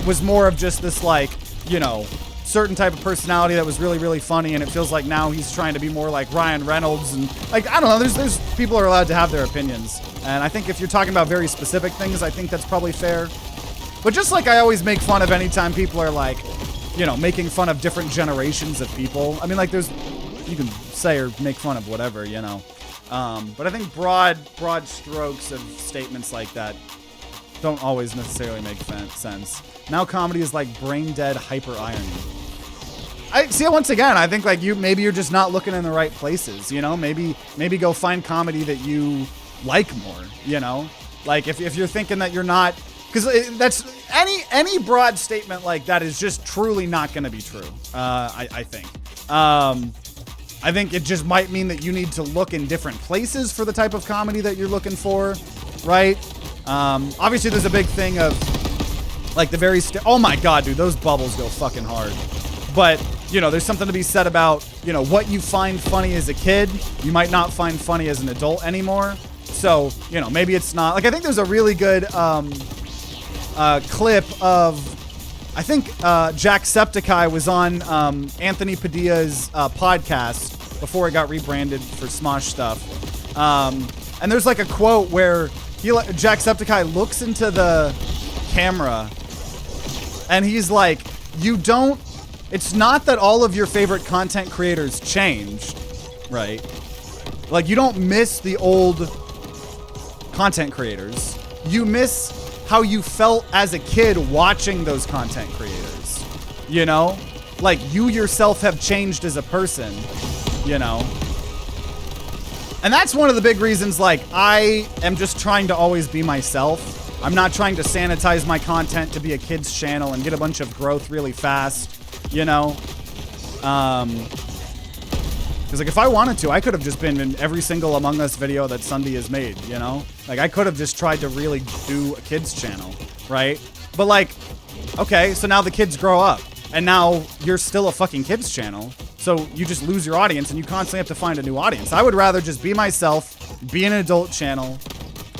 was more of just this like, you know, certain type of personality that was really, really funny, and it feels like now he's trying to be more like Ryan Reynolds, and like, I don't know, there's people are allowed to have their opinions. And I think if you're talking about very specific things, I think that's probably fair. But just like I always make fun of anytime people are like, you know, making fun of different generations of people. I mean, like you can say or make fun of whatever, you know. But I think broad strokes of statements like that don't always necessarily make sense. Now comedy is like brain dead hyper irony. I see it once again. I think like maybe you're just not looking in the right places, you know? Maybe go find comedy that you like more, you know? Like if you're thinking that you're not, because that's any broad statement like that is just truly not going to be true. I think. I think it just might mean that you need to look in different places for the type of comedy that you're looking for, right? Obviously, there's a big thing of like the very oh my god, dude, those bubbles go fucking hard. But you know, there's something to be said about, you know, what you find funny as a kid, you might not find funny as an adult anymore. So, you know, maybe it's not like, I think there's a really good clip of, I think Jacksepticeye was on Anthony Padilla's podcast before it got rebranded for Smosh stuff. And there's like a quote where Jacksepticeye looks into the camera and he's like, it's not that all of your favorite content creators changed, right? Like, you don't miss the old content creators. You miss how you felt as a kid watching those content creators, you know? Like, you yourself have changed as a person, you know? And that's one of the big reasons, like, I am just trying to always be myself. I'm not trying to sanitize my content to be a kid's channel and get a bunch of growth really fast, you know? Because, like, if I wanted to, I could have just been in every single Among Us video that Sunday has made, you know? Like, I could have just tried to really do a kid's channel, right? But, like, okay, so now the kids grow up, and now you're still a fucking kids channel, so you just lose your audience, and you constantly have to find a new audience. I would rather just be myself, be an adult channel,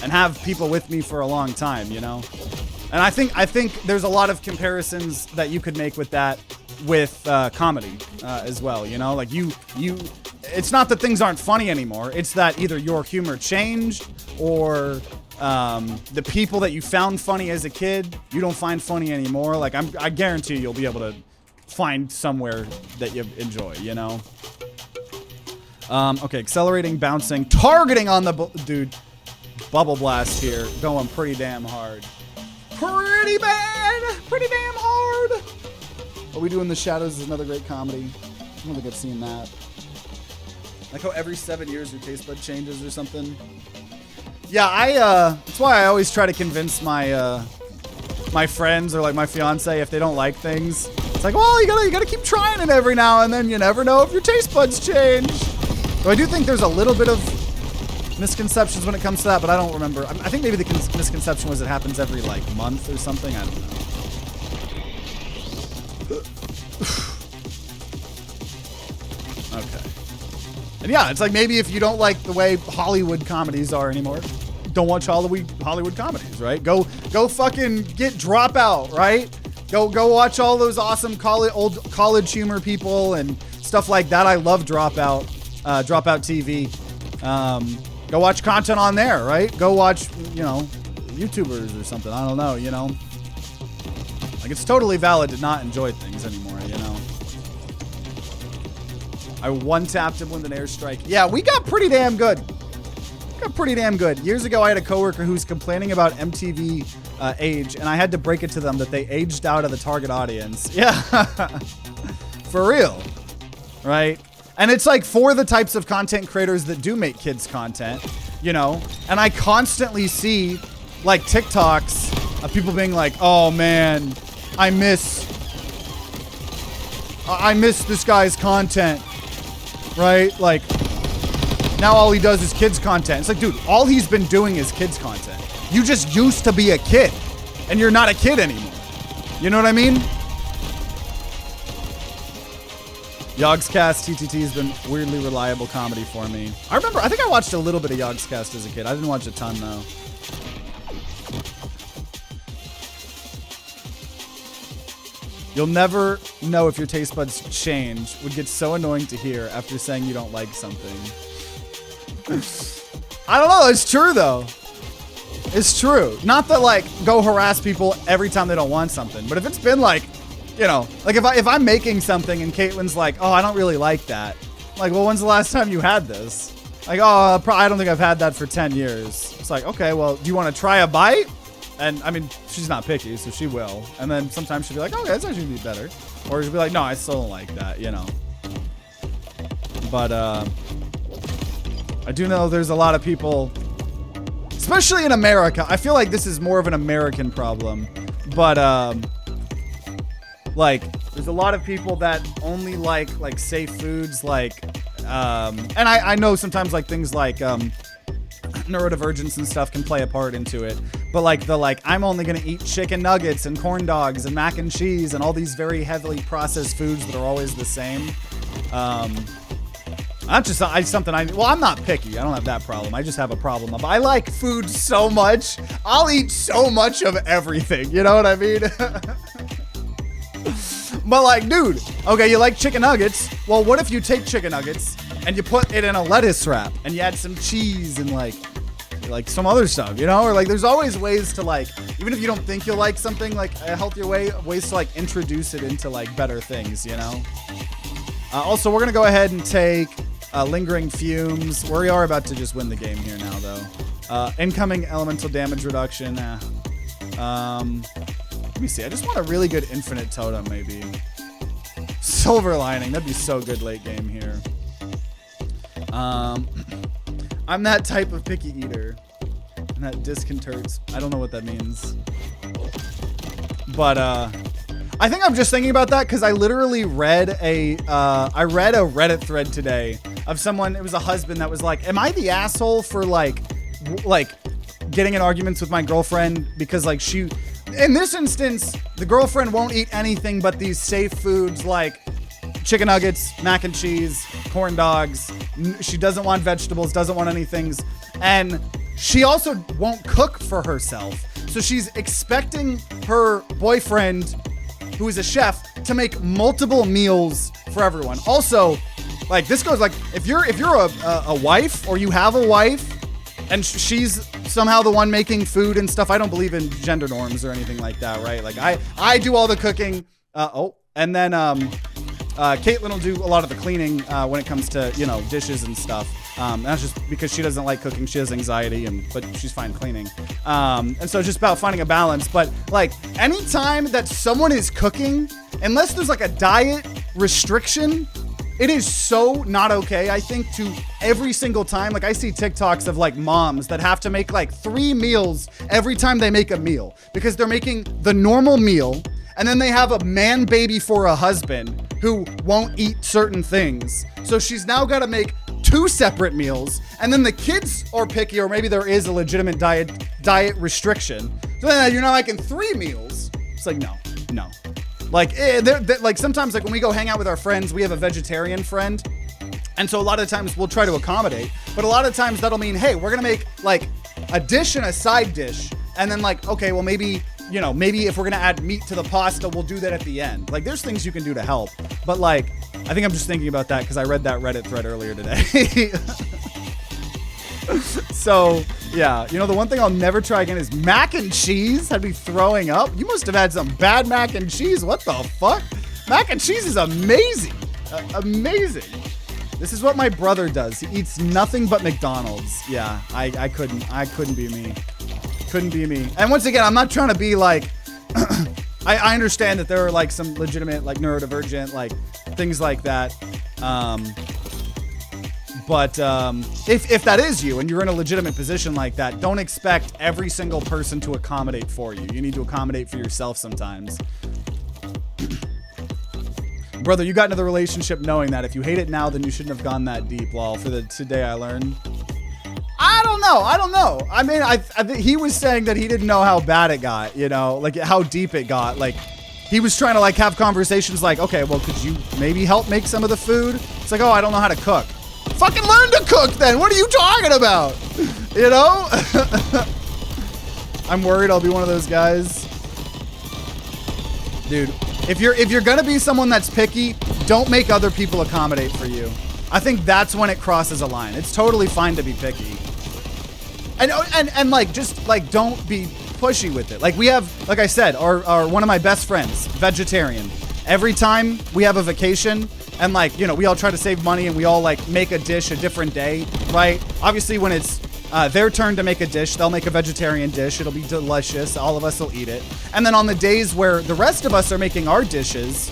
and have people with me for a long time, you know? And I think there's a lot of comparisons that you could make with that with comedy as well, you know? Like it's not that things aren't funny anymore. It's that either your humor changed or the people that you found funny as a kid, you don't find funny anymore. Like I guarantee you'll be able to find somewhere that you enjoy, you know? Okay, accelerating, bouncing, targeting on the dude. Bubble blast here, going pretty damn hard. Pretty bad! Pretty damn hard! What we do in the shadows is another great comedy. I don't think I've seen that. Like how every 7 years your taste bud changes or something. Yeah, that's why I always try to convince my my friends or like my fiance if they don't like things. It's like, well, you gotta keep trying it every now and then. You never know if your taste buds change. So I do think there's a little bit of misconceptions when it comes to that, but I don't remember. I think maybe the misconception was it happens every like month or something. I don't know. Okay. And yeah, it's like maybe if you don't like the way Hollywood comedies are anymore, don't watch Hollywood comedies, right? Go fucking get Dropout, right? Go watch all those awesome old college humor people and stuff like that. I love Dropout TV. Go watch content on there, right? Go watch, you know, YouTubers or something. I don't know, you know? Like, it's totally valid to not enjoy things anymore, you know? I one-tapped him with an airstrike. Yeah, we got pretty damn good. Years ago, I had a coworker who was complaining about MTV age, and I had to break it to them that they aged out of the target audience. Yeah. For real. Right? And it's like for the types of content creators that do make kids content, you know, and I constantly see like TikToks of people being like, oh man, I miss this guy's content, right? Like now all he does is kids content. It's like, dude, all he's been doing is kids content. You just used to be a kid and you're not a kid anymore. You know what I mean? Yogscast TTT has been weirdly reliable comedy for me. I think I watched a little bit of Yogscast as a kid. I didn't watch a ton though. You'll never know if your taste buds change. Would get so annoying to hear after saying you don't like something. I don't know. It's true though. It's true. Not that like go harass people every time they don't want something, but if it's been like, you know, like if I'm making something and Caitlin's like, oh, I don't really like that. I'm like, well, when's the last time you had this? Like, oh, I don't think I've had that for 10 years. It's like, okay, well, do you want to try a bite? And I mean, she's not picky, so she will. And then sometimes she'll be like, okay, that's actually be better. Or she'll be like, no, I still don't like that, you know. But I do know there's a lot of people, especially in America. I feel like this is more of an American problem. But like, there's a lot of people that only like safe foods, like, and I know sometimes like things like neurodivergence and stuff can play a part into it. But like I'm only gonna eat chicken nuggets and corn dogs and mac and cheese and all these very heavily processed foods that are always the same. That's just something I'm not picky. I don't have that problem. I just have a problem of I like food so much. I'll eat so much of everything. You know what I mean? But like, dude, okay, you like chicken nuggets. Well, what if you take chicken nuggets and you put it in a lettuce wrap and you add some cheese and like some other stuff, you know? Or like, there's always ways to like, even if you don't think you'll like something, like a healthier ways to like introduce it into like better things, you know? Also, we're gonna go ahead and take lingering fumes. We are about to just win the game here now, though. Incoming elemental damage reduction. Let me see. I just want a really good infinite totem, maybe. Silver lining. That'd be so good late game here. I'm that type of picky eater. And that disconcerts. I don't know what that means. But I think I'm just thinking about that because I literally read a Reddit thread today of someone. It was a husband that was like, "Am I the asshole for like getting in arguments with my girlfriend because like she, in this instance, the girlfriend won't eat anything but these safe foods like chicken nuggets, mac and cheese, corn dogs. She doesn't want vegetables, doesn't want any things, and she also won't cook for herself. So she's expecting her boyfriend, who is a chef, to make multiple meals for everyone. Also, like this goes like if you're a wife or you have a wife and she's somehow the one making food and stuff. I don't believe in gender norms or anything like that, right? Like I do all the cooking. And then Caitlin will do a lot of the cleaning when it comes to, you know, dishes and stuff. That's just because she doesn't like cooking. She has anxiety, but she's fine cleaning. And so it's just about finding a balance. But like anytime that someone is cooking, unless there's like a diet restriction, it is so not okay, I think, to every single time. Like I see TikToks of like moms that have to make like 3 meals every time they make a meal because they're making the normal meal. And then they have a man baby for a husband who won't eat certain things. So she's now got to make 2 separate meals. And then the kids are picky, or maybe there is a legitimate diet restriction. So then you're now making 3 meals. It's like, no. Like, like sometimes like when we go hang out with our friends, we have a vegetarian friend. And so a lot of times we'll try to accommodate. But a lot of times that'll mean, hey, we're going to make like a dish and a side dish. And then like, okay, well maybe, you know, maybe if we're gonna add meat to the pasta, we'll do that at the end. Like there's things you can do to help. But like, I think I'm just thinking about that because I read that Reddit thread earlier today. So yeah, you know, the one thing I'll never try again is mac and cheese. I'd be throwing up. You must have had some bad mac and cheese. What the fuck? Mac and cheese is amazing. Amazing. This is what my brother does. He eats nothing but McDonald's. Yeah, I couldn't be me. Couldn't be me. And once again, I'm not trying to be like, I understand that there are like some legitimate like neurodivergent like things like that. But if that is you and you're in a legitimate position like that, don't expect every single person to accommodate for you. You need to accommodate for yourself sometimes. Brother, you got into the relationship knowing that if you hate it now, then you shouldn't have gone that deep. Lol, for the today I learned. I don't know. I mean, I think he was saying that he didn't know how bad it got, you know, like how deep it got. Like he was trying to like have conversations like, okay, well, could you maybe help make some of the food? It's like, oh, I don't know how to cook. Fucking learn to cook then. What are you talking about? You know? I'm worried I'll be one of those guys. Dude, if you're gonna be someone that's picky, don't make other people accommodate for you. I think that's when it crosses a line. It's totally fine to be picky. And like, just like, don't be pushy with it. Like we have, like I said, our one of my best friends, vegetarian. Every time we have a vacation and like, you know, we all try to save money and we all like make a dish a different day, right? Obviously when it's their turn to make a dish, they'll make a vegetarian dish. It'll be delicious. All of us will eat it. And then on the days where the rest of us are making our dishes,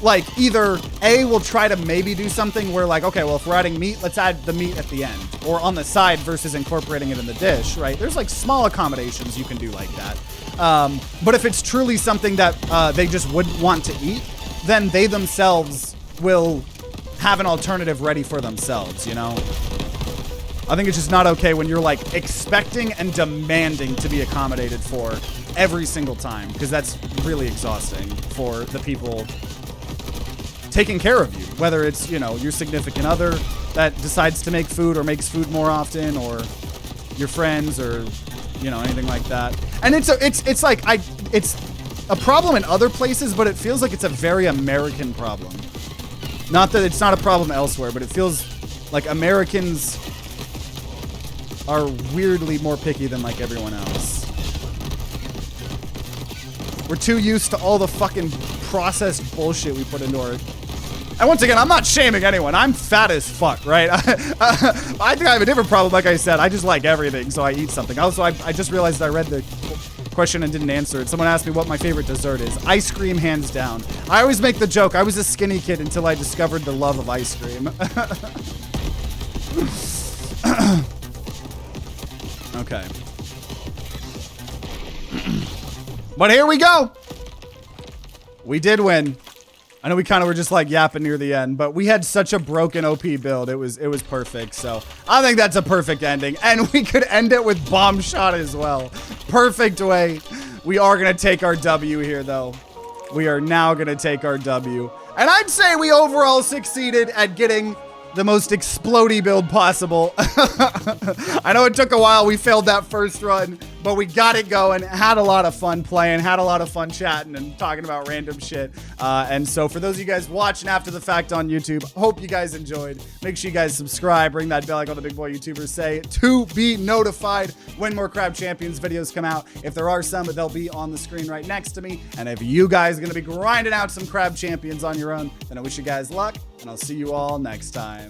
like either A, we'll try to maybe do something where like, okay, well, if we're adding meat, let's add the meat at the end or on the side versus incorporating it in the dish, right? There's like small accommodations you can do like that. But if it's truly something that they just wouldn't want to eat, then they themselves will have an alternative ready for themselves, you know? I think it's just not okay when you're like expecting and demanding to be accommodated for every single time, because that's really exhausting for the people taking care of you, whether it's, you know, your significant other that decides to make food or makes food more often, or your friends, or, you know, anything like that. And it's a problem in other places, but it feels like it's a very American problem. Not that it's not a problem elsewhere, but it feels like Americans are weirdly more picky than like everyone else. We're too used to all the fucking processed bullshit we put into our... And once again, I'm not shaming anyone. I'm fat as fuck, right? I think I have a different problem. Like I said, I just like everything, so I eat something. Also, I just realized I read the question and didn't answer it. Someone asked me what my favorite dessert is. Ice cream, hands down. I always make the joke, I was a skinny kid until I discovered the love of ice cream. Okay. But here we go. We did win. I know we kind of were just like yapping near the end, but we had such a broken OP build. It was perfect. So I think that's a perfect ending. And we could end it with bomb shot as well. Perfect way. We are going to take our W here, though. We are now going to take our W. And I'd say we overall succeeded at getting the most explodey build possible. I know it took a while. We failed that first run, but we got it going. Had a lot of fun playing, had a lot of fun chatting and talking about random shit. And so for those of you guys watching after the fact on YouTube, hope you guys enjoyed. Make sure you guys subscribe, ring that bell like all the big boy YouTubers say to be notified when more Crab Champions videos come out. If there are some, they'll be on the screen right next to me. And if you guys are going to be grinding out some Crab Champions on your own, then I wish you guys luck, and I'll see you all next time.